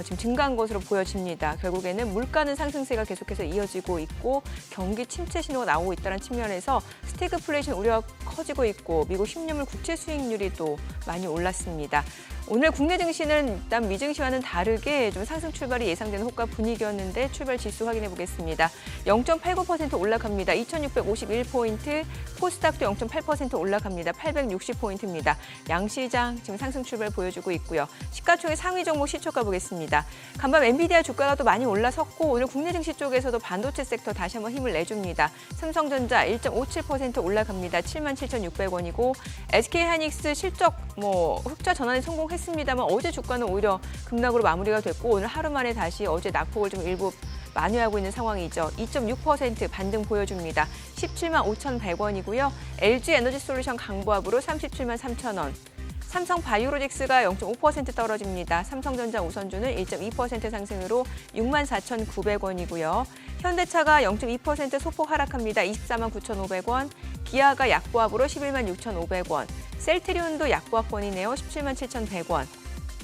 지금 증가한 것으로 보여집니다. 결국에는 물가는 상승세가 계속해서 이어지고 있고 경기 침체 신호가 나오고 있다는 측면에서 스태그플레이션 우려가 커지고 있고 미국 10년물 국채 수익률이 또 많이 올랐습니다. 오늘 국내 증시는 일단 미증시와는 다르게 좀 상승 출발이 예상되는 호가 분위기였는데 출발 지수 확인해 보겠습니다. 0.89% 올라갑니다. 2,651포인트, 코스닥도 0.8% 올라갑니다. 860포인트입니다. 양시장 지금 상승 출발 보여주고 있고요. 시가총액 상위 종목 시초가 보겠습니다. 간밤 엔비디아 주가가 또 많이 올라섰고 오늘 국내 증시 쪽에서도 반도체 섹터 다시 한번 힘을 내줍니다. 삼성전자 1.57% 올라갑니다. 77,600원이고 SK하이닉스 실적 흑자 전환에 성공했습니다만 어제 주가는 오히려 급락으로 마무리가 됐고 오늘 하루 만에 다시 어제 낙폭을 좀 일부 만회하고 있는 상황이죠. 2.6% 반등 보여줍니다. 175,100원이고요. LG에너지솔루션 강보합으로 373,000원. 삼성 바이오로직스가 0.5% 떨어집니다. 삼성전자 우선주는 1.2% 상승으로 64,900원이고요. 현대차가 0.2% 소폭 하락합니다. 249,500원. 기아가 약보합으로 116,500원. 셀트리온도 약보합권이네요. 177,100원.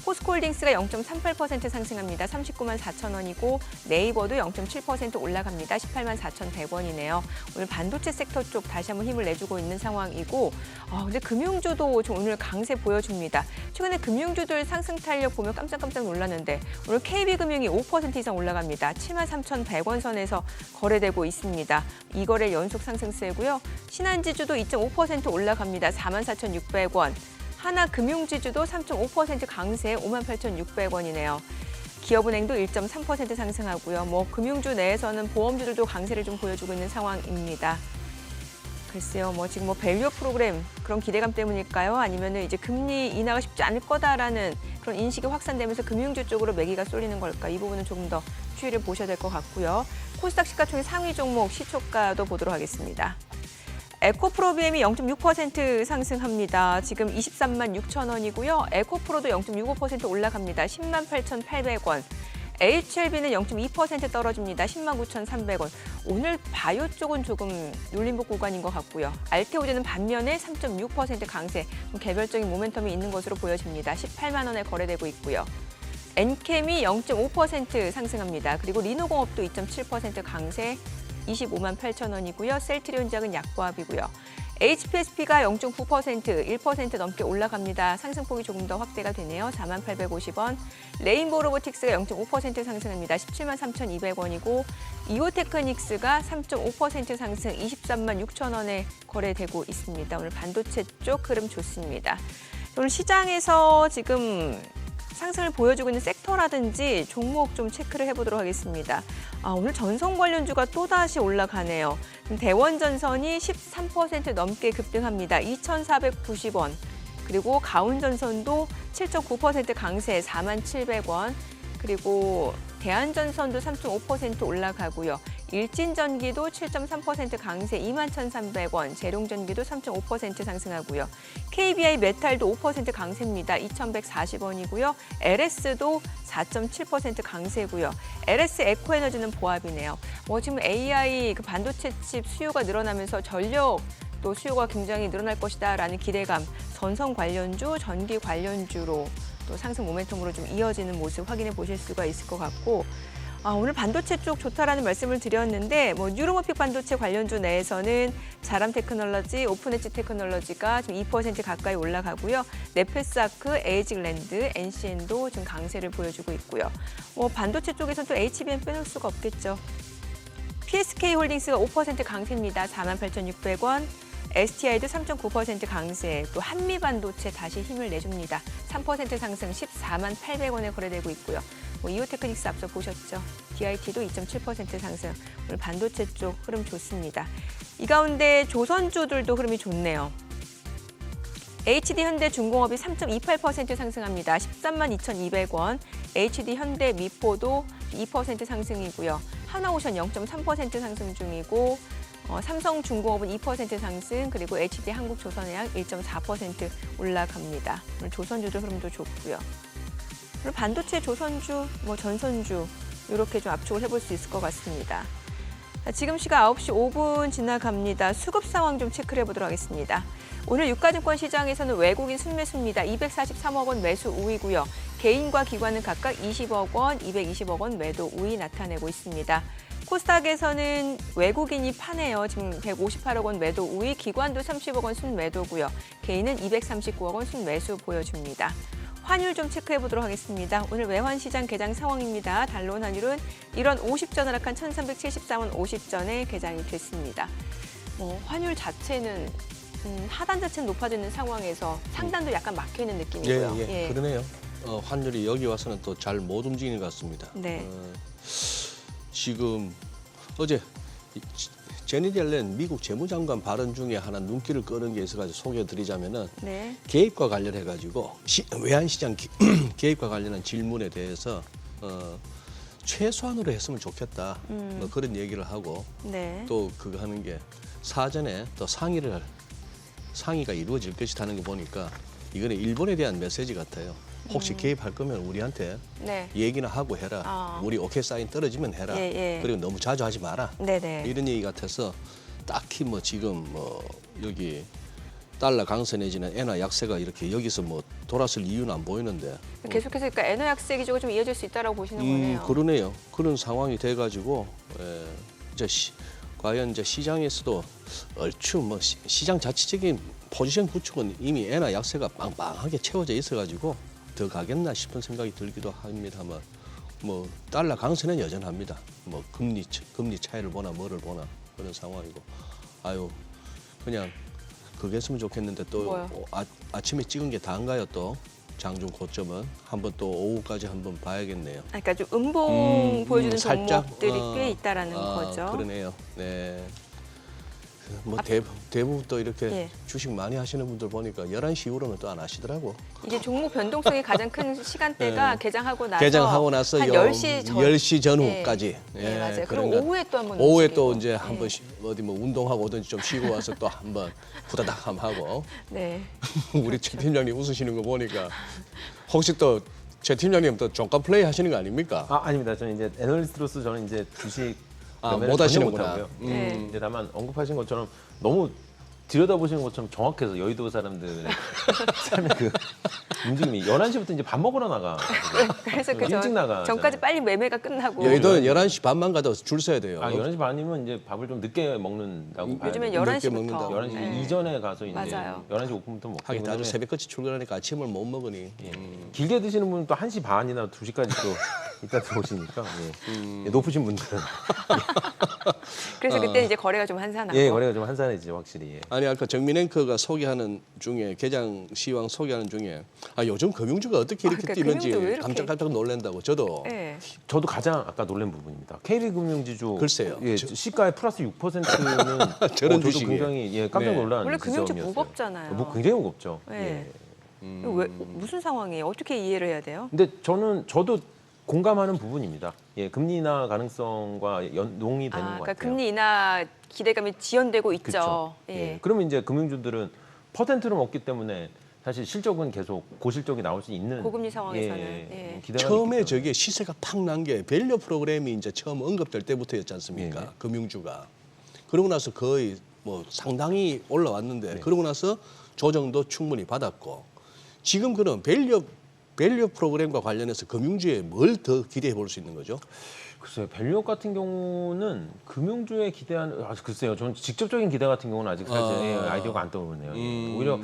포스코홀딩스가 0.38% 상승합니다. 394,000원이고 네이버도 0.7% 올라갑니다. 184,100원이네요. 오늘 반도체 섹터 쪽 다시 한번 힘을 내주고 있는 상황이고 근데 금융주도 좀 오늘 강세 보여줍니다. 최근에 금융주들 상승 탄력 보면 깜짝깜짝 놀랐는데 오늘 KB금융이 5% 이상 올라갑니다. 73,100원 선에서 거래되고 있습니다. 2거래 연속 상승세고요. 신한지주도 2.5% 올라갑니다. 44,600원. 하나금융지주도 3.5% 강세 58,600원이네요. 기업은행도 1.3% 상승하고요. 금융주 내에서는 보험주들도 강세를 좀 보여주고 있는 상황입니다. 글쎄요, 지금 밸류 프로그램 그런 기대감 때문일까요? 아니면 이제 금리 인하가 쉽지 않을 거다라는 그런 인식이 확산되면서 금융주 쪽으로 매기가 쏠리는 걸까? 이 부분은 조금 더 추이를 보셔야 될 것 같고요. 코스닥 시가총액 상위 종목 시초가도 보도록 하겠습니다. 에코프로비엠이 0.6% 상승합니다. 지금 23만 6천 원이고요. 에코프로도 0.65% 올라갑니다. 10만 8,800원. HLB는 0.2% 떨어집니다. 10만 9,300원. 오늘 바이오 쪽은 조금 눌림목 구간인 것 같고요. 알테오제는 반면에 3.6% 강세, 개별적인 모멘텀이 있는 것으로 보여집니다. 18만 원에 거래되고 있고요. 엔캠이 0.5% 상승합니다. 그리고 리노공업도 2.7% 강세, 25만 8천 원이고요. 셀트리온작은 약보합이고요. HPSP가 0.9%, 1% 넘게 올라갑니다. 상승폭이 조금 더 확대가 되네요. 4만 850원. 레인보우 로보틱스가 0.5% 상승합니다. 17만 3,200원이고 이오테크닉스가 3.5% 상승 23만 6천 원에 거래되고 있습니다. 오늘 반도체 쪽 흐름 좋습니다. 오늘 시장에서 지금 상승을 보여주고 있는 섹터라든지 종목 좀 체크를 해보도록 하겠습니다. 오늘 전선 관련주가 또다시 올라가네요. 대원전선이 13% 넘게 급등합니다. 2,490원. 그리고 가온전선도 7.9% 강세 47,700원. 그리고 대한전선도 3.5% 올라가고요. 일진전기도 7.3% 강세 21,300원, 재룡전기도 3.5% 상승하고요. KBI 메탈도 5% 강세입니다. 2,140원이고요. LS도 4.7% 강세고요. LS 에코에너지는 보합이네요. 지금 AI 반도체 칩 수요가 늘어나면서 전력 또 수요가 굉장히 늘어날 것이다라는 기대감, 전선 관련주, 전기 관련주로 또 상승 모멘텀으로 좀 이어지는 모습 확인해 보실 수가 있을 것 같고 오늘 반도체 쪽 좋다라는 말씀을 드렸는데 뉴로모픽 반도체 관련주 내에서는 자람 테크놀로지, 오픈 엣지 테크놀로지가 지금 2% 가까이 올라가고요. 네페스아크, 에이직랜드, NCN도 지금 강세를 보여주고 있고요. 반도체 쪽에서는 또 HBM 빼놓을 수가 없겠죠. PSK홀딩스가 5% 강세입니다. 48,600원. STI도 3.9% 강세, 또 한미반도체 다시 힘을 내줍니다. 3% 상승 148,800원에 거래되고 있고요. 이오테크닉스 앞서 보셨죠? DIT도 2.7% 상승, 오늘 반도체 쪽 흐름 좋습니다. 이 가운데 조선주들도 흐름이 좋네요. HD현대중공업이 3.28% 상승합니다. 132,200원. HD현대미포도 2% 상승이고요. 하나오션 0.3% 상승 중이고 삼성중공업은 2% 상승, 그리고 HD한국조선해양 1.4% 올라갑니다. 오늘 조선주도 흐름도 좋고요. 오늘 반도체 조선주, 전선주 이렇게 좀 압축을 해볼 수 있을 것 같습니다. 지금 시각 9시 5분 지나갑니다. 수급 상황 좀 체크를 해보도록 하겠습니다. 오늘 유가증권 시장에서는 외국인 순매수입니다. 243억 원 매수 우위고요. 개인과 기관은 각각 20억 원, 220억 원 매도 우위 나타내고 있습니다. 코스닥에서는 외국인이 파네요. 지금 158억 원 매도 우위, 기관도 30억 원 순매도고요. 개인은 239억 원 순매수 보여줍니다. 환율 좀 체크해 보도록 하겠습니다. 오늘 외환시장 개장 상황입니다. 달러 환율은 1원 50전 하락한 1,374원 50전에 개장이 됐습니다. 환율 자체는 하단 자체는 높아지는 상황에서 상단도 약간 막혀 있는 느낌이고요. 예. 그러네요. 환율이 여기 와서는 또 잘 못 움직이는 것 같습니다. 네. 지금 어제 제니디 옐렌 미국 재무장관 발언 중에 하나 눈길을 끄는 게 있어가지고 소개해드리자면은 네. 개입과 관련해가지고 외환시장 개입과 관련한 질문에 대해서 최소한으로 했으면 좋겠다. 그런 얘기를 하고 네. 또 그거 하는 게 사전에 또 상의가 이루어질 것이라는 거 보니까 이거는 일본에 대한 메시지 같아요. 혹시 개입할 거면 우리한테 네. 얘기나 하고 해라. 우리 오케이 사인 떨어지면 해라. 예. 그리고 너무 자주 하지 마라. 네네. 이런 얘기 같아서 딱히 지금 여기 달러 강세 내지는 엔화 약세가 이렇게 여기서 돌아설 이유는 안 보이는데. 계속해서 그러니까 엔화 약세 기조가 좀 이어질 수 있다라고 보시는 거네요. 그러네요. 그런 상황이 돼가지고 이제 과연 이제 시장에서도 얼추 시장 자체적인 포지션 구축은 이미 엔화 약세가 빵빵하게 채워져 있어가지고 더 가겠나 싶은 생각이 들기도 합니다만 달러 강세는 여전합니다. 금리 차이를 보나 뭐를 보나 그런 상황이고 그냥 그게 했으면 좋겠는데 또 뭐요? 아침에 찍은 게 다인가요 또 장중 고점은 한번 또 오후까지 한번 봐야겠네요. 그러니까 좀 음봉 보여주는 살짝, 종목들이 꽤 있다라는 거죠. 그러네요. 네. 대부분 또 이렇게 예. 주식 많이 하시는 분들 보니까 11시 이후로는 또 안 하시더라고. 이게 종목 변동성이 가장 큰 시간대가 네. 개장하고 나서 개장하고 나서 한 10시 전. 10시 전후까지. 네, 맞아요. 그런 그럼 것. 오후에 또 한번 오후에 움직이고. 또 이제 한번 어디 운동하고 오든지 좀 쉬고 와서 또 한번 후다닥 한번 하고. 네. 우리 최 팀장님 웃으시는 거 보니까 혹시 또 최 팀장님 또 종가 플레이 하시는 거 아닙니까? 아닙니다. 저는 이제 애널리스트로서 저는 이제 주식 못 하시는구나. 못하고요. 네. 이제 다만 언급하신 것처럼 너무 들여다보시는 것처럼 정확해서 여의도 사람들의 삶의 그 움직임이 11시부터 이제 밥 먹으러 나가. 그래서 일찍 나가. 전까지 빨리 매매가 끝나고. 여의도는 11시 반만 가도 줄 서야 돼요. 11시 반이면 이제 밥을 좀 늦게 먹는다고 봐야 요즘엔 돼요. 11시부터. 먹는다. 11시 네. 이전에 가서 이제 맞아요. 11시 오픈부터 먹고 하긴 다들 그다음에 새벽같이 출근하니까 아침을 못 먹으니. 길게 드시는 분은 또 1시 반이나 2시까지 또 이따 들어오시니까 예, 높으신 분들은 그래서 그때 이제 거래가 좀 한산하고. 예, 거래가 좀 한산해지죠, 확실히. 예. 아니 아까 정민 앵커가 소개하는 중에 개장 시황 소개하는 중에 요즘 금융주가 어떻게 이렇게 그러니까 뛰는지 금융주 왜 이렇게- 깜짝깜짝 놀란다고 저도 네. 저도 가장 아까 놀란 부분입니다. KB금융지주 글쎄요. 예, 시가의 플러스 6%는 저런 저도 주식이에요. 굉장히 깜짝 네. 놀란 원래 금융주 지점이었어요. 무겁잖아요. 굉장히 무겁죠. 네. 예. 왜, 무슨 상황이에요? 어떻게 이해를 해야 돼요? 근데 저도 공감하는 부분입니다. 예, 금리 인하 가능성과 연동이 되는 것 그러니까 같아요. 금리 인하 기대감이 지연되고 있죠. 그렇죠. 예. 예. 그러면 이제 금융주들은 퍼센트를 먹기 때문에 사실 실적은 계속 고실적이 나올 수 있는 고금리 상황에서는. 예. 기대가 처음에 있기 때문에. 저게 시세가 팍 난 게 밸류 프로그램이 이제 처음 언급될 때부터였지 않습니까? 네. 금융주가. 그러고 나서 거의 상당히 올라왔는데 네. 그러고 나서 조정도 충분히 받았고 지금 그런 밸류 밸류 프로그램과 관련해서 금융주에 뭘 더 기대해 볼 수 있는 거죠? 글쎄요, 밸류업 같은 경우는 금융주에 기대하는, 글쎄요, 저는 직접적인 기대 같은 경우는 아직 사실 아이디어가 안 떠오르네요. 오히려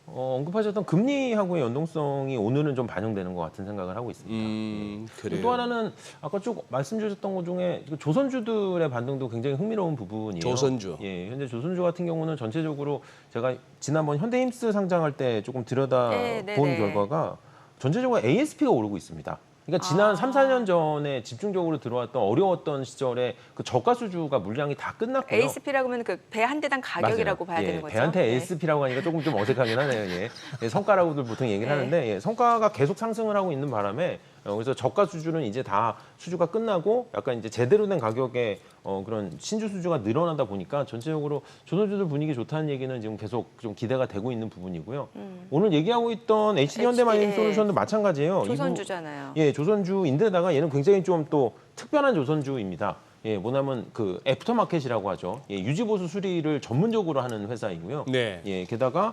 언급하셨던 금리하고의 연동성이 오늘은 좀 반영되는 것 같은 생각을 하고 있습니다. 그래요. 또 하나는 아까 쭉 말씀 주셨던 것 중에 조선주들의 반등도 굉장히 흥미로운 부분이에요. 조선주. 예, 현재 조선주 같은 경우는 전체적으로 제가 지난번 현대힘스 상장할 때 조금 들여다 네, 본 네. 결과가 전체적으로 ASP가 오르고 있습니다. 그러니까 지난 3, 4년 전에 집중적으로 들어왔던 어려웠던 시절에 그 저가 수주가 물량이 다 끝났고요. ASP라고 하면 그 배 한 대당 가격이라고 맞아요. 봐야 예, 되는 거죠. 배한테 네. ASP라고 하니까 조금 좀 어색하긴 하네요. 예. 예, 성과라고들 보통 얘기를 네. 하는데 예, 성과가 계속 상승을 하고 있는 바람에 그래서 저가 수주는 이제 다 수주가 끝나고 약간 이제 제대로 된 가격의 그런 신주 수주가 늘어나다 보니까 전체적으로 조선주들 분위기 좋다는 얘기는 지금 계속 좀 기대가 되고 있는 부분이고요. 오늘 얘기하고 있던 HD 현대마인솔루션도 마찬가지예요. 조선주잖아요. 예, 조선주인데다가 얘는 굉장히 좀 또 특별한 조선주입니다. 예, 뭐냐면 그 애프터마켓이라고 하죠. 예, 유지보수 수리를 전문적으로 하는 회사이고요. 네. 예, 게다가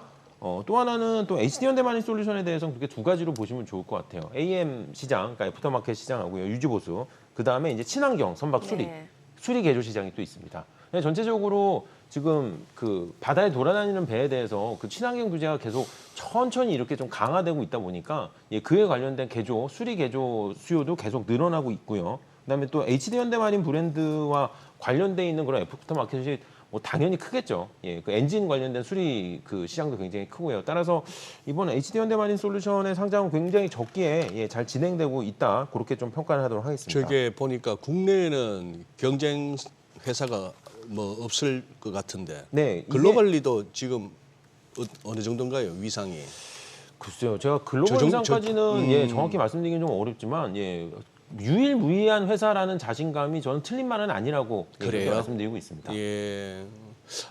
또 하나는 또 HD 현대마인 솔루션에 대해서는 그렇게 두 가지로 보시면 좋을 것 같아요. AM 시장, 그러니까 애프터마켓 시장하고요, 유지보수. 그 다음에 이제 친환경 선박 수리, 네. 수리 개조 시장이 또 있습니다. 전체적으로 지금 그 바다에 돌아다니는 배에 대해서 그 친환경 규제가 계속 천천히 이렇게 좀 강화되고 있다 보니까 예, 그에 관련된 개조, 수리 개조 수요도 계속 늘어나고 있고요. 그다음에 또 HD 현대마린 브랜드와 관련돼 있는 그런 애프터마켓이 뭐 당연히 크겠죠. 예, 그 엔진 관련된 수리 그 시장도 굉장히 크고요. 따라서 이번 HD 현대마린 솔루션의 상장은 굉장히 적기에 예, 잘 진행되고 있다. 그렇게 좀 평가를 하도록 하겠습니다. 저게 보니까 국내에는 경쟁 회사가 뭐 없을 것 같은데 네, 이게- 글로벌리도 지금 어느 정도인가요, 위상이? 글쎄요, 제가 글로벌 저 정- 시장까지는 예, 정확히 말씀드리긴 좀 어렵지만 예, 유일무이한 회사라는 자신감이 저는 틀린 말은 아니라고 예, 그렇게 그래요? 말씀드리고 있습니다. 예.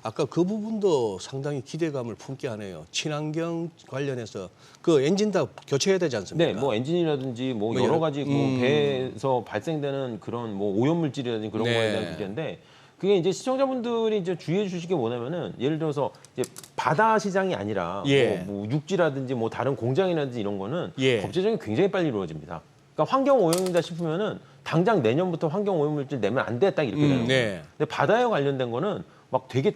아까 그 부분도 상당히 기대감을 품게 하네요. 친환경 관련해서 그 엔진 다 교체해야 되지 않습니까? 네, 뭐 엔진이라든지 뭐 뭐 여러 여러- 가지 뭐 배에서 발생되는 그런 뭐 오염 물질이라든지 그런 네. 거에 대한 규제인데 그게 이제 시청자분들이 이제 주의해 주시기 뭐냐면은 예를 들어서 이제 바다 시장이 아니라 예. 뭐 육지라든지 뭐 다른 공장이라든지 이런 거는 예. 법제 적용이 굉장히 빨리 이루어집니다. 그러니까 환경 오염이다 싶으면은 당장 내년부터 환경 오염 물질 내면 안 돼 딱 이렇게 되는 거예요. 네. 근데 바다에 관련된 거는 막 되게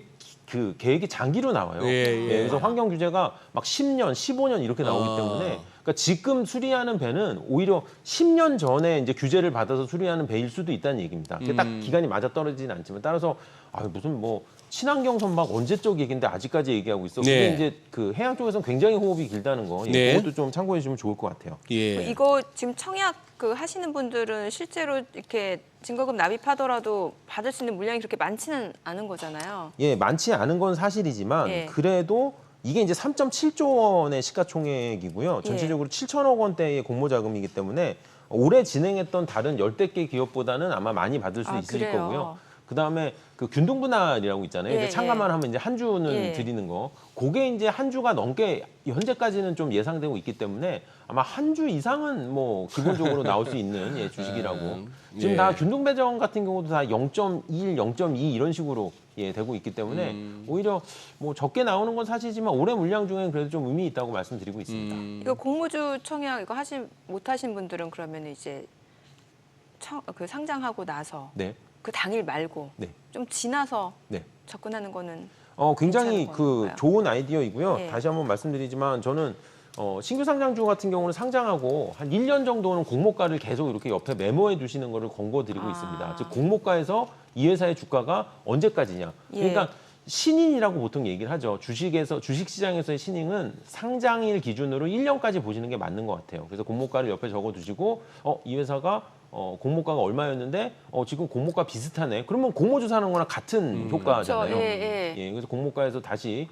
그 계획이 장기로 나와요. 예, 예. 그래서 환경 규제가 막 10년, 15년 이렇게 나오기 아. 때문에 그러니까 지금 수리하는 배는 오히려 10년 전에 이제 규제를 받아서 수리하는 배일 수도 있다는 얘기입니다. 그게 딱 기간이 맞아 떨어지진 않지만 따라서 무슨 뭐 친환경 선박 언제적 얘기인데 아직까지 얘기하고 있어. 네. 그게 이제 그 해양 쪽에서는 굉장히 호흡이 길다는 거. 예, 네. 그것도 좀 참고해 주시면 좋을 것 같아요. 예. 이거 지금 청약 그 하시는 분들은 실제로 이렇게 증거금 납입하더라도 받을 수 있는 물량이 그렇게 많지는 않은 거잖아요. 예, 많지 않은 건 사실이지만 예. 그래도 이게 이제 3.7조 원의 시가총액이고요. 예. 전체적으로 7천억 원대의 공모 자금이기 때문에 올해 진행했던 다른 10대 개 기업보다는 아마 많이 받을 수 있을 그래요? 거고요. 그다음에 그 균등 분할이라고 있잖아요. 예, 이제 참가만 하면 이제 한 주는 예. 드리는 거. 그게 이제 한 주가 넘게 현재까지는 좀 예상되고 있기 때문에 아마 한 주 이상은 뭐 기본적으로 나올 수 있는 예, 주식이라고. 지금 예. 다 균등 배정 같은 경우도 다 0.1, 0.2 이런 식으로 예, 되고 있기 때문에 오히려 뭐 적게 나오는 건 사실이지만 올해 물량 중에는 그래도 좀 의미 있다고 말씀드리고 있습니다. 이거 공모주 청약 이거 못 하신 분들은 그러면 이제 그 상장하고 나서 네. 그 당일 말고 네. 좀 지나서 네. 접근하는 거는 굉장히 괜찮은 그 건가요? 좋은 아이디어이고요. 예. 다시 한번 말씀드리지만 저는 신규 상장주 같은 경우는 상장하고 한 1년 정도는 공모가를 계속 이렇게 옆에 메모해 두시는 거를 권고드리고 있습니다. 즉 공모가에서 이 회사의 주가가 언제까지냐. 예. 그러니까 신인이라고 보통 얘기를 하죠. 주식시장에서의 신인은 상장일 기준으로 1년까지 보시는 게 맞는 것 같아요. 그래서 공모가를 옆에 적어 두시고 이 회사가 공모가가 얼마였는데 지금 공모가 비슷하네. 그러면 공모주 사는 거랑 같은 효과잖아요. 그렇죠. 예, 예. 그래서 공모가에서 다시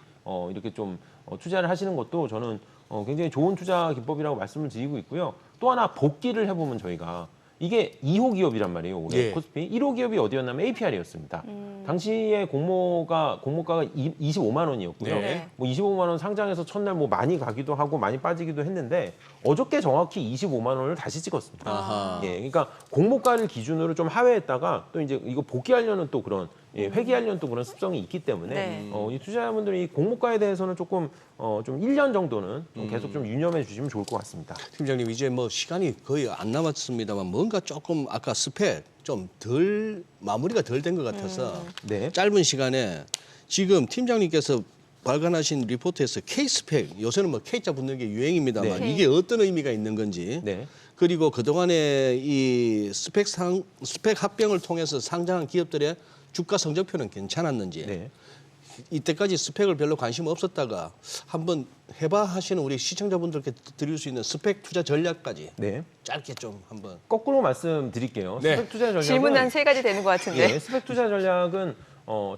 이렇게 좀 투자를 하시는 것도 저는 굉장히 좋은 투자 기법이라고 말씀을 드리고 있고요. 또 하나 복귀를 해보면 저희가 이게 2호 기업이란 말이에요. 올해 예. 코스피 1호 기업이 어디였냐면 APR이었습니다. 당시에 공모가가 25만 원이었고요. 네. 뭐 25만 원 상장해서 첫날 뭐 많이 가기도 하고 많이 빠지기도 했는데 어저께 정확히 25만 원을 다시 찍었습니다. 아하. 예, 그러니까 공모가를 기준으로 좀 하회했다가 또 이제 이거 복귀하려는 또 그런 회귀하려는 또 그런 습성이 있기 때문에 네. 이 투자자분들이 이 공모가에 대해서는 조금 좀 1년 정도는 좀 계속 좀 유념해 주시면 좋을 것 같습니다. 팀장님 이제 뭐 시간이 거의 안 남았습니다만 뭔가 조금 아까 스펙 좀 덜 마무리가 덜 된 것 같아서 네. 짧은 시간에 지금 팀장님께서 발간하신 리포트에서 K-스펙 요새는 뭐 K자 붙는 게 유행입니다만 네. 이게 어떤 의미가 있는 건지 네. 그리고 그동안에 이 스펙 합병을 통해서 상장한 기업들의 주가 성적표는 괜찮았는지 네. 이때까지 스펙을 별로 관심 없었다가 한번 해봐 하시는 우리 시청자분들께 드릴 수 있는 스펙 투자 전략까지 네. 짧게 좀 한번. 거꾸로 말씀드릴게요. 네. 스펙 투자 전략은 질문 한 3가지 되는 것 같은데. 예, 스펙 투자 전략은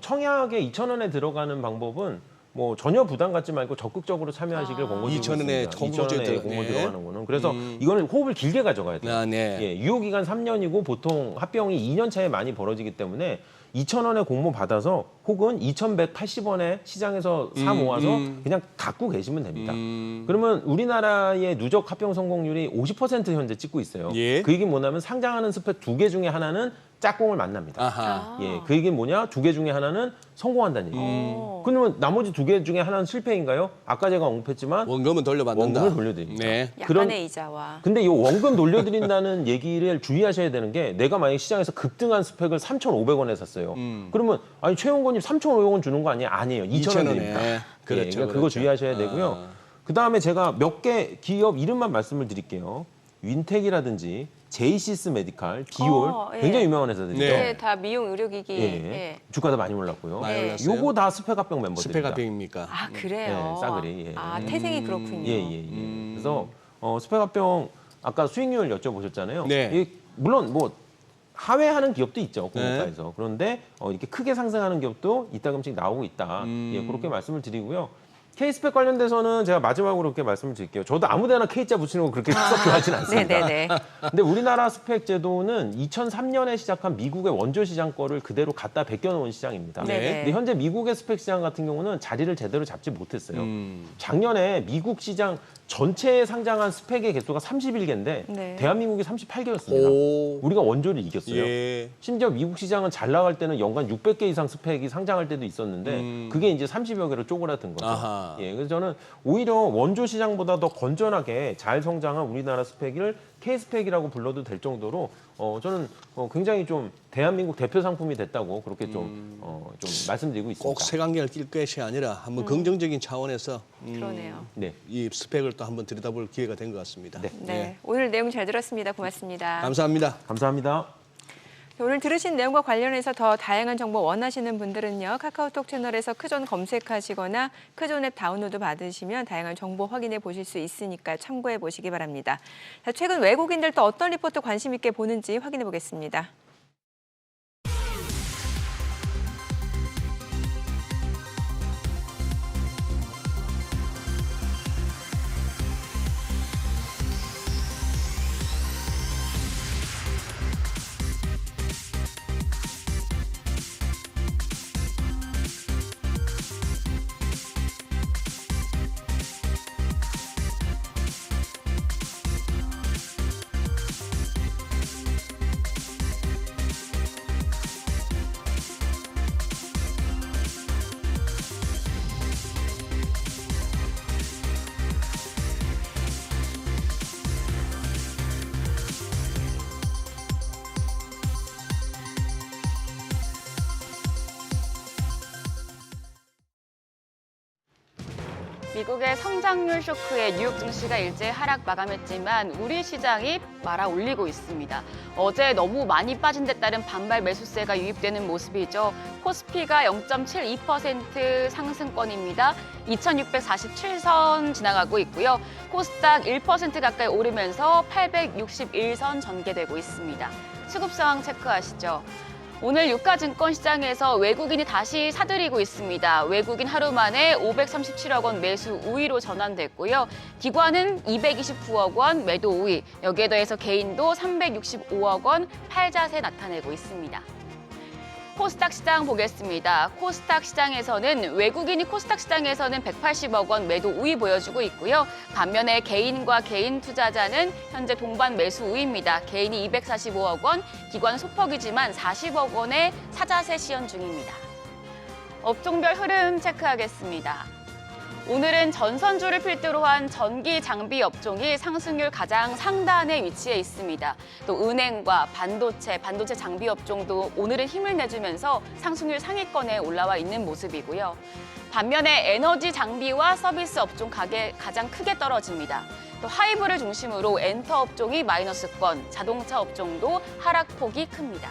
청약에 2,000원에 들어가는 방법은 뭐 전혀 부담 갖지 말고 적극적으로 참여하시길 권고드리고 2,000원에 있습니다. 공모주에 2,000원에 들어- 공모 네. 들어가는 거는. 그래서 이거는 호흡을 길게 가져가야 돼요. 아, 네. 예, 유효기간 3년이고 보통 합병이 2년 차에 많이 벌어지기 때문에 2,000원에 공모 받아서 혹은 2,180원에 시장에서 사 모아서 그냥 갖고 계시면 됩니다. 그러면 우리나라의 누적 합병 성공률이 50% 현재 찍고 있어요. 예. 그 얘기는 뭐냐면 상장하는 스펙 2개 중에 하나는 짝꿍을 만납니다. 아하. 예, 그 얘기는 뭐냐? 2개 중에 하나는 성공한다는 얘기예요. 그러면 나머지 2개 중에 하나는 실패인가요? 아까 제가 언급했지만 원금은 돌려받는다. 원금을 돌려드립니다. 네. 약간의 그런- 이자와. 근데 이 원금 돌려드린다는 얘기를 주의하셔야 되는 게 내가 만약에 시장에서 급등한 스펙을 3,500원에 샀어요. 그러면 아니 최영건님 3,500원 주는 거 아니에요? 아니에요. 2,000원 드립니다. 그렇죠. 그러니까 그거 주의하셔야 되고요. 그다음에 제가 몇 개 기업 이름만 말씀을 드릴게요. 윈텍이라든지 제이시스 메디칼, 디올 예. 굉장히 유명한 회사들이죠. 네. 네, 다 미용 의료기기. 예. 예. 주가도 많이 올랐고요. 많이 네. 올랐어요. 요거 다 스펙 합병 멤버들입니다. 스펙 합병입니까? 아, 그래요? 예, 싸그리, 예. 아, 태생이 그렇군요. 예, 예, 예. 그래서 스펙 합병 아까 수익률 여쭤보셨잖아요. 네. 물론 뭐 하회하는 기업도 있죠 공모가에서. 그런데 이렇게 크게 상승하는 기업도 이따금씩 나오고 있다. 예, 그렇게 말씀을 드리고요. K스펙 관련돼서는 제가 마지막으로 그렇게 말씀을 드릴게요. 저도 아무데나 K자 붙이는 거 그렇게 썩 좋아하진 않습니다. 네네네. 근데 우리나라 스펙 제도는 2003년에 시작한 미국의 원조 시장 거를 그대로 갖다 베껴놓은 시장입니다. 네네. 근데 현재 미국의 스펙 시장 같은 경우는 자리를 제대로 잡지 못했어요. 작년에 미국 시장 전체에 상장한 스펙의 개수가 31개인데 네. 대한민국이 38개였습니다. 오. 우리가 원조를 이겼어요. 예. 심지어 미국 시장은 잘 나갈 때는 연간 600개 이상 스펙이 상장할 때도 있었는데 그게 이제 30여 개로 쪼그라든 거죠. 아하. 예, 그래서 저는 오히려 원조 시장보다 더 건전하게 잘 성장한 우리나라 스펙을 K스펙이라고 불러도 될 정도로 저는 굉장히 좀 대한민국 대표 상품이 됐다고 그렇게 좀 말씀드리고 있습니다. 꼭 색안경을 낄 것이 아니라 한번 긍정적인 차원에서 그러네요. 네. 이 스펙을 또 한번 들여다볼 기회가 된 것 같습니다. 네. 네. 오늘 내용 잘 들었습니다. 고맙습니다. 감사합니다. 감사합니다. 오늘 들으신 내용과 관련해서 더 다양한 정보 원하시는 분들은요. 카카오톡 채널에서 크존 검색하시거나 크존 앱 다운로드 받으시면 다양한 정보 확인해 보실 수 있으니까 참고해 보시기 바랍니다. 자, 최근 외국인들 또 어떤 리포트 관심 있게 보는지 확인해 보겠습니다. 미국의 성장률 쇼크에 뉴욕 증시가 일제 하락 마감했지만 우리 시장이 말아 올리고 있습니다. 어제 너무 많이 빠진 데 따른 반발 매수세가 유입되는 모습이죠. 코스피가 0.72% 상승권입니다. 2647선 지나가고 있고요. 코스닥 1% 가까이 오르면서 861선 전개되고 있습니다. 수급 상황 체크하시죠. 오늘 유가증권 시장에서 외국인이 다시 사들이고 있습니다. 외국인 하루 만에 537억 원 매수 우위로 전환됐고요. 기관은 229억 원 매도 우위, 여기에 더해서 개인도 365억 원 팔자세 나타내고 있습니다. 코스닥 시장 보겠습니다. 코스닥 시장에서는 외국인이 코스닥 시장에서는 180억 원 매도 우위 보여주고 있고요. 반면에 개인과 개인 투자자는 현재 동반 매수 우위입니다. 개인이 245억 원, 기관은 소폭이지만 40억 원의 사자세 시연 중입니다. 업종별 흐름 체크하겠습니다. 오늘은 전선주를 필두로 한 전기 장비 업종이 상승률 가장 상단에 위치해 있습니다. 또 은행과 반도체 장비 업종도 오늘은 힘을 내주면서 상승률 상위권에 올라와 있는 모습이고요. 반면에 에너지 장비와 서비스 업종 가장 크게 떨어집니다. 또 하이브를 중심으로 엔터 업종이 마이너스권, 자동차 업종도 하락폭이 큽니다.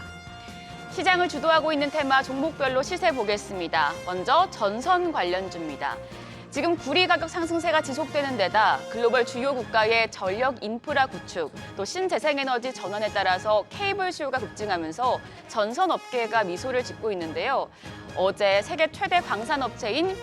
시장을 주도하고 있는 테마 종목별로 시세 보겠습니다. 먼저 전선 관련주입니다. 지금 구리 가격 상승세가 지속되는 데다 글로벌 주요 국가의 전력 인프라 구축, 또 신재생에너지 전환에 따라서 케이블 수요가 급증하면서 전선 업계가 미소를 짓고 있는데요. 어제 세계 최대 광산업체인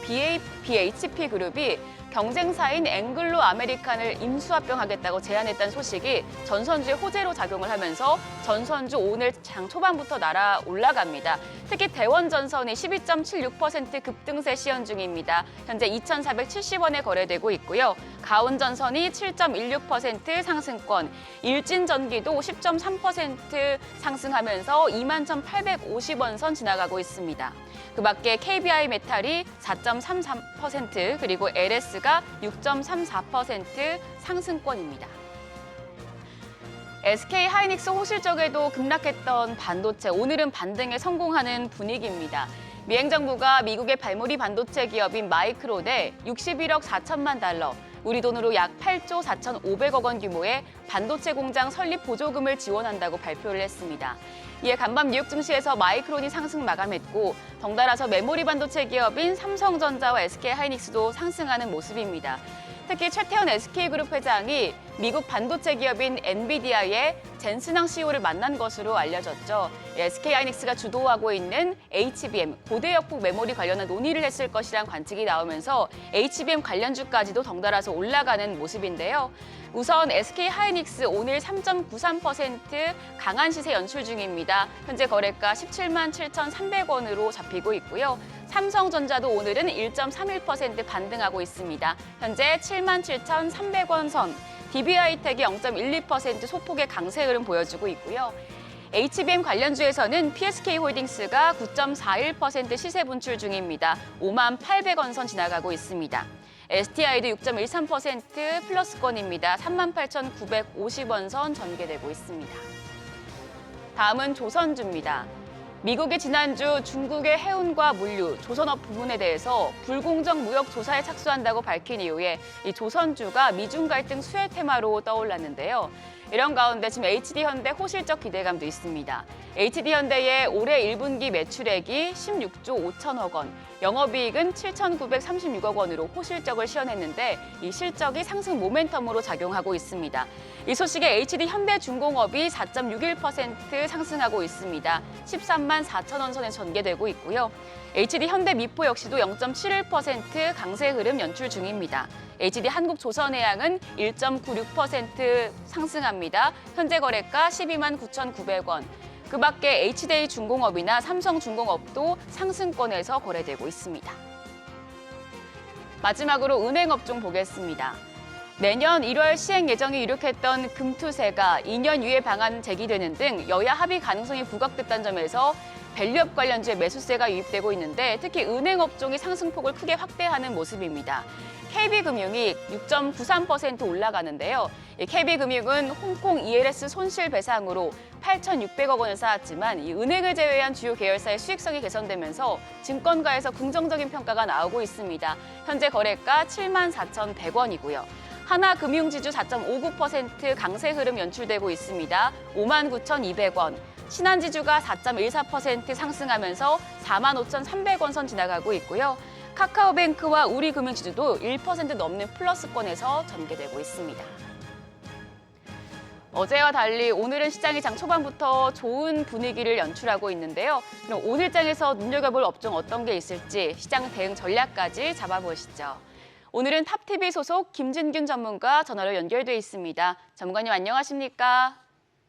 BHP 그룹이 경쟁사인 앵글로 아메리칸을 임수합병하겠다고 제안했다는 소식이 전선주의 호재로 작용을 하면서 전선주 오늘 장 초반부터 날아 올라갑니다. 특히 대원전선이 12.76% 급등세 시연 중입니다. 현재 2,470원에 거래되고 있고요. 가온전선이 7.16% 상승권, 일진전기도 10.3% 상승하면서 21,850원 선 지나가고 있습니다. 그 밖에 KBI 메탈이 4.33% 그리고 LS가 6.34% 상승권입니다. SK 하이닉스 호실적에도 급락했던 반도체, 오늘은 반등에 성공하는 분위기입니다. 미 행정부가 미국의 발몰이 반도체 기업인 마이크론에 61억 4천만 달러, 우리 돈으로 약 8조 4,500억 원 규모의 반도체 공장 설립 보조금을 지원한다고 발표를 했습니다. 이에 간밤 뉴욕 증시에서 마이크론이 상승 마감했고 덩달아서 메모리 반도체 기업인 삼성전자와 SK 하이닉스도 상승하는 모습입니다. 특히 최태원 SK그룹 회장이 미국 반도체 기업인 엔비디아의 젠슨항 CEO를 만난 것으로 알려졌죠. SK하이닉스가 주도하고 있는 HBM, 고대역폭 메모리 관련한 논의를 했을 것이란 관측이 나오면서 HBM 관련주까지도 덩달아서 올라가는 모습인데요. 우선 SK하이닉스 오늘 3.93% 강한 시세 연출 중입니다. 현재 거래가 17만 7,300원으로 잡히고 있고요. 삼성전자도 오늘은 1.31% 반등하고 있습니다. 현재 7만 7,300원 선, DB하이텍이 0.12% 소폭의 강세 흐름 보여주고 있고요. HBM 관련주에서는 PSK홀딩스가 9.41% 시세 분출 중입니다. 5만 800원 선 지나가고 있습니다. STI도 6.13% 플러스권입니다. 38,950원 선 전개되고 있습니다. 다음은 조선주입니다. 미국이 지난주 중국의 해운과 물류, 조선업 부문에 대해서 불공정 무역 조사에 착수한다고 밝힌 이후에 이 조선주가 미중 갈등 수혜 테마로 떠올랐는데요. 이런 가운데 지금 HD현대 호실적 기대감도 있습니다. HD현대의 올해 1분기 매출액이 16조 5천억 원, 영업이익은 7,936억 원으로 호실적을 시현했는데 이 실적이 상승 모멘텀으로 작용하고 있습니다. 이 소식에 HD현대중공업이 4.61% 상승하고 있습니다. 13만 4천 원 선에 전개되고 있고요. HD현대미포 역시도 0.71% 강세 흐름 연출 중입니다. HD한국조선해양은 1.96% 상승합니다. 현재 거래가 12만 9,900원. 그 밖에 HD중공업이나 삼성중공업도 상승권에서 거래되고 있습니다. 마지막으로 은행업종 보겠습니다. 내년 1월 시행 예정이 이룩했던 금투세가 2년 유예 방안 제기되는 등 여야 합의 가능성이 부각됐다는 점에서 밸류업 관련주에 매수세가 유입되고 있는데 특히 은행업종이 상승폭을 크게 확대하는 모습입니다. KB금융이 6.93% 올라가는데요. KB금융은 홍콩 ELS 손실 배상으로 8,600억 원을 쌓았지만 이 은행을 제외한 주요 계열사의 수익성이 개선되면서 증권가에서 긍정적인 평가가 나오고 있습니다. 현재 거래가 74,100원이고요. 하나금융지주 4.59% 강세 흐름 연출되고 있습니다. 59,200원. 신한지주가 4.14% 상승하면서 45,300원 선 지나가고 있고요. 카카오뱅크와 우리금융지주도 1% 넘는 플러스권에서 전개되고 있습니다. 어제와 달리 오늘은 시장이 장 초반부터 좋은 분위기를 연출하고 있는데요. 그럼 오늘 장에서 눈여겨볼 업종 어떤 게 있을지 시장 대응 전략까지 잡아보시죠. 오늘은 탑TV 소속 김진균 전문가 전화로 연결돼 있습니다. 전문가님 안녕하십니까?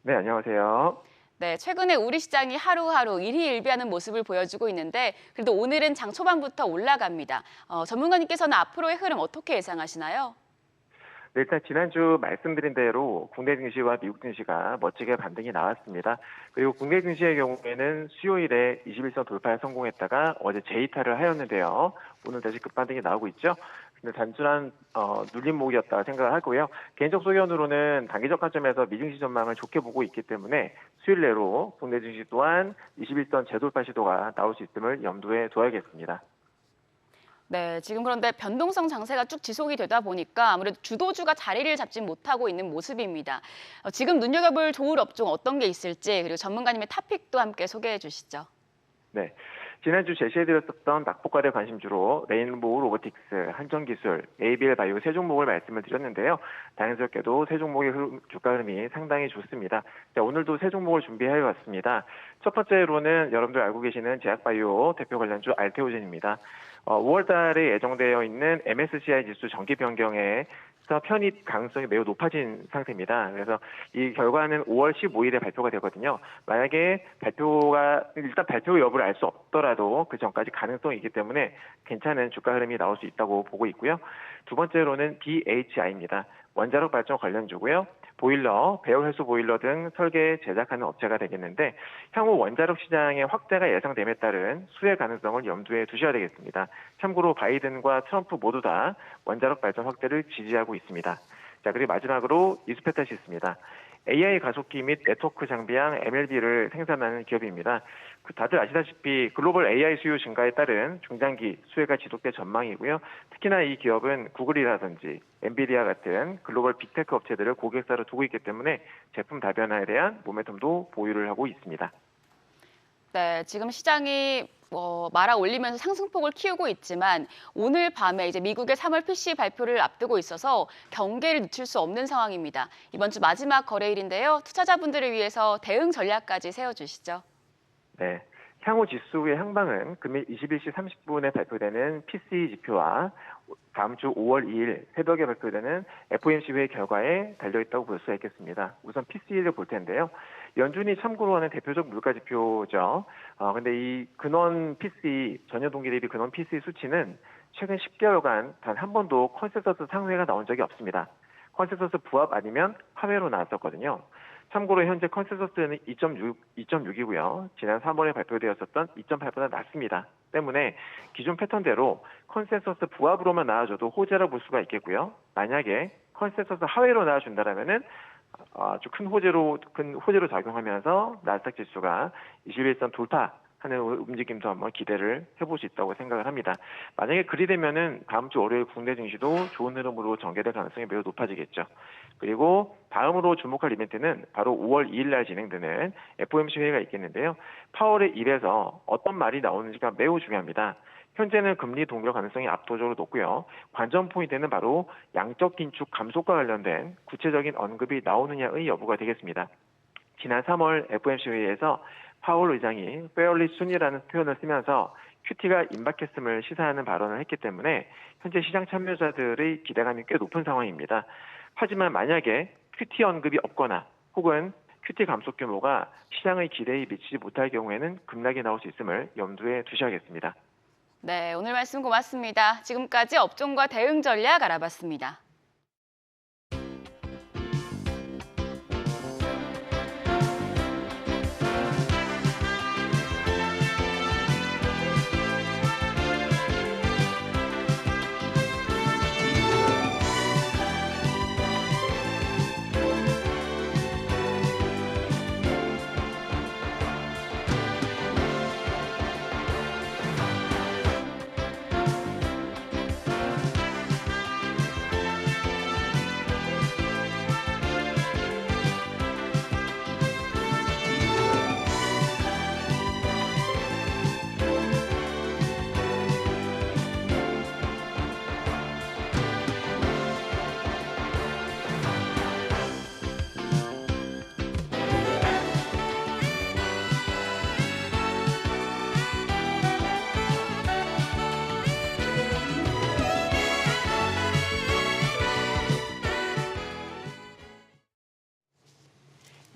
네, 안녕하세요. 네, 최근에 우리 시장이 하루하루 일희일비하는 모습을 보여주고 있는데 그래도 오늘은 장 초반부터 올라갑니다. 전문가님께서는 앞으로의 흐름 어떻게 예상하시나요? 네, 일단 지난주 말씀드린 대로 국내 증시와 미국 증시가 멋지게 반등이 나왔습니다. 그리고 국내 증시의 경우에는 수요일에 21선 돌파에 성공했다가 어제 재이탈을 하였는데요. 오늘 다시 급반등이 나오고 있죠. 근데 단순한 눌림목이었다 생각을 하고요. 개인적 소견으로는 단기적 관점에서 미증시 전망을 좋게 보고 있기 때문에 수요일 내로 국내 증시 또한 21선 재돌파 시도가 나올 수 있음을 염두에 둬야겠습니다. 네, 지금 그런데 변동성 장세가 쭉 지속이 되다 보니까 아무래도 주도주가 자리를 잡지 못하고 있는 모습입니다. 지금 눈여겨볼 좋을 업종 어떤 게 있을지 그리고 전문가님의 탑픽도 함께 소개해 주시죠. 네. 지난주 제시해드렸었던 낙폭과대 관심주로 레인보우 로보틱스, 한전기술, ABL 바이오 세 종목을 말씀을 드렸는데요. 다행스럽게도 세 종목의 주가 흐름이 상당히 좋습니다. 자, 오늘도 세 종목을 준비해왔습니다. 첫 번째로는 여러분들 알고 계시는 제약바이오 대표 관련주 알테오젠입니다. 5월 달에 예정되어 있는 MSCI 지수 정기 변경에 편입 가능성이 매우 높아진 상태입니다. 그래서 이 결과는 5월 15일에 발표가 되거든요. 만약에 일단 발표 여부를 알 수 없더라도 그 전까지 가능성이 있기 때문에 괜찮은 주가 흐름이 나올 수 있다고 보고 있고요. 두 번째로는 BHI입니다. 원자력 발전 관련주고요. 보일러, 배열 회수 보일러 등 설계 제작하는 업체가 되겠는데 향후 원자력 시장의 확대가 예상됨에 따른 수혜 가능성을 염두에 두셔야 되겠습니다. 참고로 바이든과 트럼프 모두 다 원자력 발전 확대를 지지하고 있습니다. 자, 그리고 마지막으로 이스페타시스입니다. AI 가속기 및 네트워크 장비형 MLB를 생산하는 기업입니다. 다들 아시다시피 글로벌 AI 수요 증가에 따른 중장기 수혜가 지속될 전망이고요. 특히나 이 기업은 구글이라든지 엔비디아 같은 글로벌 빅테크 업체들을 고객사로 두고 있기 때문에 제품 다변화에 대한 모멘텀도 보유를 하고 있습니다. 네, 지금 시장이 말아 올리면서 상승폭을 키우고 있지만 오늘 밤에 이제 미국의 3월 PCE 발표를 앞두고 있어서 경계를 늦출 수 없는 상황입니다. 이번 주 마지막 거래일인데요. 투자자분들을 위해서 대응 전략까지 세워주시죠. 네. 향후 지수의 향방은 금일 21시 30분에 발표되는 PCE 지표와 다음 주 5월 2일 새벽에 발표되는 FOMC 회의 결과에 달려있다고 볼 수가 있겠습니다. 우선 PCE를 볼 텐데요. 연준이 참고로 하는 대표적 물가 지표죠. 근데 이 근원 PCE, 전년 동기 대비 근원 PCE 수치는 최근 10개월간 단 한 번도 컨센서스 상회가 나온 적이 없습니다. 컨센서스 부합 아니면 하회로 나왔었거든요. 참고로 현재 컨센서스는 2.6이고요. 지난 3월에 발표되었었던 2.8보다 낮습니다. 때문에 기존 패턴대로 컨센서스 부합으로만 나와줘도 호재라 볼 수가 있겠고요. 만약에 컨센서스 하회로 나와준다라면은 아주 큰 호재로 작용하면서 나스닥 지수가 21선 돌파하는 움직임도 한번 기대를 해볼 수 있다고 생각을 합니다. 만약에 그리 되면은 다음 주 월요일 국내 증시도 좋은 흐름으로 전개될 가능성이 매우 높아지겠죠. 그리고 다음으로 주목할 이벤트는 바로 5월 2일 날 진행되는 FOMC 회의가 있겠는데요. 파월의 입에서 어떤 말이 나오는지가 매우 중요합니다. 현재는 금리 동결 가능성이 압도적으로 높고요. 관전 포인트는 바로 양적 긴축 감속과 관련된 구체적인 언급이 나오느냐의 여부가 되겠습니다. 지난 3월 FOMC 회의에서 파월 의장이 fairly soon이라는 표현을 쓰면서 QT가 임박했음을 시사하는 발언을 했기 때문에 현재 시장 참여자들의 기대감이 꽤 높은 상황입니다. 하지만 만약에 QT 언급이 없거나 혹은 QT 감속 규모가 시장의 기대에 미치지 못할 경우에는 급락이 나올 수 있음을 염두에 두셔야겠습니다. 네, 오늘 말씀 고맙습니다. 지금까지 업종과 대응 전략 알아봤습니다.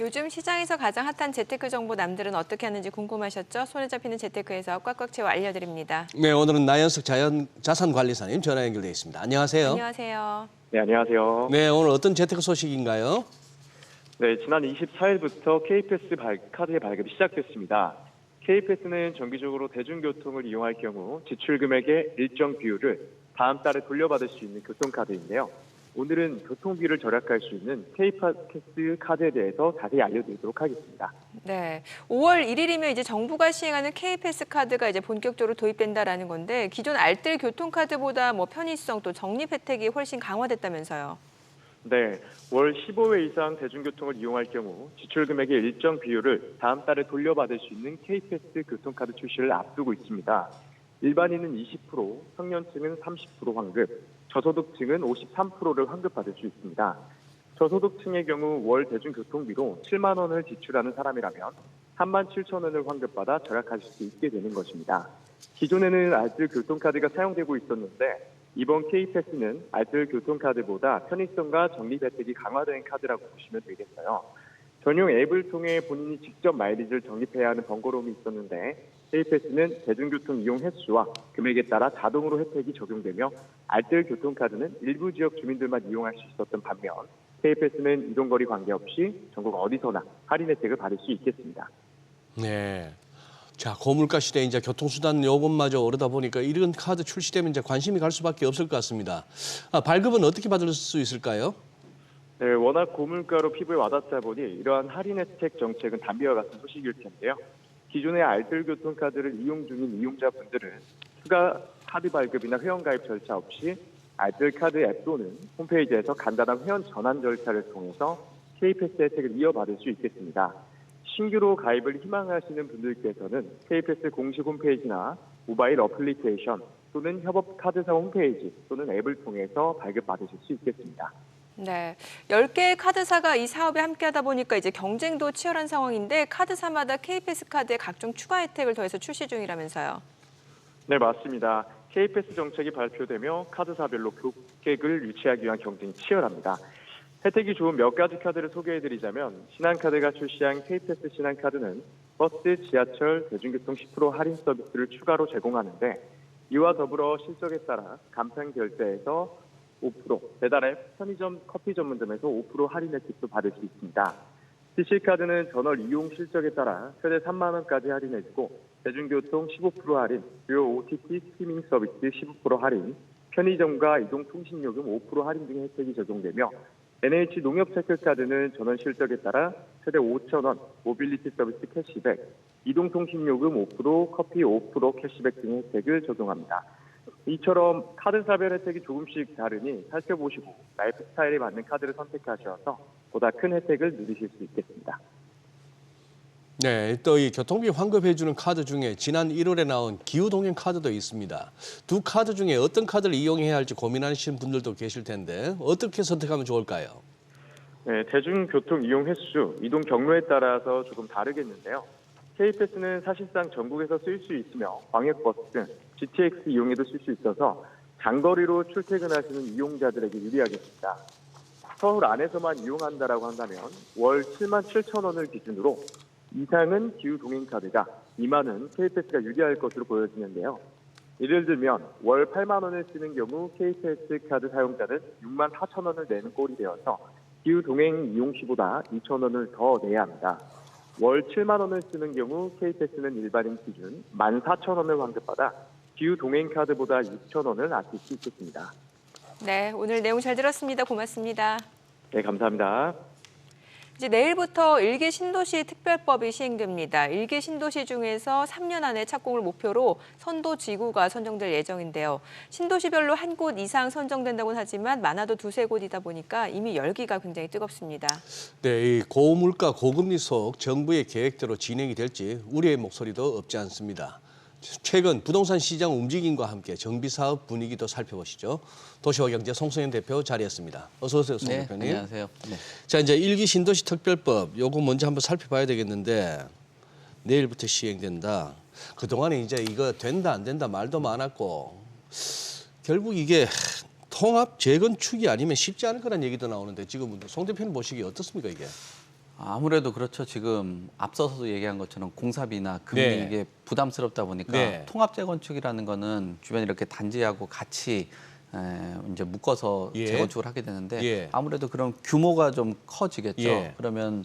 요즘 시장에서 가장 핫한 재테크 정보 남들은 어떻게 하는지 궁금하셨죠? 손에 잡히는 재테크에서 꽉꽉 채워 알려드립니다. 네, 오늘은 나연석 자산관리사님 전화 연결돼 있습니다. 안녕하세요. 안녕하세요. 네, 안녕하세요. 네, 오늘 어떤 재테크 소식인가요? 네, 지난 24일부터 K패스 카드의 발급이 시작됐습니다. K패스는 정기적으로 대중교통을 이용할 경우 지출 금액의 일정 비율을 다음 달에 돌려받을 수 있는 교통카드인데요. 오늘은 교통비를 절약할 수 있는 K패스 카드에 대해서 자세히 알려드리도록 하겠습니다. 네, 5월 1일이면 이제 정부가 시행하는 K패스 카드가 이제 본격적으로 도입된다라는 건데 기존 알뜰 교통카드보다 뭐 편의성 또 적립 혜택이 훨씬 강화됐다면서요. 네, 월 15회 이상 대중교통을 이용할 경우 지출 금액의 일정 비율을 다음 달에 돌려받을 수 있는 K패스 교통카드 출시를 앞두고 있습니다. 일반인은 20%, 청년층은 30% 환급, 저소득층은 53%를 환급받을 수 있습니다. 저소득층의 경우 월 대중교통비로 7만 원을 지출하는 사람이라면 3만 7천 원을 환급받아 절약하실 수 있게 되는 것입니다. 기존에는 알뜰 교통카드가 사용되고 있었는데 이번 K패스는 알뜰 교통카드보다 편의성과 적립 혜택이 강화된 카드라고 보시면 되겠어요. 전용 앱을 통해 본인이 직접 마일리지를 적립해야 하는 번거로움이 있었는데 K패스는 대중교통 이용 횟수와 금액에 따라 자동으로 혜택이 적용되며 알뜰 교통카드는 일부 지역 주민들만 이용할 수 있었던 반면 K패스는 이동거리 관계없이 전국 어디서나 할인 혜택을 받을 수 있겠습니다. 네. 자, 고물가 시대에 이제 교통수단 요금마저 오르다 보니까 이런 카드 출시되면 이제 관심이 갈 수밖에 없을 것 같습니다. 발급은 어떻게 받을 수 있을까요? 네, 워낙 고물가로 피부에 와닿다 보니 이러한 할인 혜택 정책은 담비와 같은 소식일 텐데요. 기존의 알뜰 교통카드를 이용 중인 이용자분들은 추가 카드 발급이나 회원가입 절차 없이 알뜰 카드 앱 또는 홈페이지에서 간단한 회원 전환 절차를 통해서 K패스 혜택을 이어받을 수 있겠습니다. 신규로 가입을 희망하시는 분들께서는 K패스 공식 홈페이지나 모바일 어플리케이션 또는 협업 카드사 홈페이지 또는 앱을 통해서 발급받으실 수 있겠습니다. 네, 10개의 카드사가 이 사업에 함께하다 보니까 이제 경쟁도 치열한 상황인데 카드사마다 K패스 카드에 각종 추가 혜택을 더해서 출시 중이라면서요. 네, 맞습니다. K패스 정책이 발표되며 카드사별로 고객을 유치하기 위한 경쟁이 치열합니다. 혜택이 좋은 몇 가지 카드를 소개해드리자면 신한카드가 출시한 K패스 신한카드는 버스, 지하철, 대중교통 10% 할인 서비스를 추가로 제공하는데 이와 더불어 실적에 따라 간편 결제에서 5%, 배달앱, 편의점, 커피 전문점에서 5% 할인 혜택도 받을 수 있습니다. CC카드는 전월 이용 실적에 따라 최대 3만 원까지 할인해주고 대중교통 15% 할인, 주요 OTT 스트리밍 서비스 15% 할인, 편의점과 이동통신요금 5% 할인 등의 혜택이 적용되며 NH 농협체크카드는 전원 실적에 따라 최대 5천 원, 모빌리티 서비스 캐시백, 이동통신요금 5%, 커피 5% 캐시백 등의 혜택을 적용합니다. 이처럼 카드사별 혜택이 조금씩 다르니 살펴보시고 라이프 스타일에 맞는 카드를 선택하셔서 보다 큰 혜택을 누리실 수 있겠습니다. 네, 또 이 교통비 환급해주는 카드 중에 지난 1월에 나온 기후동행 카드도 있습니다. 두 카드 중에 어떤 카드를 이용해야 할지 고민하시는 분들도 계실 텐데 어떻게 선택하면 좋을까요? 네, 대중교통 이용 횟수, 이동 경로에 따라서 조금 다르겠는데요. K패스는 사실상 전국에서 쓸 수 있으며 광역버스 등 GTX 이용에도 쓸 수 있어서 장거리로 출퇴근하시는 이용자들에게 유리하겠습니다. 서울 안에서만 이용한다라고 한다면 월 7만 7천 원을 기준으로 이상은 기후동행카드가 2만 원 K패스가 유리할 것으로 보여지는데요. 예를 들면 월 8만 원을 쓰는 경우 K패스 카드 사용자는 6만 4천 원을 내는 꼴이 되어서 기후동행 이용 시보다 2천 원을 더 내야 합니다. 월 7만 원을 쓰는 경우 K패스는 일반인 기준 14,000원을 환급받아 기후동행카드보다 6천 원을 아낄 수 있겠습니다. 네, 오늘 내용 잘 들었습니다. 고맙습니다. 네, 감사합니다. 이제 내일부터 일개 신도시 특별법이 시행됩니다. 일개 신도시 중에서 3년 안에 착공을 목표로 선도 지구가 선정될 예정인데요. 신도시별로 한 곳 이상 선정된다고는 하지만 많아도 두세 곳이다 보니까 이미 열기가 굉장히 뜨겁습니다. 네, 이 고물가 고금리 속 정부의 계획대로 진행이 될지 우려의 목소리도 없지 않습니다. 최근 부동산 시장 움직임과 함께 정비사업 분위기도 살펴보시죠. 도시화경제 송승현 대표 자리했습니다. 어서 오세요, 송 대표님. 네, 안녕하세요. 네. 자, 이제 일기 신도시 특별법 요거 먼저 한번 살펴봐야 되겠는데 내일부터 시행된다. 그동안에 이제 이거 된다 안 된다 말도 많았고 결국 이게 통합 재건축이 아니면 쉽지 않을 거란 얘기도 나오는데 지금 송 대표님 보시기에 어떻습니까 이게? 아무래도 그렇죠. 지금 앞서서도 얘기한 것처럼 공사비나 금리 네. 이게 부담스럽다 보니까 네. 통합 재건축이라는 거는 주변에 이렇게 단지하고 같이 이제 묶어서 예. 재건축을 하게 되는데 예. 아무래도 그런 규모가 좀 커지겠죠. 예. 그러면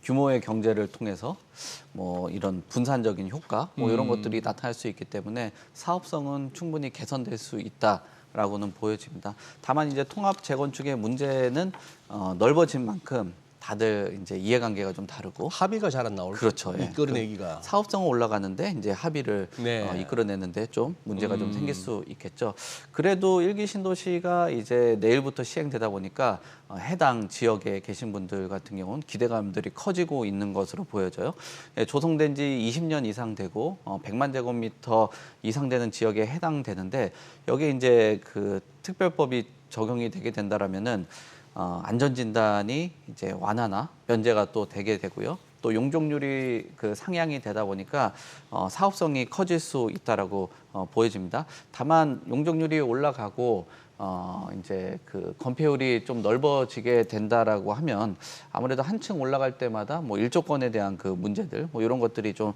규모의 경제를 통해서 뭐 이런 분산적인 효과 뭐 이런 것들이 나타날 수 있기 때문에 사업성은 충분히 개선될 수 있다라고는 보여집니다. 다만 이제 통합 재건축의 문제는 넓어진 만큼 다들 이제 이해관계가 좀 다르고 합의가 잘 안 나올 그렇죠. 예. 이끌어내기가. 사업성은 올라가는데 이제 합의를 네. 이끌어내는데 좀 문제가 좀 생길 수 있겠죠. 그래도 일기 신도시가 이제 내일부터 시행되다 보니까 해당 지역에 계신 분들 같은 경우는 기대감들이 커지고 있는 것으로 보여져요. 예, 조성된 지 20년 이상 되고 100만 제곱미터 이상 되는 지역에 해당되는데 여기에 이제 그 특별법이 적용이 되게 된다라면은 안전진단이 이제 완화나 면제가 또 되게 되고요. 또 용적률이 그 상향이 되다 보니까 사업성이 커질 수 있다라고 보여집니다. 다만 용적률이 올라가고 이제 그 건폐율이 좀 넓어지게 된다라고 하면 아무래도 한층 올라갈 때마다 뭐 일조권에 대한 그 문제들 뭐 이런 것들이 좀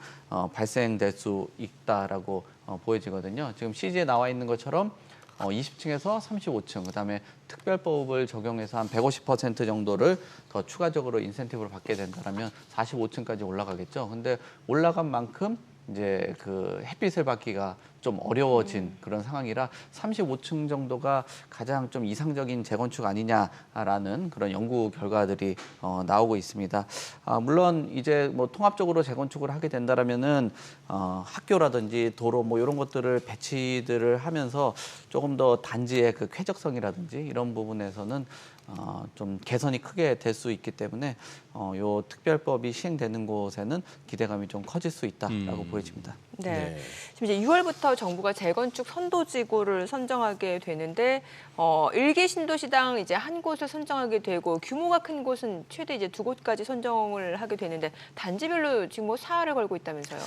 발생될 수 있다라고 보여지거든요. 지금 CG에 나와 있는 것처럼 20층에서 35층, 그다음에 특별법을 적용해서 한 150% 정도를 더 추가적으로 인센티브를 받게 된다면 45층까지 올라가겠죠. 근데 올라간 만큼 이제 그 햇빛을 받기가 좀 어려워진 그런 상황이라 35층 정도가 가장 좀 이상적인 재건축 아니냐라는 그런 연구 결과들이 나오고 있습니다. 물론 이제 뭐 통합적으로 재건축을 하게 된다라면은 학교라든지 도로 뭐 이런 것들을 배치들을 하면서 조금 더 단지의 그 쾌적성이라든지 이런 부분에서는 좀 개선이 크게 될 수 있기 때문에 요 특별법이 시행되는 곳에는 기대감이 좀 커질 수 있다라고 보여집니다. 네. 네. 지금 이제 6월부터 정부가 재건축 선도지구를 선정하게 되는데 일기 신도시당 이제 한 곳을 선정하게 되고 규모가 큰 곳은 최대 이제 2곳까지 선정을 하게 되는데 단지별로 지금 뭐 사활을 걸고 있다면서요?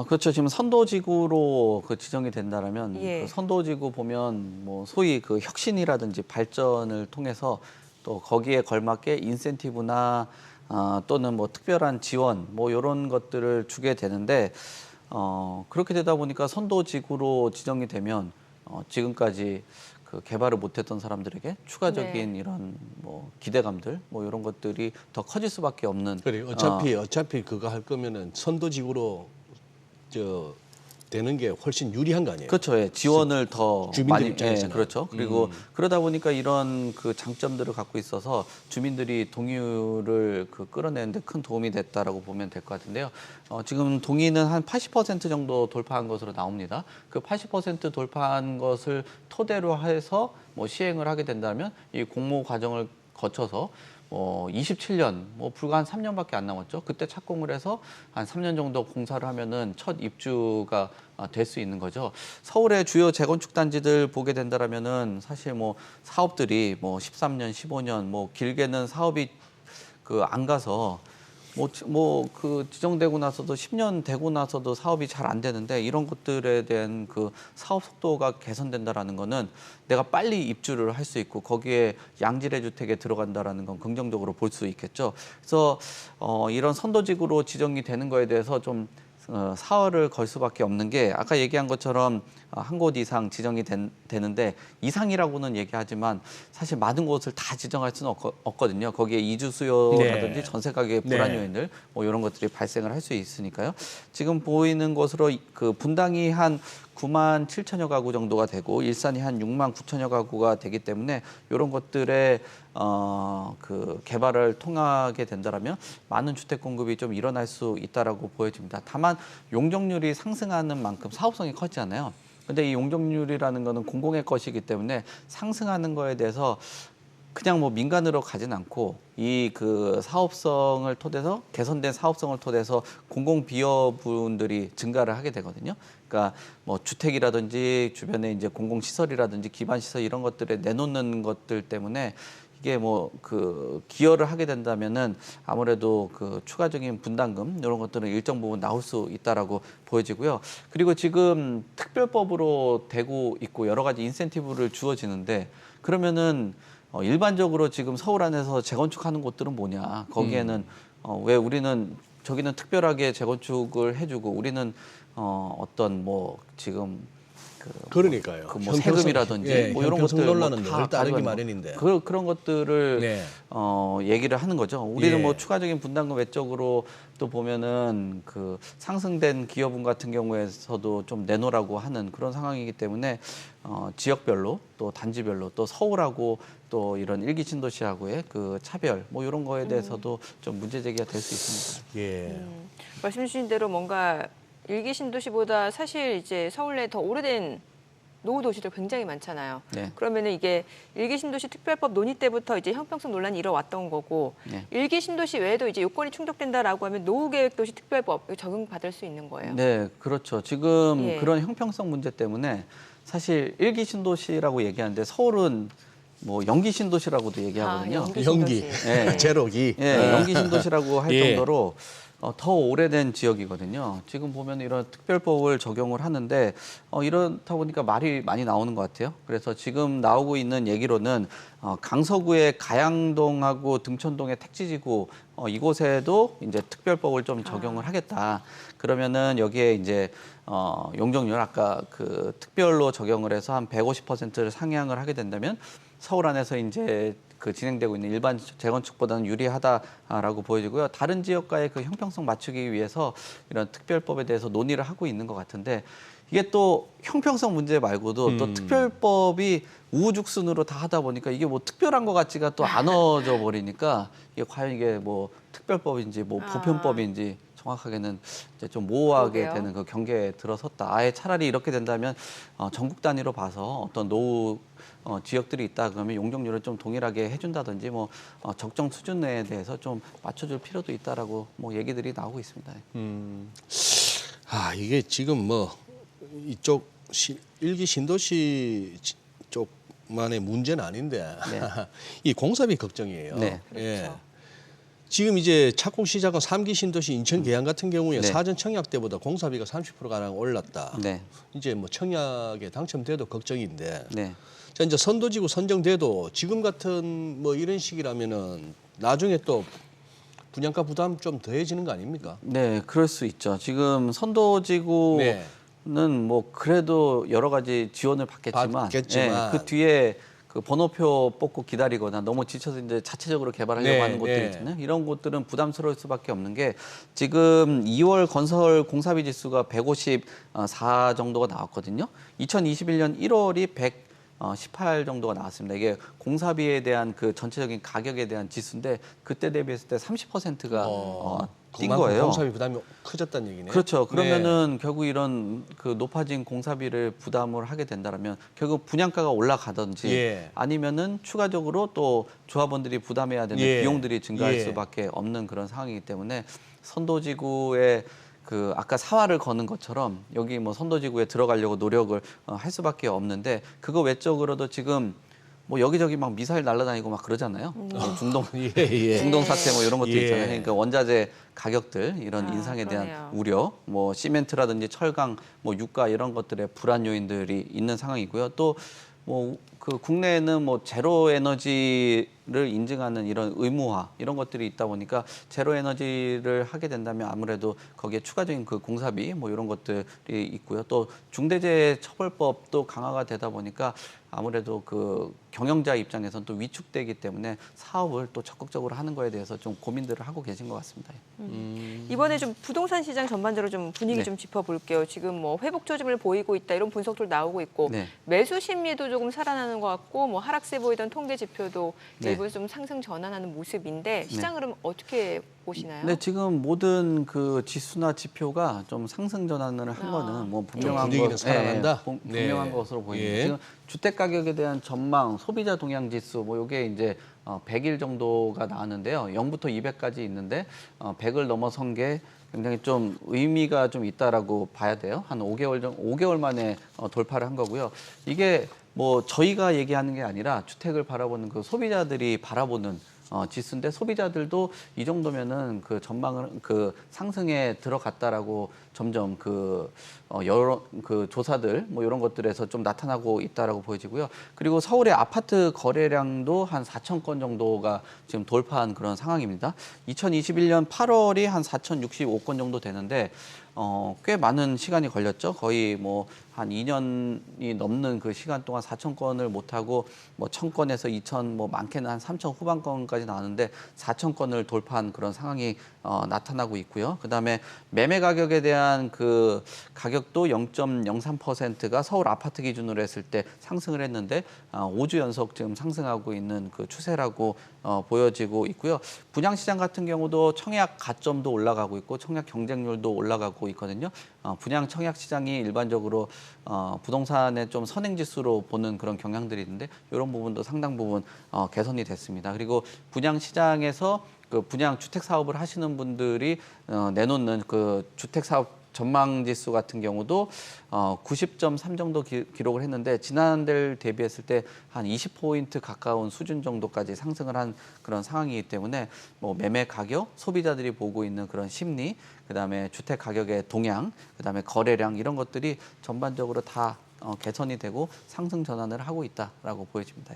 그렇죠. 지금 선도지구로 그 지정이 된다라면 예. 그 선도지구 보면 뭐 소위 그 혁신이라든지 발전을 통해서 또 거기에 걸맞게 인센티브나 또는 뭐 특별한 지원 뭐 이런 것들을 주게 되는데 그렇게 되다 보니까 선도지구로 지정이 되면 지금까지 그 개발을 못했던 사람들에게 추가적인 네. 이런 뭐 기대감들 뭐 이런 것들이 더 커질 수밖에 없는. 그래 어차피 그거 할 거면은 선도지구로 되는 게 훨씬 유리한 거 아니에요? 그렇죠. 예. 지원을 더 주민들 많이 입장에서는. 그렇죠. 그리고 그러다 보니까 이런 그 장점들을 갖고 있어서 주민들이 동의율을 그 끌어내는데 큰 도움이 됐다라고 보면 될 것 같은데요. 지금 동의는 한 80% 정도 돌파한 것으로 나옵니다. 그 80% 돌파한 것을 토대로 해서 뭐 시행을 하게 된다면 이 공모 과정을 거쳐서 27년, 뭐 불과 한 3년밖에 안 남았죠. 그때 착공을 해서 한 3년 정도 공사를 하면은 첫 입주가 될 수 있는 거죠. 서울의 주요 재건축 단지들 보게 된다라면은 사실 뭐 사업들이 뭐 13년, 15년, 뭐 길게는 사업이 그 안 가서 그 지정되고 나서도 10년 되고 나서도 사업이 잘 안 되는데 이런 것들에 대한 그 사업 속도가 개선된다라는 거는 내가 빨리 입주를 할 수 있고 거기에 양질의 주택에 들어간다라는 건 긍정적으로 볼 수 있겠죠. 그래서 이런 선도지구로 지정이 되는 거에 대해서 좀 사활을 걸 수밖에 없는 게 아까 얘기한 것처럼 한 곳 이상 지정이 되는데 이상이라고는 얘기하지만 사실 많은 곳을 다 지정할 수는 없거든요. 거기에 이주 수요라든지 네. 전세 가격의 불안 네. 요인들 뭐 이런 것들이 발생을 할 수 있으니까요. 지금 보이는 것으로 그 분당이 한 9만 7천여 가구 정도가 되고 일산이 한 6만 9천여 가구가 되기 때문에 이런 것들의 그 개발을 통하게 된다라면 많은 주택 공급이 좀 일어날 수 있다라고 보여집니다. 다만 용적률이 상승하는 만큼 사업성이 커지잖아요. 근데 이 용적률이라는 거는 공공의 것이기 때문에 상승하는 거에 대해서 그냥 뭐 민간으로 가진 않고 이 그 사업성을 토대서 개선된 사업성을 토대서 공공 비어분들이 증가를 하게 되거든요. 그러니까 뭐 주택이라든지 주변에 이제 공공 시설이라든지 기반 시설 이런 것들에 내놓는 것들 때문에 이게 뭐 그 기여를 하게 된다면은 아무래도 그 추가적인 분담금 이런 것들은 일정 부분 나올 수 있다라고 보여지고요. 그리고 지금 특별법으로 되고 있고 여러 가지 인센티브를 주어지는데 그러면은 일반적으로 지금 서울 안에서 재건축하는 곳들은 뭐냐? 거기에는 왜 우리는 저기는 특별하게 재건축을 해주고 우리는 어떤 뭐 지금 그러니까요. 뭐 세금이라든지 뭐 이런 것들 논란은 다 늘 따르기 가지고 마련인데. 그런 것들을 네. 얘기를 하는 거죠. 우리는 예. 뭐 추가적인 분담금 외적으로 또 보면은 그 상승된 기여분 같은 경우에서도 좀 내놓으라고 하는 그런 상황이기 때문에 지역별로 또 단지별로 또 서울하고 또 이런 일기 신도시하고의 그 차별 뭐 이런 거에 대해서도 좀 문제 제기가 될 수 있습니다. 예. 말씀 주신 대로 뭔가 일기 신도시보다 사실 이제 서울 내 더 오래된 노후 도시들 굉장히 많잖아요. 네. 그러면은 이게 일기 신도시 특별법 논의 때부터 이제 형평성 논란이 일어왔던 거고 네. 일기 신도시 외에도 이제 요건이 충족된다라고 하면 노후계획도시 특별법 적용받을 수 있는 거예요. 네, 그렇죠. 지금 예. 그런 형평성 문제 때문에 사실 일기 신도시라고 얘기하는데 서울은 뭐 연기 신도시라고도 얘기하거든요. 연기 연기, 신도시. 네. 제로기. 예, 연기 신도시라고 할 예. 정도로 더 오래된 지역이거든요. 지금 보면 이런 특별법을 적용을 하는데 이렇다 보니까 말이 많이 나오는 것 같아요. 그래서 지금 나오고 있는 얘기로는 강서구의 가양동하고 등촌동의 택지지구 이곳에도 이제 특별법을 좀 적용을 하겠다. 그러면은 여기에 이제 용적률 아까 그 특별로 적용을 해서 한 150%를 상향을 하게 된다면 서울 안에서 이제 그 진행되고 있는 일반 재건축보다는 유리하다라고 보여지고요. 다른 지역과의 그 형평성 맞추기 위해서 이런 특별법에 대해서 논의를 하고 있는 것 같은데 이게 또 형평성 문제 말고도 또 특별법이 우후죽순으로 다 하다 보니까 이게 뭐 특별한 것 같지가 또 안 어져 버리니까 이게 과연 이게 뭐 특별법인지 뭐 보편법인지 정확하게는 이제 좀 모호하게 그러게요. 되는 그 경계에 들어섰다. 아예 차라리 이렇게 된다면 전국 단위로 봐서 어떤 노후 지역들이 있다 그러면 용적률을 좀 동일하게 해준다든지 뭐 적정 수준에 대해서 좀 맞춰줄 필요도 있다라고 뭐 얘기들이 나오고 있습니다. 이게 지금 뭐 이쪽 일기 신도시 쪽만의 문제는 아닌데 네. 이 공사비 걱정이에요. 네. 예. 지금 이제 착공 시작한 3기 신도시 인천 계양 같은 경우에 네. 사전 청약 때보다 공사비가 30%가량 올랐다. 네. 이제 뭐 청약에 당첨돼도 걱정인데. 네. 자, 이제 선도지구 선정돼도 지금 같은 뭐 이런 식이라면은 나중에 또 분양가 부담 좀 더해지는 거 아닙니까? 네, 그럴 수 있죠. 지금 선도지구는 네. 뭐 그래도 여러 가지 지원을 받겠지만, 받겠지만. 그 뒤에 그 번호표 뽑고 기다리거나 너무 지쳐서 이제 자체적으로 개발하려고 네, 하는 곳들이 네. 있잖아요. 이런 곳들은 부담스러울 수밖에 없는 게 지금 2월 건설 공사비 지수가 154 정도가 나왔거든요. 2021년 1월이 118 정도가 나왔습니다. 이게 공사비에 대한 그 전체적인 가격에 대한 지수인데 그때 대비했을 때 30%가 뛴 그만큼 거예요. 공사비 부담이 커졌다는 얘기네요. 그렇죠. 그러면은 결국 이런 그 높아진 공사비를 부담을 하게 된다면 결국 분양가가 올라가든지 예. 아니면은 추가적으로 또 조합원들이 부담해야 되는 예. 비용들이 증가할 예. 수밖에 없는 그런 상황이기 때문에 선도지구에 그 아까 사활을 거는 것처럼 여기 뭐 선도지구에 들어가려고 노력을 할 수밖에 없는데 그거 외적으로도 지금 뭐 여기저기 막 미사일 날아다니고 막 그러잖아요. 중동 예. 중동 사태 뭐 이런 것도 예. 있잖아요. 그러니까 원자재 가격들 이런 인상에 대한 그러네요. 우려, 뭐 시멘트라든지 철강, 뭐 유가 이런 것들의 불안 요인들이 있는 상황이고요. 또 뭐 그 국내에는 뭐 제로 에너지를 인증하는 이런 의무화 이런 것들이 있다 보니까 제로 에너지를 하게 된다면 아무래도 거기에 추가적인 그 공사비 뭐 이런 것들이 있고요. 또 중대재해처벌법도 강화가 되다 보니까 아무래도 그 경영자 입장에서는 또 위축되기 때문에 사업을 또 적극적으로 하는 거에 대해서 좀 고민들을 하고 계신 것 같습니다. 이번에 좀 부동산 시장 전반적으로 좀 분위기 네. 좀 짚어볼게요. 지금 뭐 회복 조짐을 보이고 있다 이런 분석도 나오고 있고 네. 매수 심리도 조금 살아나는 것 같고 뭐 하락세 보이던 통계 지표도 네. 일부 좀 상승 전환하는 모습인데 시장 흐름 어떻게 보시나요? 네, 지금 모든 그 지수나 지표가 좀 상승 전환을 한 거는 뭐 분명한 분위기는 살아난다? 분명한 네. 것으로 보입니다. 예. 지금 주택 가격에 대한 전망, 소비자 동향 지수 뭐 이게 이제 100일 정도가 나왔는데요. 0부터 200까지 있는데 100을 넘어선 게 굉장히 좀 의미가 좀 있다라고 봐야 돼요. 한 5개월 만에 돌파를 한 거고요. 이게 뭐 저희가 얘기하는 게 아니라 주택을 바라보는 그 소비자들이 바라보는 지수인데 소비자들도 이 정도면은 그 전망을 그 상승에 들어갔다라고 점점 여러 그 조사들 뭐 이런 것들에서 좀 나타나고 있다라고 보여지고요. 그리고 서울의 아파트 거래량도 한 4천 건 정도가 지금 돌파한 그런 상황입니다. 2021년 8월이 한 4,065건 정도 되는데 꽤 많은 시간이 걸렸죠. 거의 뭐 한 2년이 넘는 그 시간 동안 4천 건을 못하고 뭐 1,000건에서 2천, 뭐 많게는 한 3천 후반건까지 나왔는데 4천 건을 돌파한 그런 상황이 나타나고 있고요. 그다음에 매매 가격에 대한 그 가격도 0.03%가 서울 아파트 기준으로 했을 때 상승을 했는데 5주 연속 지금 상승하고 있는 그 추세라고 보여지고 있고요. 분양시장 같은 경우도 청약 가점도 올라가고 있고 청약 경쟁률도 올라가고 있거든요. 분양 청약 시장이 일반적으로 부동산의 좀 선행지수로 보는 그런 경향들이 있는데 이런 부분도 상당 부분 개선이 됐습니다. 그리고 분양 시장에서 그 분양 주택 사업을 하시는 분들이 내놓는 그 주택 사업 전망 지수 같은 경우도 90.3 정도 기록을 했는데 지난달 대비했을 때 한 20포인트 가까운 수준 정도까지 상승을 한 그런 상황이기 때문에 뭐 매매 가격, 소비자들이 보고 있는 그런 심리, 그다음에 주택 가격의 동향, 그다음에 거래량 이런 것들이 전반적으로 다 개선이 되고 상승 전환을 하고 있다라고 보여집니다.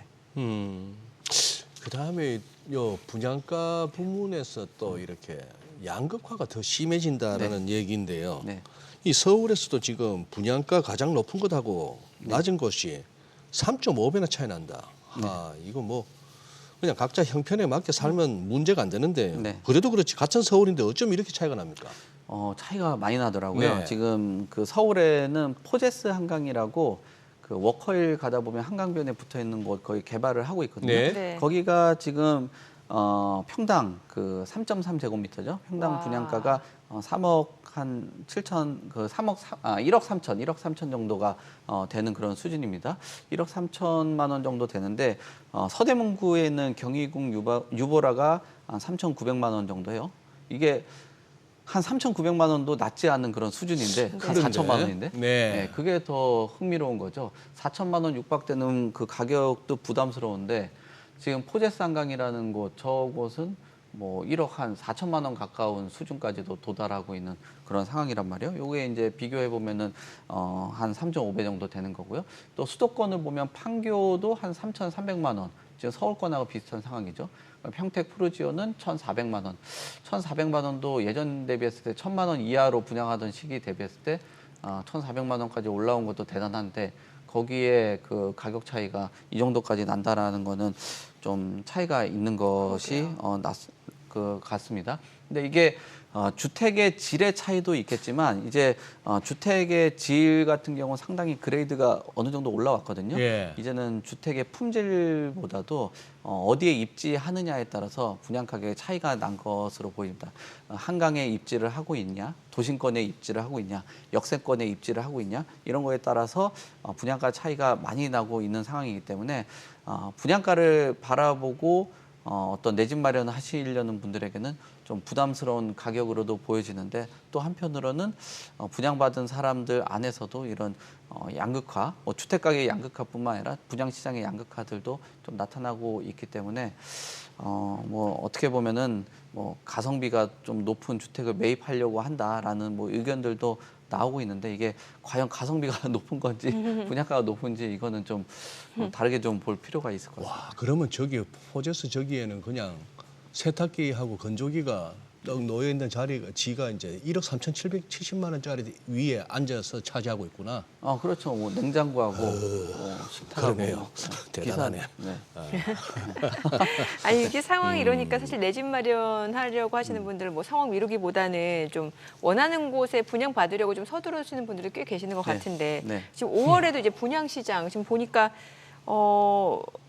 그다음에 요 분양가 부문에서 또 이렇게 양극화가 더 심해진다라는 얘기인데요. 네. 이 서울에서도 지금 분양가 가장 높은 곳하고 낮은 곳이 3.5배나 차이 난다. 이거 뭐 그냥 각자 형편에 맞게 살면 문제가 안 되는데 네. 그래도 그렇지 같은 서울인데 어쩜 이렇게 차이가 납니까? 차이가 많이 나더라고요. 네. 지금 그 서울에는 포제스 한강이라고 그 워커힐 가다 보면 한강변에 붙어 있는 곳 거의 개발을 하고 있거든요. 네. 네. 거기가 지금 평당 그 3.3제곱미터죠. 평당 와. 분양가가 3억 한 7천 그 1억 3천 정도가 되는 그런 수준입니다. 1억 3천만 원 정도 되는데 서대문구에 있는 경희궁 유보라가 한 3,900만 원 정도예요. 이게 한 3,900만 원도 낮지 않은 그런 수준인데 한 그런데? 4천만 원인데 네. 그게 더 흥미로운 거죠. 4천만 원 육박되는 그 가격도 부담스러운데 지금 포제스 한강이라는 곳 저곳은 뭐 1억 한 4천만 원 가까운 수준까지도 도달하고 있는 그런 상황이란 말이에요. 요게 이제 비교해 보면은 한 3.5배 정도 되는 거고요. 또 수도권을 보면 판교도 한 3,300만 원. 지금 서울권하고 비슷한 상황이죠. 평택 푸르지오는 1,400만 원. 1,400만 원도 예전 대비했을 때 1,000만 원 이하로 분양하던 시기 대비했을 때 1,400만 원까지 올라온 것도 대단한데 거기에 그 가격 차이가 이 정도까지 난다라는 거는 좀 차이가 있는 것이 같습니다. 근데 이게 주택의 질의 차이도 있겠지만 이제 주택의 질 같은 경우는 상당히 그레이드가 어느 정도 올라왔거든요. 예. 이제는 주택의 품질보다도 어디에 입지하느냐에 따라서 분양 가격의 차이가 난 것으로 보입니다. 한강에 입지를 하고 있냐, 도심권에 입지를 하고 있냐, 역세권에 입지를 하고 있냐 이런 거에 따라서 분양가 차이가 많이 나고 있는 상황이기 때문에 분양가를 바라보고 어떤 내 집 마련 하시려는 분들에게는 좀 부담스러운 가격으로도 보여지는데 또 한편으로는 분양받은 사람들 안에서도 이런 양극화, 주택 가격의 양극화뿐만 아니라 분양 시장의 양극화들도 좀 나타나고 있기 때문에 뭐 어떻게 보면은 뭐 가성비가 좀 높은 주택을 매입하려고 한다라는 뭐 의견들도 나오고 있는데 이게 과연 가성비가 높은 건지 분양가가 높은지 이거는 좀 다르게 좀 볼 필요가 있을 것 같습니다. 와, 그러면 저기 포제스 저기에는 그냥 세탁기하고 건조기가 딱 놓여 있는 자리가 지가 이제 1억 3,770만 원짜리 위에 앉아서 차지하고 있구나. 그렇죠. 뭐 냉장고하고 식탁하고 그러네요. 대단하네. 네. 아니 이게 상황이 이러니까 사실 내 집 마련하려고 하시는 분들은 뭐 상황 미루기보다는 좀 원하는 곳에 분양 받으려고 좀 서두르시는 분들이 꽤 계시는 것 네. 같은데 네. 지금 5월에도 이제 분양 시장 지금 보니까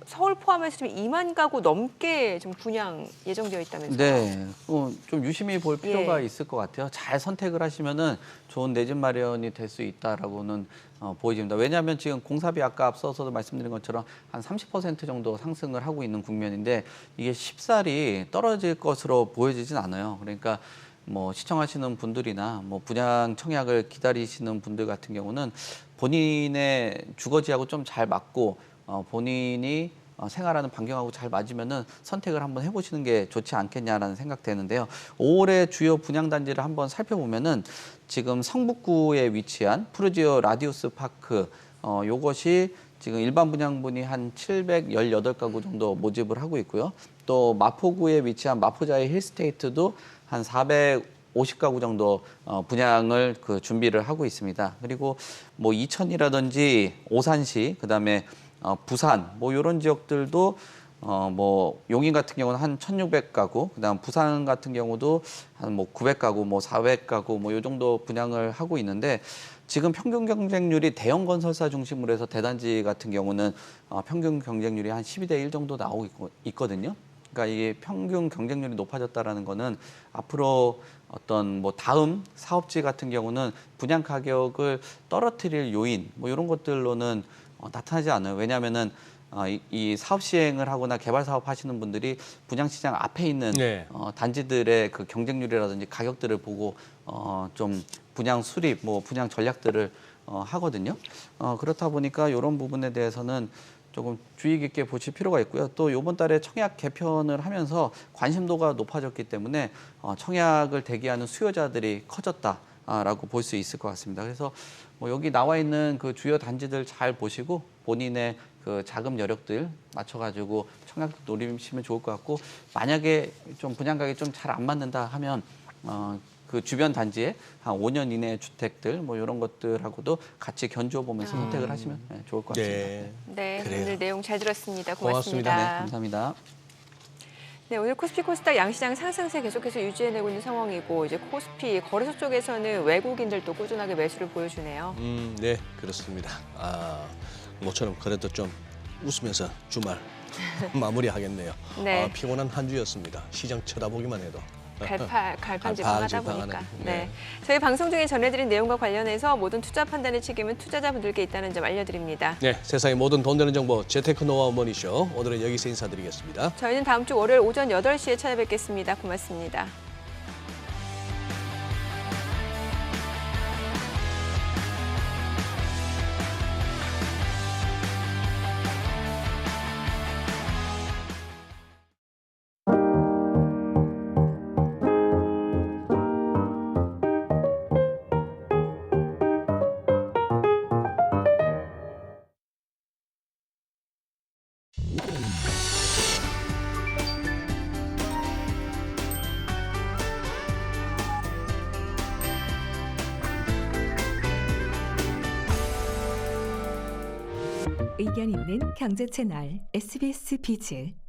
서울 포함해서 지금 2만 가구 넘게 좀 분양 예정되어 있다면서요? 네, 좀 유심히 볼 필요가 예. 있을 것 같아요. 잘 선택을 하시면은 좋은 내 집 마련이 될 수 있다라고는 보여집니다. 왜냐하면 지금 공사비 아까 앞서서도 말씀드린 것처럼 한 30% 정도 상승을 하고 있는 국면인데 이게 쉽사리 떨어질 것으로 보여지진 않아요. 그러니까 뭐 시청하시는 분들이나 뭐 분양 청약을 기다리시는 분들 같은 경우는 본인의 주거지하고 좀 잘 맞고 본인이 생활하는 반경하고 잘 맞으면은 선택을 한번 해보시는 게 좋지 않겠냐라는 생각되는데요. 5월의 주요 분양단지를 한번 살펴보면은 지금 성북구에 위치한 푸르지오 라디우스 파크 요것이 지금 일반 분양분이 한 718가구 정도 모집을 하고 있고요. 또 마포구에 위치한 마포자이 힐스테이트도 한 450가구 정도 분양을 준비를 하고 있습니다. 그리고 뭐 이천이라든지 오산시, 그다음에 부산 뭐 이런 지역들도 뭐 용인 같은 경우는 한 1,600가구, 그다음 부산 같은 경우도 한 뭐 900가구, 뭐 400가구 뭐 요 정도 분양을 하고 있는데 지금 평균 경쟁률이 대형 건설사 중심으로 해서 대단지 같은 경우는 평균 경쟁률이 한 12대 1 정도 나오고 있거든요. 그러니까 이게 평균 경쟁률이 높아졌다라는 거는 앞으로 어떤 뭐 다음 사업지 같은 경우는 분양 가격을 떨어뜨릴 요인 뭐 이런 것들로는 나타나지 않아요. 왜냐하면은 이 사업 시행을 하거나 개발 사업 하시는 분들이 분양시장 앞에 있는 네. 단지들의 그 경쟁률이라든지 가격들을 보고 좀 분양 수립, 뭐 분양 전략들을 하거든요. 그렇다 보니까 이런 부분에 대해서는 조금 주의 깊게 보실 필요가 있고요. 또 이번 달에 청약 개편을 하면서 관심도가 높아졌기 때문에 청약을 대기하는 수요자들이 커졌다라고 볼 수 있을 것 같습니다. 그래서 뭐 여기 나와 있는 그 주요 단지들 잘 보시고 본인의 그 자금 여력들 맞춰가지고 청약 노리시면 좋을 것 같고, 만약에 좀 분양 가격이 좀 잘 안 맞는다 하면 그 주변 단지에 한 5년 이내 주택들 뭐 이런 것들하고도 같이 견주어 보면서 선택을 하시면 좋을 것 같습니다. 네. 네, 그래요. 오늘 내용 잘 들었습니다. 고맙습니다. 고맙습니다. 네, 감사합니다. 네, 오늘 코스피 코스닥 양시장 상승세 계속해서 유지해내고 있는 상황이고, 이제 코스피 거래소 쪽에서는 외국인들도 꾸준하게 매수를 보여주네요. 네, 그렇습니다. 모처럼 그래도 좀 웃으면서 주말 마무리하겠네요. 네. 피곤한 한 주였습니다. 시장 쳐다보기만 해도. 갈팡질팡하다 보니까. 갈팡질팡하네. 네. 저희 방송 중에 전해드린 내용과 관련해서 모든 투자 판단의 책임은 투자자분들께 있다는 점 알려드립니다. 네, 세상의 모든 돈 되는 정보 재테크 노하우 머니쇼. 오늘은 여기서 인사드리겠습니다. 저희는 다음 주 월요일 오전 8시에 찾아뵙겠습니다. 고맙습니다. 의견 있는 경제 채널 SBS 비즈.